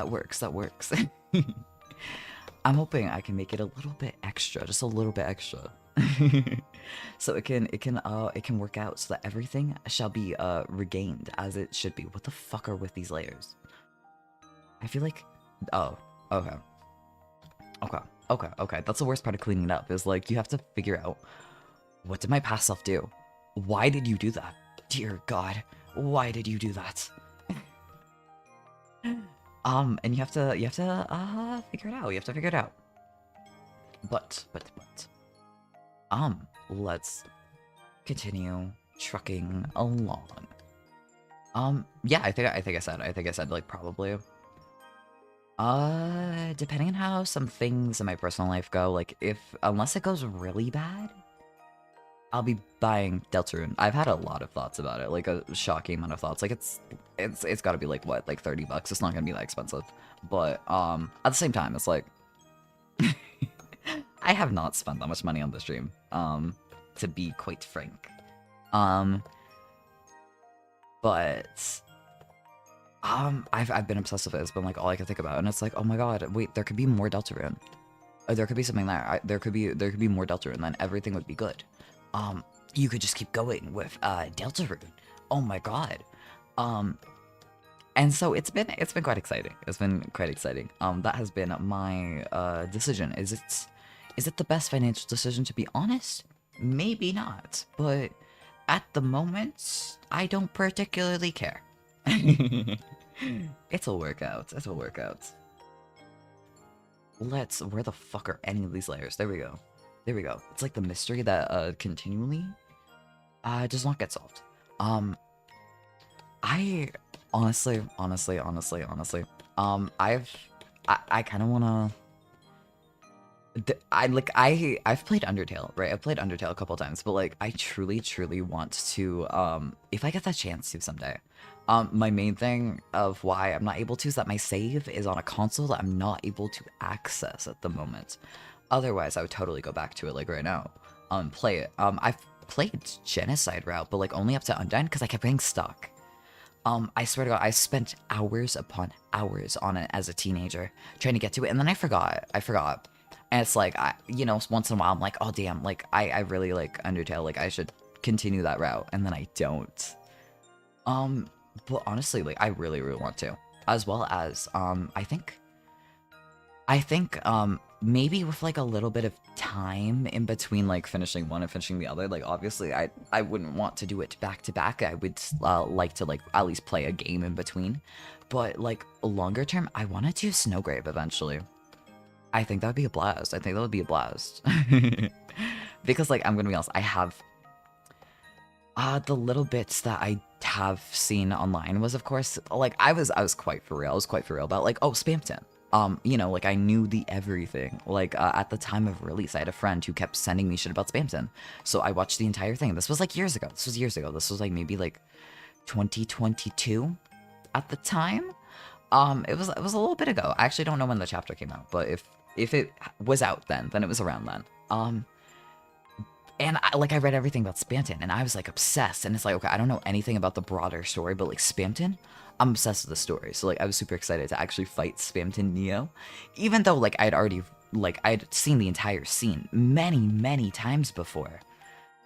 I'm hoping I can make it a little bit extra, just a little bit extra. So it can work out so that everything shall be regained as it should be. What the fuck are with these layers? I feel like, oh, okay. That's the worst part of cleaning it up, is like you have to figure out, what did my past self do? Why did you do that? Dear God, why did you do that? And you have to figure it out. But let's continue trucking along. Yeah, I think I said like probably. Depending on how some things in my personal life go, like unless it goes really bad, I'll be buying Deltarune. I've had a lot of thoughts about it, like a shocking amount of thoughts. Like it's gotta be like what, like $30? It's not gonna be that expensive. But at the same time, it's like I have not spent that much money on the stream, to be quite frank. But I've been obsessed with it. It's been like all I can think about, and it's like, oh my god, wait, there could be more Deltarune. There could be something there. There could be more Deltarune, then everything would be good. You could just keep going with Deltarune. Oh my god. Um, and so it's been quite exciting. It's been quite exciting. That has been my decision. Is it the best financial decision, to be honest? Maybe not, but at the moment, I don't particularly care. It'll work out. It'll work out. Where the fuck are any of these layers? There we go. There we go. It's like the mystery that continually does not get solved. I honestly, I kind of wanna. I've played Undertale, right? I've played Undertale a couple times, but like I truly want to if I get that chance to someday. My main thing of why I'm not able to is that my save is on a console that I'm not able to access at the moment. Otherwise, I would totally go back to it like right now. Play it. I've played Genocide Route, but like only up to Undyne because I kept getting stuck. I swear to God, I spent hours upon hours on it as a teenager trying to get to it, and then I forgot. And it's like, once in a while, I'm like, oh damn, like, I really like Undertale, like, I should continue that route, and then I don't. But honestly, like, I really want to. As well as, I think, maybe with, like, a little bit of time in between, like, finishing one and finishing the other, like, obviously, I wouldn't want to do it back to back. I would, like to, like, at least play a game in between. But, like, longer term, I want to do Snowgrave eventually. I think that would be a blast. I think that would be a blast. Because, like, I'm gonna be honest, I have... the little bits that I have seen online was, of course, like, I was quite for real. I was quite for real about, like, oh, Spamton. Like, I knew the everything. Like, at the time of release, I had a friend who kept sending me shit about Spamton. So I watched the entire thing. This was, like, years ago. This was, like, maybe, like, 2022 at the time. It was a little bit ago. I actually don't know when the chapter came out, but if it was out then it was around then. And I read everything about Spamton, and I was like obsessed. And it's like, okay, I don't know anything about the broader story, but like Spamton, I'm obsessed with the story. So like I was super excited to actually fight Spamton Neo, even though like I'd seen the entire scene many times before.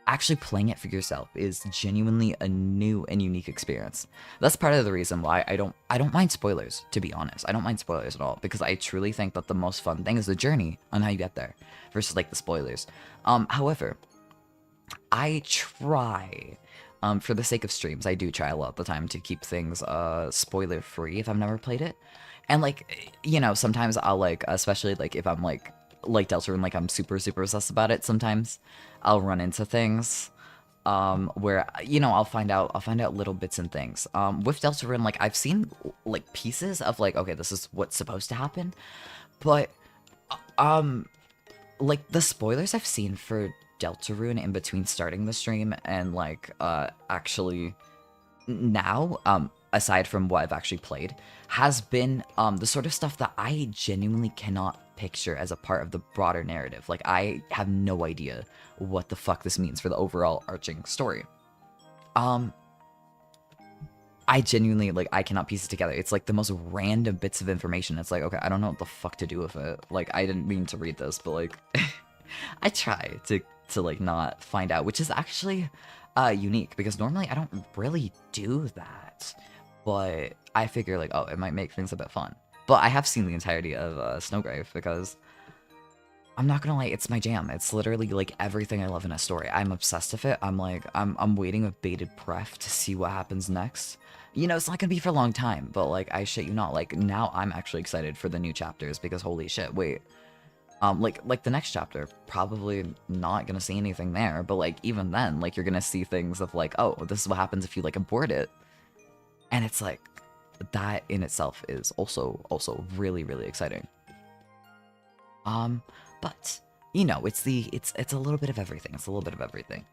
Actually playing it for yourself is genuinely a new and unique experience. That's part of the reason why I don't mind spoilers, to be honest. I don't mind spoilers at all, because I truly think that the most fun thing is the journey on how you get there versus like the spoilers. However, I try, for the sake of streams, I do try a lot of the time to keep things spoiler free if I've never played it. And like, sometimes I'll like, especially like if I'm like Deltarune, like I'm super obsessed about it, sometimes I'll run into things where I'll find out little bits and things. With Deltarune, like I've seen like pieces of like, okay, this is what's supposed to happen, but like the spoilers I've seen for Deltarune in between starting the stream and like actually now, aside from what I've actually played, has been the sort of stuff that I genuinely cannot picture as a part of the broader narrative. Like, I have no idea what the fuck this means for the overall arching story. I genuinely, like, I cannot piece it together. It's like the most random bits of information. It's like, okay, I don't know what the fuck to do with it. Like, I didn't mean to read this, but like, I try to like not find out, which is actually unique, because normally I don't really do that. But I figure like, oh, it might make things a bit fun. But I have seen the entirety of Snowgrave, because I'm not gonna lie, it's my jam. It's literally like everything I love in a story. I'm obsessed with it. I'm like, I'm waiting with bated breath to see what happens next. It's not gonna be for a long time, but like, I shit you not, like now I'm actually excited for the new chapters, because holy shit, wait. Like the next chapter, probably not gonna see anything there, but like even then, like you're gonna see things of like, oh, this is what happens if you like abort it. And it's like, that in itself is also really exciting. But it's a little bit of everything. It's a little bit of everything.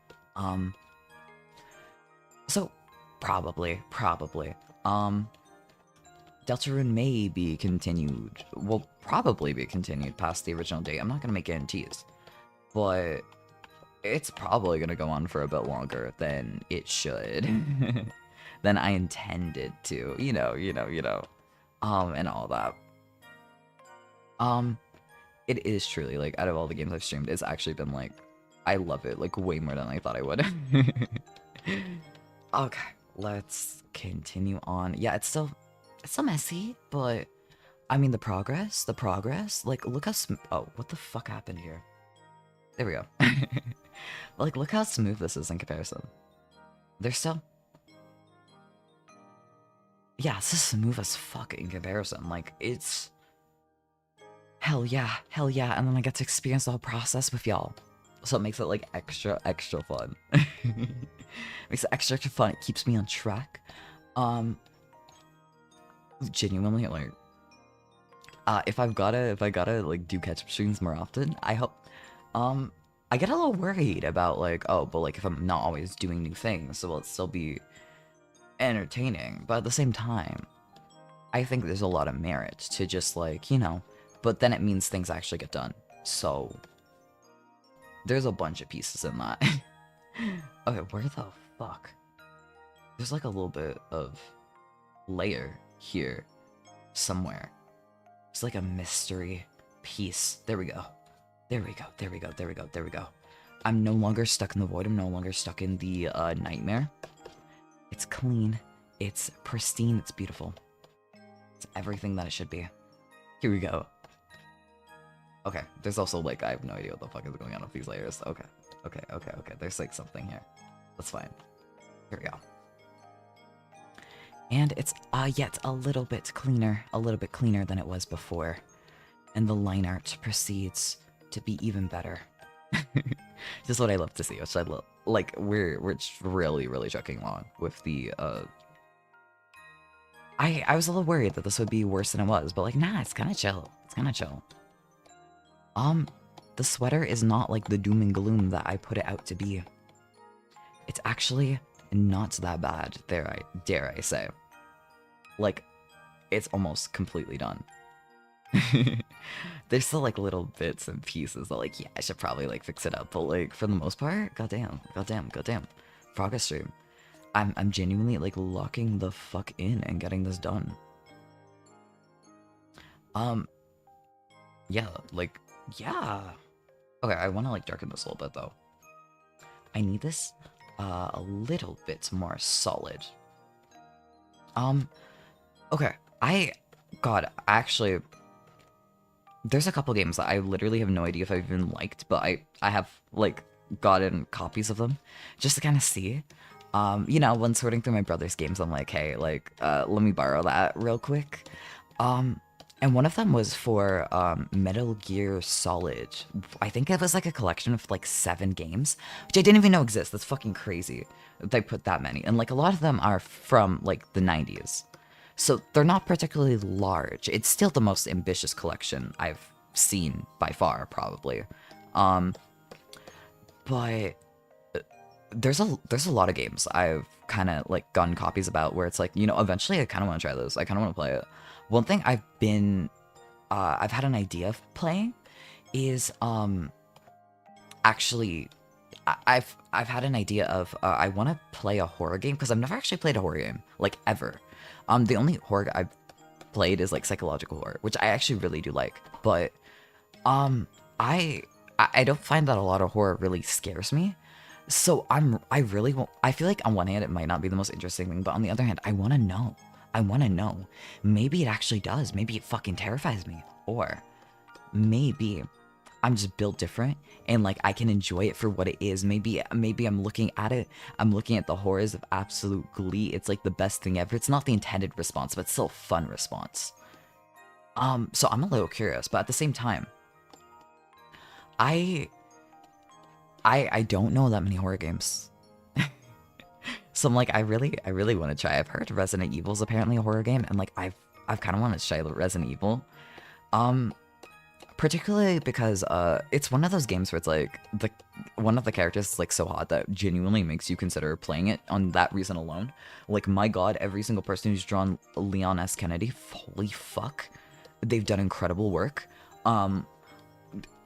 So probably Deltarune may be continued. Will probably be continued past the original date. I'm not gonna make guarantees, but it's probably gonna go on for a bit longer than it should. Than I intended to, and all that. It is truly, like, out of all the games I've streamed, it's actually been, like, I love it, like, way more than I thought I would. Okay, let's continue on. Yeah, it's still messy, but, I mean, the progress, like, look how oh, what the fuck happened here? There we go. Like, look how smooth this is in comparison. There's still... Yeah, it's just smooth as fuck in comparison. Like, it's... Hell yeah, and then I get to experience the whole process with y'all. So it makes it, like, extra fun. Makes it extra fun. It keeps me on track. Genuinely, like... if I gotta, like, do catch-up streams more often, I hope... I get a little worried about, like, oh, but, like, if I'm not always doing new things, so will it still be entertaining? But at the same time, I think there's a lot of merit to just, like, you know, but then it means things actually get done. So, there's a bunch of pieces in that. Okay, where the fuck? There's, like, a little bit of layer here somewhere. It's like a mystery piece. There we go. There we go. I'm no longer stuck in the void. I'm no longer stuck in the nightmare. It's clean. It's pristine. It's beautiful. It's everything that it should be. Here we go. Okay, there's also, like, I have no idea what the fuck is going on with these layers. Okay. There's, like, something here. That's fine. Here we go. And it's yet a little bit cleaner than it was before. And the line art proceeds to be even better. This is what I love to see, which I love. Like, we're really chugging along with the I was a little worried that this would be worse than it was, but, like, nah, it's kind of chill. The sweater is not like the doom and gloom that I put it out to be. It's actually not that bad, dare I say. Like, it's almost completely done. There's still, like, little bits and pieces that, like, yeah, I should probably, like, fix it up, but, like, for the most part, goddamn. Progress stream. I'm genuinely, like, locking the fuck in and getting this done. Yeah, like, yeah. Okay, I want to, like, darken this a little bit, though. I need this a little bit more solid. Okay, God, actually, there's a couple games that I literally have no idea if I've even liked, but I have, like, gotten copies of them just to kind of see. You know, when sorting through my brother's games, I'm like, hey, like, let me borrow that real quick. And one of them was for Metal Gear Solid. I think it was like a collection of like 7 games, which I didn't even know exist. That's fucking crazy. They put that many. And like a lot of them are from like the 90s. So they're not particularly large. It's still the most ambitious collection I've seen by far, probably. But there's a lot of games I've kind of like gotten copies about where it's like, you know, eventually I kind of want to try this. I kind of want to play it. One thing I've had an idea of playing is actually I've had an idea of I want to play a horror game because I've never actually played a horror game like ever. The only horror I've played is like psychological horror, which I actually really do like. But I don't find that a lot of horror really scares me. So I really won't. I feel like on one hand it might not be the most interesting thing, but on the other hand I want to know. Maybe it actually does. Maybe it fucking terrifies me. Or maybe I'm just built different and like I can enjoy it for what it is. Maybe I'm looking at it. I'm looking at the horrors of absolute glee. It's like the best thing ever. It's not the intended response, but still a fun response. So I'm a little curious, but at the same time, I don't know that many horror games. So I'm like, I really want to try. I've heard Resident Evil is apparently a horror game, and like I've kind of wanted to try Resident Evil, particularly because it's one of those games where it's like one of the characters is like so hot that genuinely makes you consider playing it on that reason alone. Like my God, every single person who's drawn Leon S. Kennedy, holy fuck, they've done incredible work.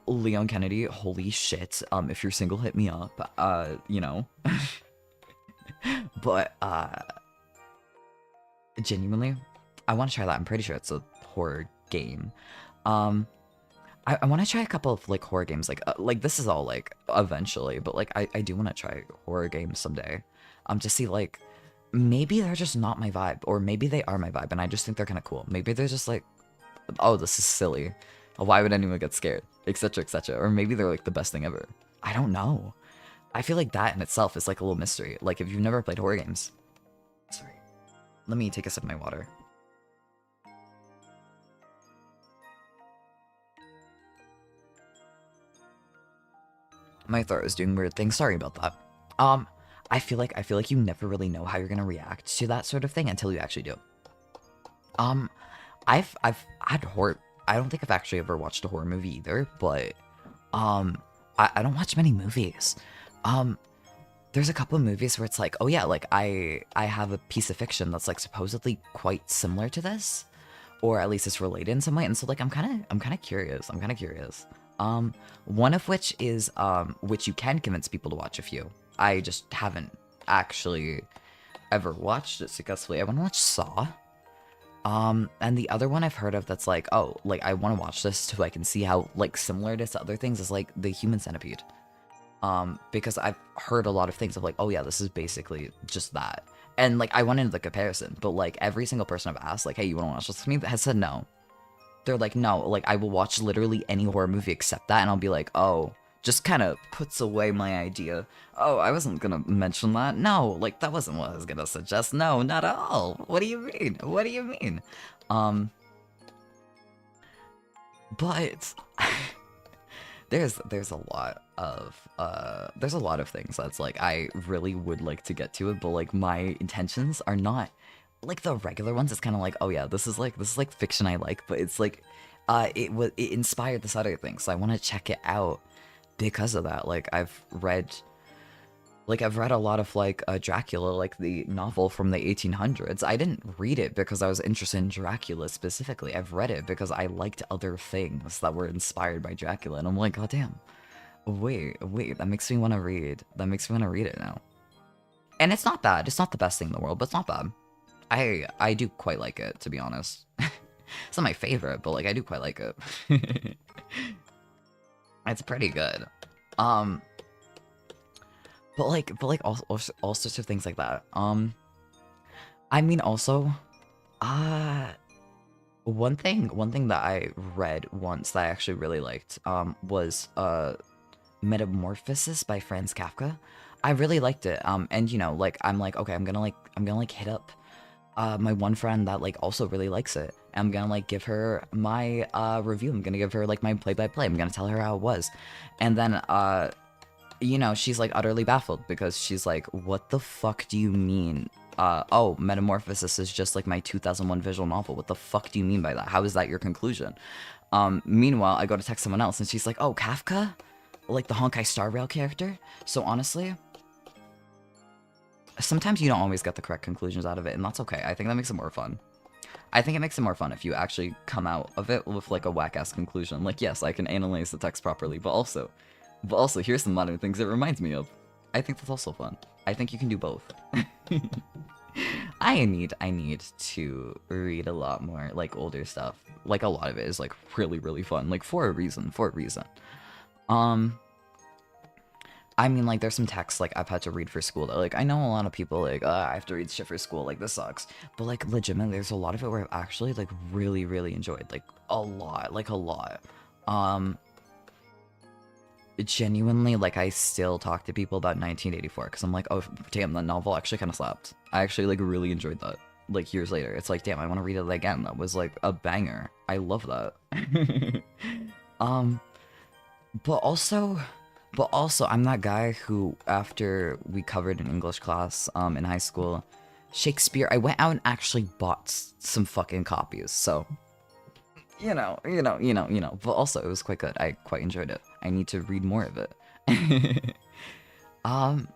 Leon Kennedy, holy shit. If you're single, hit me up. You know. But, genuinely, I want to try that. I'm pretty sure it's a horror game. I want to try a couple of like horror games. Like this is all like eventually, but like I do want to try horror games someday. To see like maybe they're just not my vibe, or maybe they are my vibe, and I just think they're kind of cool. Maybe they're just like, oh, this is silly. Why would anyone get scared, etc., etc. Or maybe they're like the best thing ever. I don't know. I feel like that in itself is like a little mystery. Like if you've never played horror games. Sorry. Let me take a sip of my water. My throat is doing weird things. Sorry about that. I feel like you never really know how you're gonna react to that sort of thing until you actually do. Um, I've had horror. I don't think I've actually ever watched a horror movie either, but I don't watch many movies. Um, there's a couple of movies where it's like, oh yeah, like I have a piece of fiction that's like supposedly quite similar to this, or at least it's related in some way, and so like I'm kind of curious. I'm kind of curious. One of which is which you can convince people to watch a few. I just haven't actually ever watched it successfully. I want to watch Saw. And the other one I've heard of that's like, oh, like I want to watch this so I can see how like similar it is to other things is like the Human Centipede. Because I've heard a lot of things of like, oh yeah, this is basically just that. And like I went into the comparison, but like every single person I've asked, like, hey, you want to watch this with me? Has said no. They're like, no, like I will watch literally any horror movie except that, and I'll be like, oh, just kind of puts away my idea. Oh, I wasn't gonna mention that. No, like that wasn't what I was gonna suggest. No, not at all. What do you mean? What do you mean? Um, but there's a lot of things that's like I really would like to get to it, but like my intentions are not like the regular ones. It's kind of like, oh yeah, this is like fiction I like, but it's like it inspired this other thing, so I want to check it out because of that. I've read a lot of like Dracula, like the novel from the 1800s. I didn't read it because I was interested in Dracula specifically. I've read it because I liked other things that were inspired by Dracula, and I'm like, oh damn, wait, that makes me want to read. That makes me want to read it now. And it's not bad. It's not the best thing in the world, but it's not bad. I do quite like it, to be honest. It's not my favorite, but like I do quite like it. It's pretty good. Um, but like all sorts of things like that. I mean also, uh, one thing that I read once that I actually really liked, was Metamorphosis by Franz Kafka. I really liked it. And you know, like I'm like, okay, I'm gonna hit up my one friend that like also really likes it. I'm gonna like give her my review. I'm gonna give her like my play-by-play. I'm gonna tell her how it was. And then you know, she's like utterly baffled because she's like, what the fuck do you mean? Oh, Metamorphosis is just like my 2001 visual novel. What the fuck do you mean by that? How is that your conclusion? Meanwhile, I go to text someone else and she's like, oh, Kafka? Like the Honkai Star Rail character? So honestly, sometimes you don't always get the correct conclusions out of it, and that's okay. I think that makes it more fun. I think it makes it more fun if you actually come out of it with like a whack-ass conclusion. Like, yes, I can analyze the text properly, but also here's some modern things it reminds me of. I think that's also fun. I think you can do both. I need to read a lot more like older stuff. Like a lot of it is like really fun. Like for a reason. Um, I mean, like, there's some texts, like, I've had to read for school that, like, I know a lot of people, like, I have to read shit for school, like, this sucks. But, like, legitimately, there's a lot of it where I've actually, like, really enjoyed, like, a lot. Um, genuinely, like, I still talk to people about 1984, because I'm like, oh, damn, that novel actually kind of slapped. I actually, like, really enjoyed that, like, years later. It's like, damn, I want to read it again. That was, like, a banger. I love that. um, but also... But also, I'm that guy who, after we covered in English class in high school, Shakespeare, I went out and actually bought some fucking copies. So, you know. But also, it was quite good. I quite enjoyed it. I need to read more of it. um,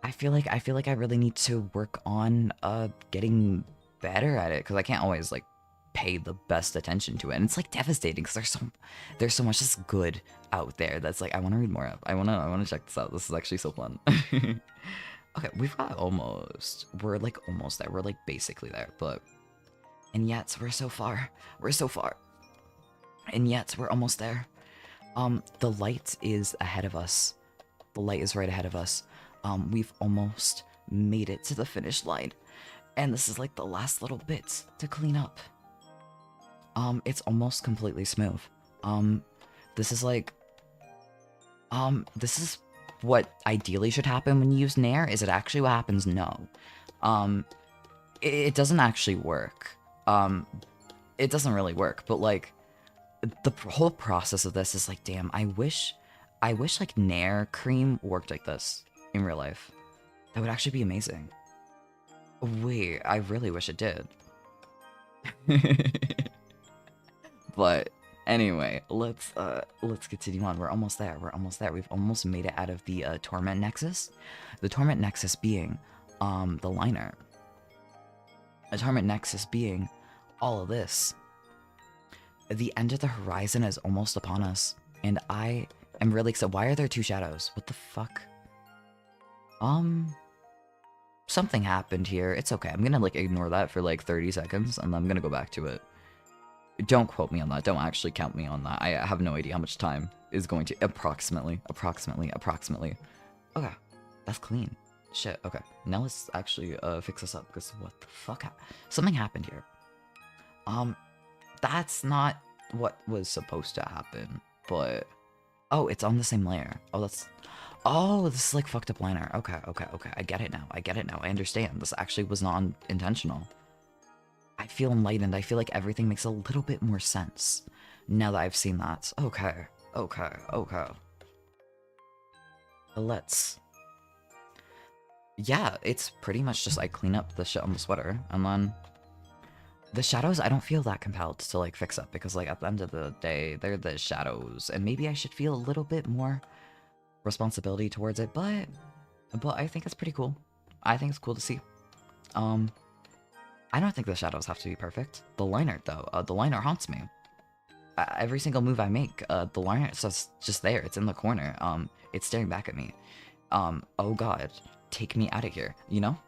I feel like I really need to work on getting better at it because I can't always like pay the best attention to it, and it's like devastating because there's so much just good out there that's like I want to read more of. I want to check this out. This is actually so fun. Okay, we're like almost there. We're like basically there, but and yet we're so far. And yet, we're almost there. The light is ahead of us. The light is right ahead of us. We've almost made it to the finish line. And this is like the last little bit to clean up. It's almost completely smooth. This is like... this is what ideally should happen when you use Nair. Is it actually what happens? No. It doesn't actually work. It doesn't really work, but like... the whole process of this is like, damn, I wish like Nair cream worked like this in real life. That would actually be amazing. Wait, I really wish it did. But anyway, let's continue on. We're almost there. We're almost there. We've almost made it out of the Torment Nexus. The Torment Nexus being the liner. The Torment Nexus being all of this. The end of the horizon is almost upon us, and I am really excited. Why are there two shadows? What the fuck? Something happened here. It's okay. I'm gonna like ignore that for like 30 seconds, and then I'm gonna go back to it. Don't quote me on that. Don't actually count me on that. I have no idea how much time is going to... Approximately. Okay. That's clean. Shit. Okay. Now let's actually fix this up, because what the fuck? Something happened here. That's not what was supposed to happen, but... Oh, it's on the same layer. Oh, that's... Oh, this is like fucked up liner. Okay. I get it now. I understand. This actually was not intentional. I feel enlightened. I feel like everything makes a little bit more sense now that I've seen that. Okay. Let's... Yeah, it's pretty much just I clean up the shit on the sweater, and then... The shadows, I don't feel that compelled to, like, fix up, because, like, at the end of the day, they're the shadows, and maybe I should feel a little bit more responsibility towards it, but I think it's pretty cool. I think it's cool to see. I don't think the shadows have to be perfect. The liner, though, the liner haunts me. Every single move I make, the liner is just there, it's in the corner, it's staring back at me. Oh god, take me out of here, you know?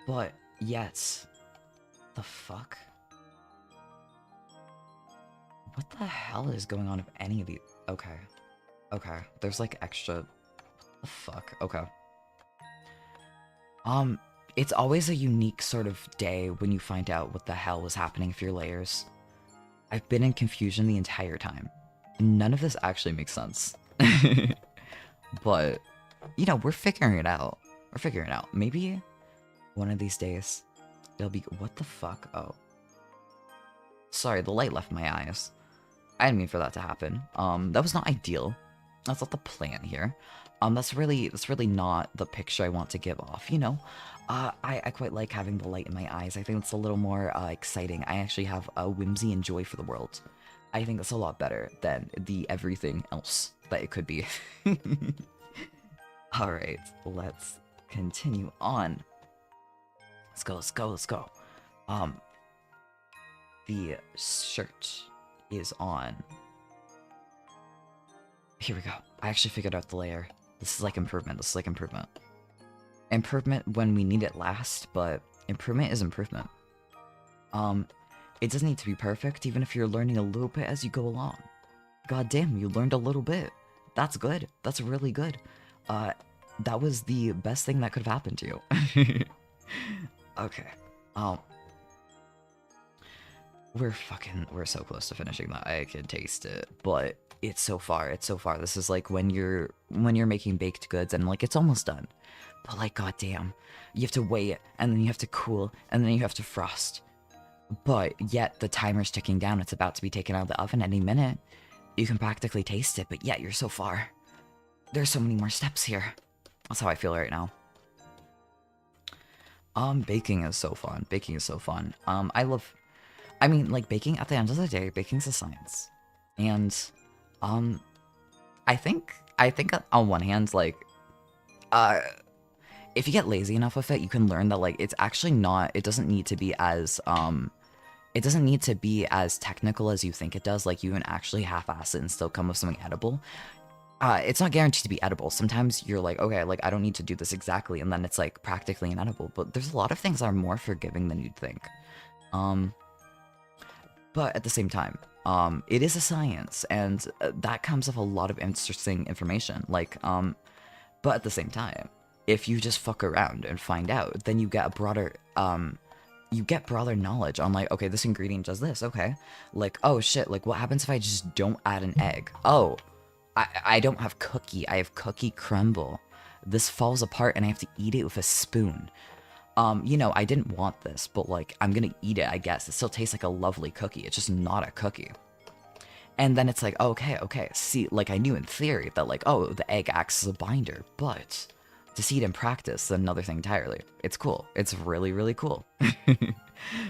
But, yet... The fuck? What the hell is going on if any of these... Okay. There's like extra... What the fuck? Okay. It's always a unique sort of day when you find out what the hell was happening with your layers. I've been in confusion the entire time. None of this actually makes sense. But, you know, we're figuring it out. Maybe... one of these days, they'll be... What the fuck? Oh. Sorry, the light left my eyes. I didn't mean for that to happen. That was not ideal. That's not the plan here. That's really not the picture I want to give off, you know? I quite like having the light in my eyes. I think it's a little more exciting. I actually have a whimsy and joy for the world. I think that's a lot better than the everything else that it could be. Alright, let's continue on. Let's go. The shirt is on. Here we go. I actually figured out the layer. This is like improvement. Improvement when we need it last, but improvement is improvement. It doesn't need to be perfect, even if you're learning a little bit as you go along. God damn, you learned a little bit. That's good. That's really good. That was the best thing that could have happened to you. Okay. We're so close to finishing that. I can taste it, but it's so far. This is like when you're making baked goods and like it's almost done. But like goddamn, you have to weigh it and then you have to cool and then you have to frost. But yet the timer's ticking down. It's about to be taken out of the oven any minute. You can practically taste it, but yet you're so far. There's so many more steps here. That's how I feel right now. Baking is so fun. I mean, like, baking, at the end of the day, baking's a science. And, I think on one hand, like, if you get lazy enough with it, you can learn that, like, it's actually not, it doesn't need to be as technical as you think it does. Like, you can actually half-ass it and still come with something edible. It's not guaranteed to be edible. Sometimes you're like, okay, like, I don't need to do this exactly, and then it's, like, practically inedible. But there's a lot of things that are more forgiving than you'd think. But at the same time, it is a science, and that comes with a lot of interesting information. Like, but at the same time, if you just fuck around and find out, then you get a broader, you get broader knowledge on like, okay, this ingredient does this, okay. Like, oh shit, like what happens if I just don't add an egg? Oh, I don't have cookie, I have cookie crumble. This falls apart and I have to eat it with a spoon. You know, I didn't want this, but like, I'm gonna eat it, I guess. It still tastes like a lovely cookie. It's just not a cookie. And then it's like, okay, see, like I knew in theory that like, oh, the egg acts as a binder, but to see it in practice is another thing entirely. It's cool. It's really, really cool.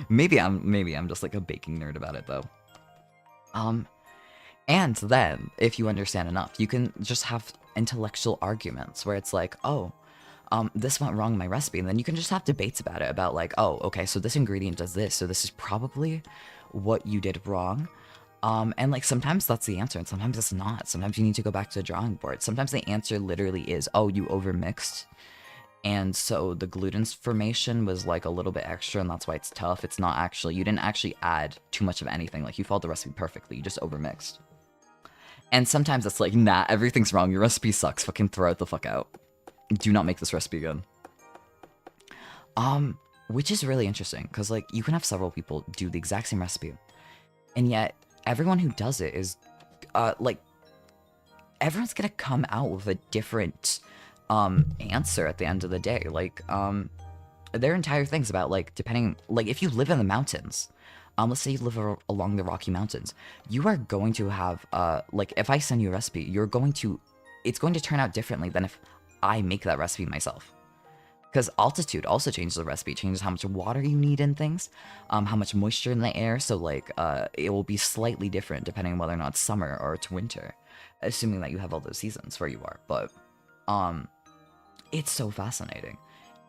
maybe I'm just like a baking nerd about it though. And then if you understand enough, you can just have intellectual arguments where it's like, oh, this went wrong in my recipe, and then you can just have debates about it, about like, oh, okay, so this ingredient does this, so this is probably what you did wrong. And like sometimes that's the answer, and sometimes it's not. Sometimes you need to go back to the drawing board. Sometimes the answer literally is, oh, you overmixed, and so the gluten formation was like a little bit extra, and that's why it's tough. It's not actually, you didn't actually add too much of anything. Like you followed the recipe perfectly, you just overmixed. And sometimes it's like, nah, everything's wrong. Your recipe sucks. Fucking throw it the fuck out. Do not make this recipe again. Which is really interesting, because like you can have several people do the exact same recipe, and yet everyone who does it is like everyone's gonna come out with a different answer at the end of the day. Like their entire thing's about like, depending, like if you live in the mountains, let's say you live along the Rocky Mountains, you are going to have like if I send you a recipe, it's going to turn out differently than if I make that recipe myself. Because altitude also changes the recipe, changes how much water you need in things, how much moisture in the air, so like it will be slightly different depending on whether or not it's summer or it's winter, assuming that you have all those seasons where you are. But it's so fascinating.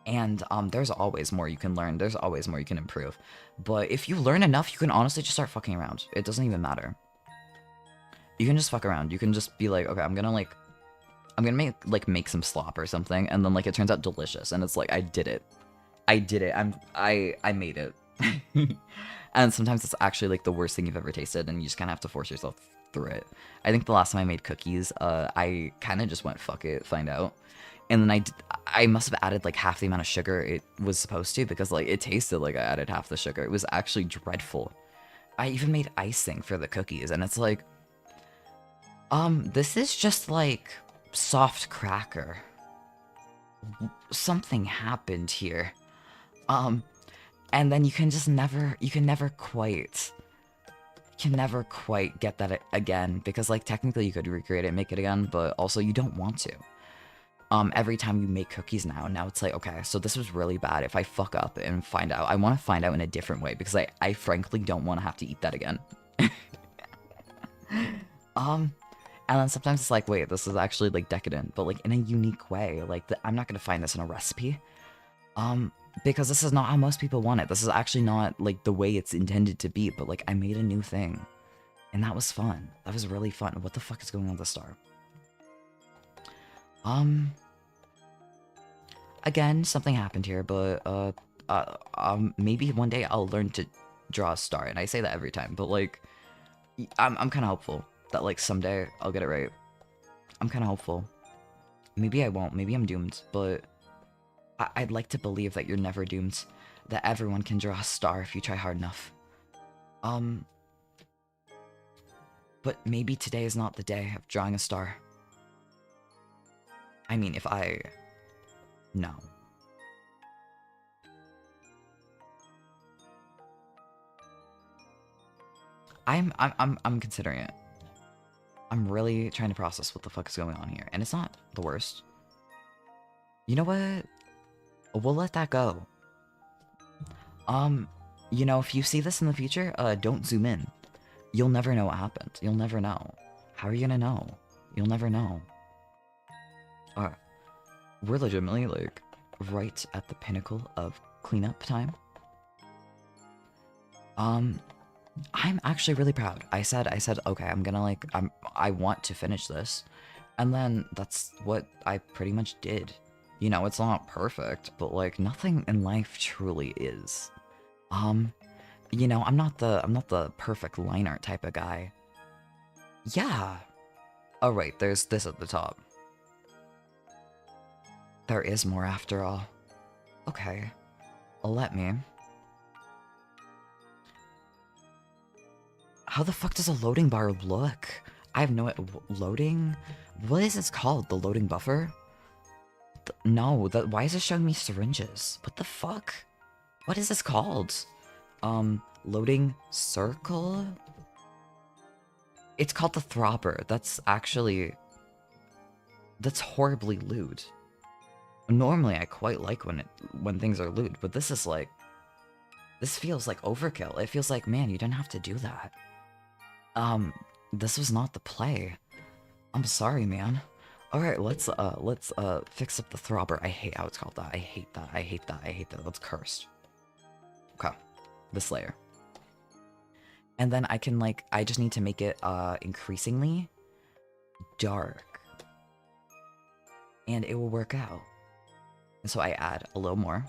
And there's always more you can learn, there's always more you can improve. But if you learn enough, you can honestly just start fucking around. It doesn't even matter. You can just fuck around. You can just be like, okay, I'm gonna make some slop or something, and then like it turns out delicious, and it's like, I did it. I made it. And sometimes it's actually like the worst thing you've ever tasted, and you just kind of have to force yourself through it. I think the last time I made cookies, I kind of just went, fuck it, find out. And then I must have added like half the amount of sugar it was supposed to, because like it tasted like I added half the sugar. It was actually dreadful. I even made icing for the cookies, and it's like, this is just like soft cracker. Something happened here. And then you can never quite get that again, because like technically you could recreate it and make it again, but also you don't want to. Every time you make cookies now it's like, okay, so this was really bad. If I fuck up and find out, I want to find out in a different way, because I frankly don't want to have to eat that again. And then sometimes it's like, wait, this is actually like decadent, but like in a unique way. Like I'm not gonna find this in a recipe, because this is not how most people want it. This is actually not like the way it's intended to be. But like I made a new thing, and that was fun. That was really fun. What the fuck is going on with the star? Again, something happened here, but maybe one day I'll learn to draw a star, and I say that every time, but like I'm kind of hopeful that like someday I'll get it right. I'm kind of hopeful. Maybe I won't. Maybe I'm doomed, but I'd like to believe that you're never doomed. That everyone can draw a star if you try hard enough. But maybe today is not the day of drawing a star. I mean, if I... No. I'm considering it. I'm really trying to process what the fuck is going on here, and it's not the worst. You know what? We'll let that go. You know, if you see this in the future, don't zoom in. You'll never know what happened. You'll never know. How are you gonna know? You'll never know. We're legitimately, like, right at the pinnacle of cleanup time. I'm actually really proud. I said, okay, I'm gonna, like, I want to finish this. And then that's what I pretty much did. You know, it's not perfect, but, like, nothing in life truly is. You know, I'm not the perfect line art type of guy. Yeah. Oh right, there's this at the top. There is more after all. Okay. Let me. How the fuck does a loading bar look? I have no loading. What is this called? The loading buffer? No, why is it showing me syringes? What the fuck? What is this called? Loading circle? It's called the throbber. That's horribly lewd. Normally I quite like when things are lewd, but this is like, this feels like overkill. It feels like, man, you didn't have to do that. This was not the play. I'm sorry, man. Alright, let's fix up the throbber. I hate how it's called that. I hate that. I hate that. I hate that. That's cursed. Okay. This layer. And then I can, like, I just need to make it, increasingly dark. And it will work out. And so I add a little more.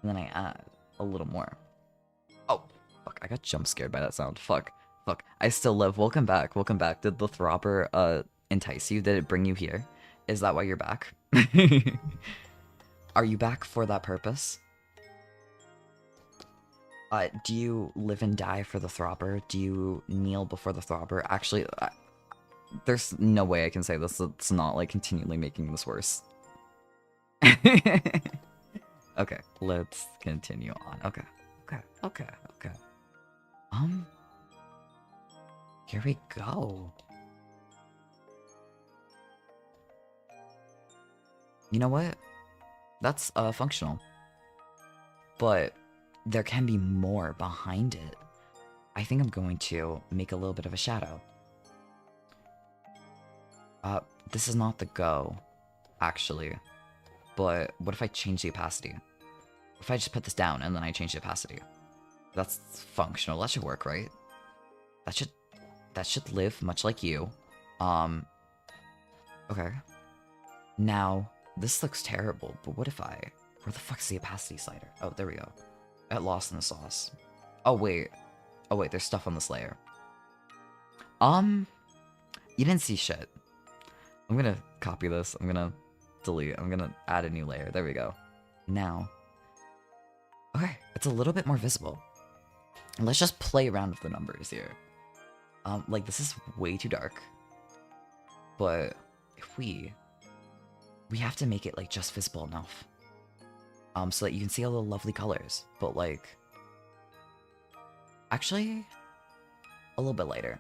And then I add a little more. Oh, fuck, I got jump scared by that sound. Fuck. Fuck. I still live. Welcome back. Welcome back. Did the throbber, entice you? Did it bring you here? Is that why you're back? Are you back for that purpose? Do you live and die for the throbber? Do you kneel before the throbber? Actually, there's no way I can say this. It's not, like, continually making this worse. Okay, let's continue on. Okay. Here we go. You know what? That's, functional. But there can be more behind it. I think I'm going to make a little bit of a shadow. This is not the go, actually. But what if I change the opacity? What if I just put this down and then I change the opacity? That's functional. That should work, right? That should live much like you. Okay. Now, this looks terrible, but what if I... Where the fuck's the opacity slider? Oh, there we go. Got lost in the sauce. Oh, wait. Oh, wait, there's stuff on this layer. You didn't see shit. I'm gonna copy this. I'm gonna delete. I'm gonna add a new layer. There we go. Now. Okay, it's a little bit more visible. Let's just play around with the numbers here. Like, this is way too dark. But if we have to make it, like, just visible enough. So that you can see all the lovely colors. But, like, actually, a little bit lighter.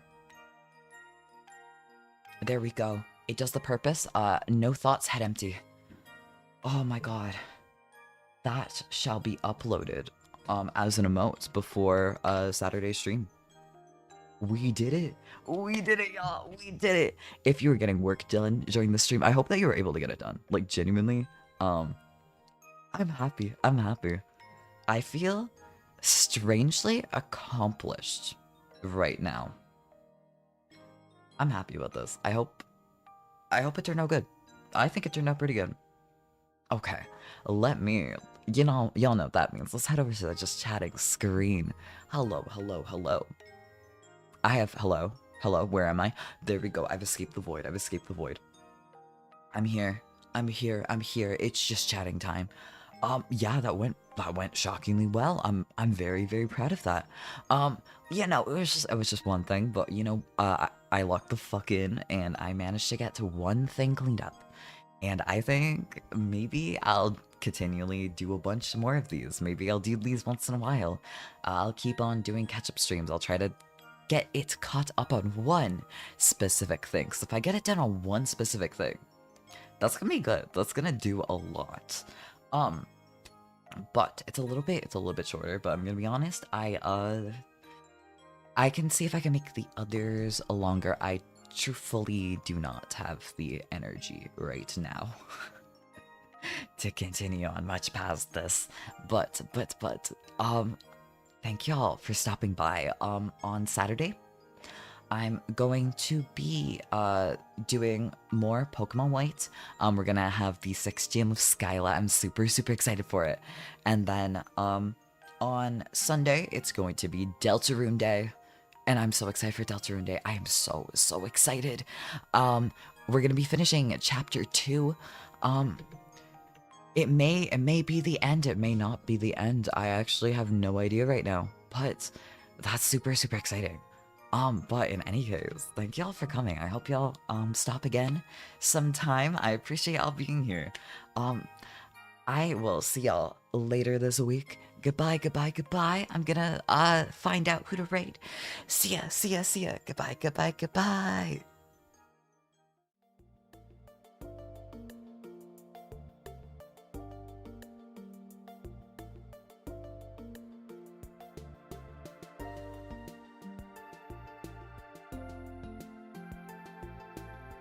There we go. It does the purpose. No thoughts, head empty. Oh my god. That shall be uploaded, as an emote before, Saturday's stream. We did it. We did it, y'all. We did it. If you were getting work done during the stream, I hope that you were able to get it done. Like, genuinely. I'm happy. I'm happy. I feel strangely accomplished right now. I'm happy about this. I hope it turned out good. I think it turned out pretty good. Okay, let me, y'all know what that means. Let's head over to the just chatting screen. Hello. I have, hello, where am I? There we go, I've escaped the void. I'm here. It's just chatting time. Yeah, that went shockingly well. I'm very, very proud of that. Yeah, no, it was just one thing, but you know, I locked the fuck in and I managed to get to one thing cleaned up. And I think maybe I'll continually do a bunch more of these. Maybe I'll do these once in a while. I'll keep on doing catch-up streams. I'll try to get it caught up on one specific thing. So if I get it done on one specific thing, that's gonna be good. That's gonna do a lot. But it's a little bit shorter, but I'm gonna be honest, I can see if I can make the others longer. I truthfully do not have the energy right now to continue on much past this. But thank y'all for stopping by. On Saturday, I'm going to be doing more Pokemon White. We're gonna have the 6th gym of Skyla. I'm super excited for it. And then On Sunday, it's going to be Deltarune Day, and I'm so excited for Deltarune Day. I am so excited. We're gonna be finishing chapter 2. Um, it may be the end. It may not be the end. I actually have no idea right now, but that's super exciting. But in any case, thank y'all for coming. I hope y'all stop again sometime. I appreciate y'all being here. I will see y'all later this week. Goodbye, goodbye, goodbye. I'm gonna find out who to rate. See ya, see ya, see ya. Goodbye, goodbye, goodbye.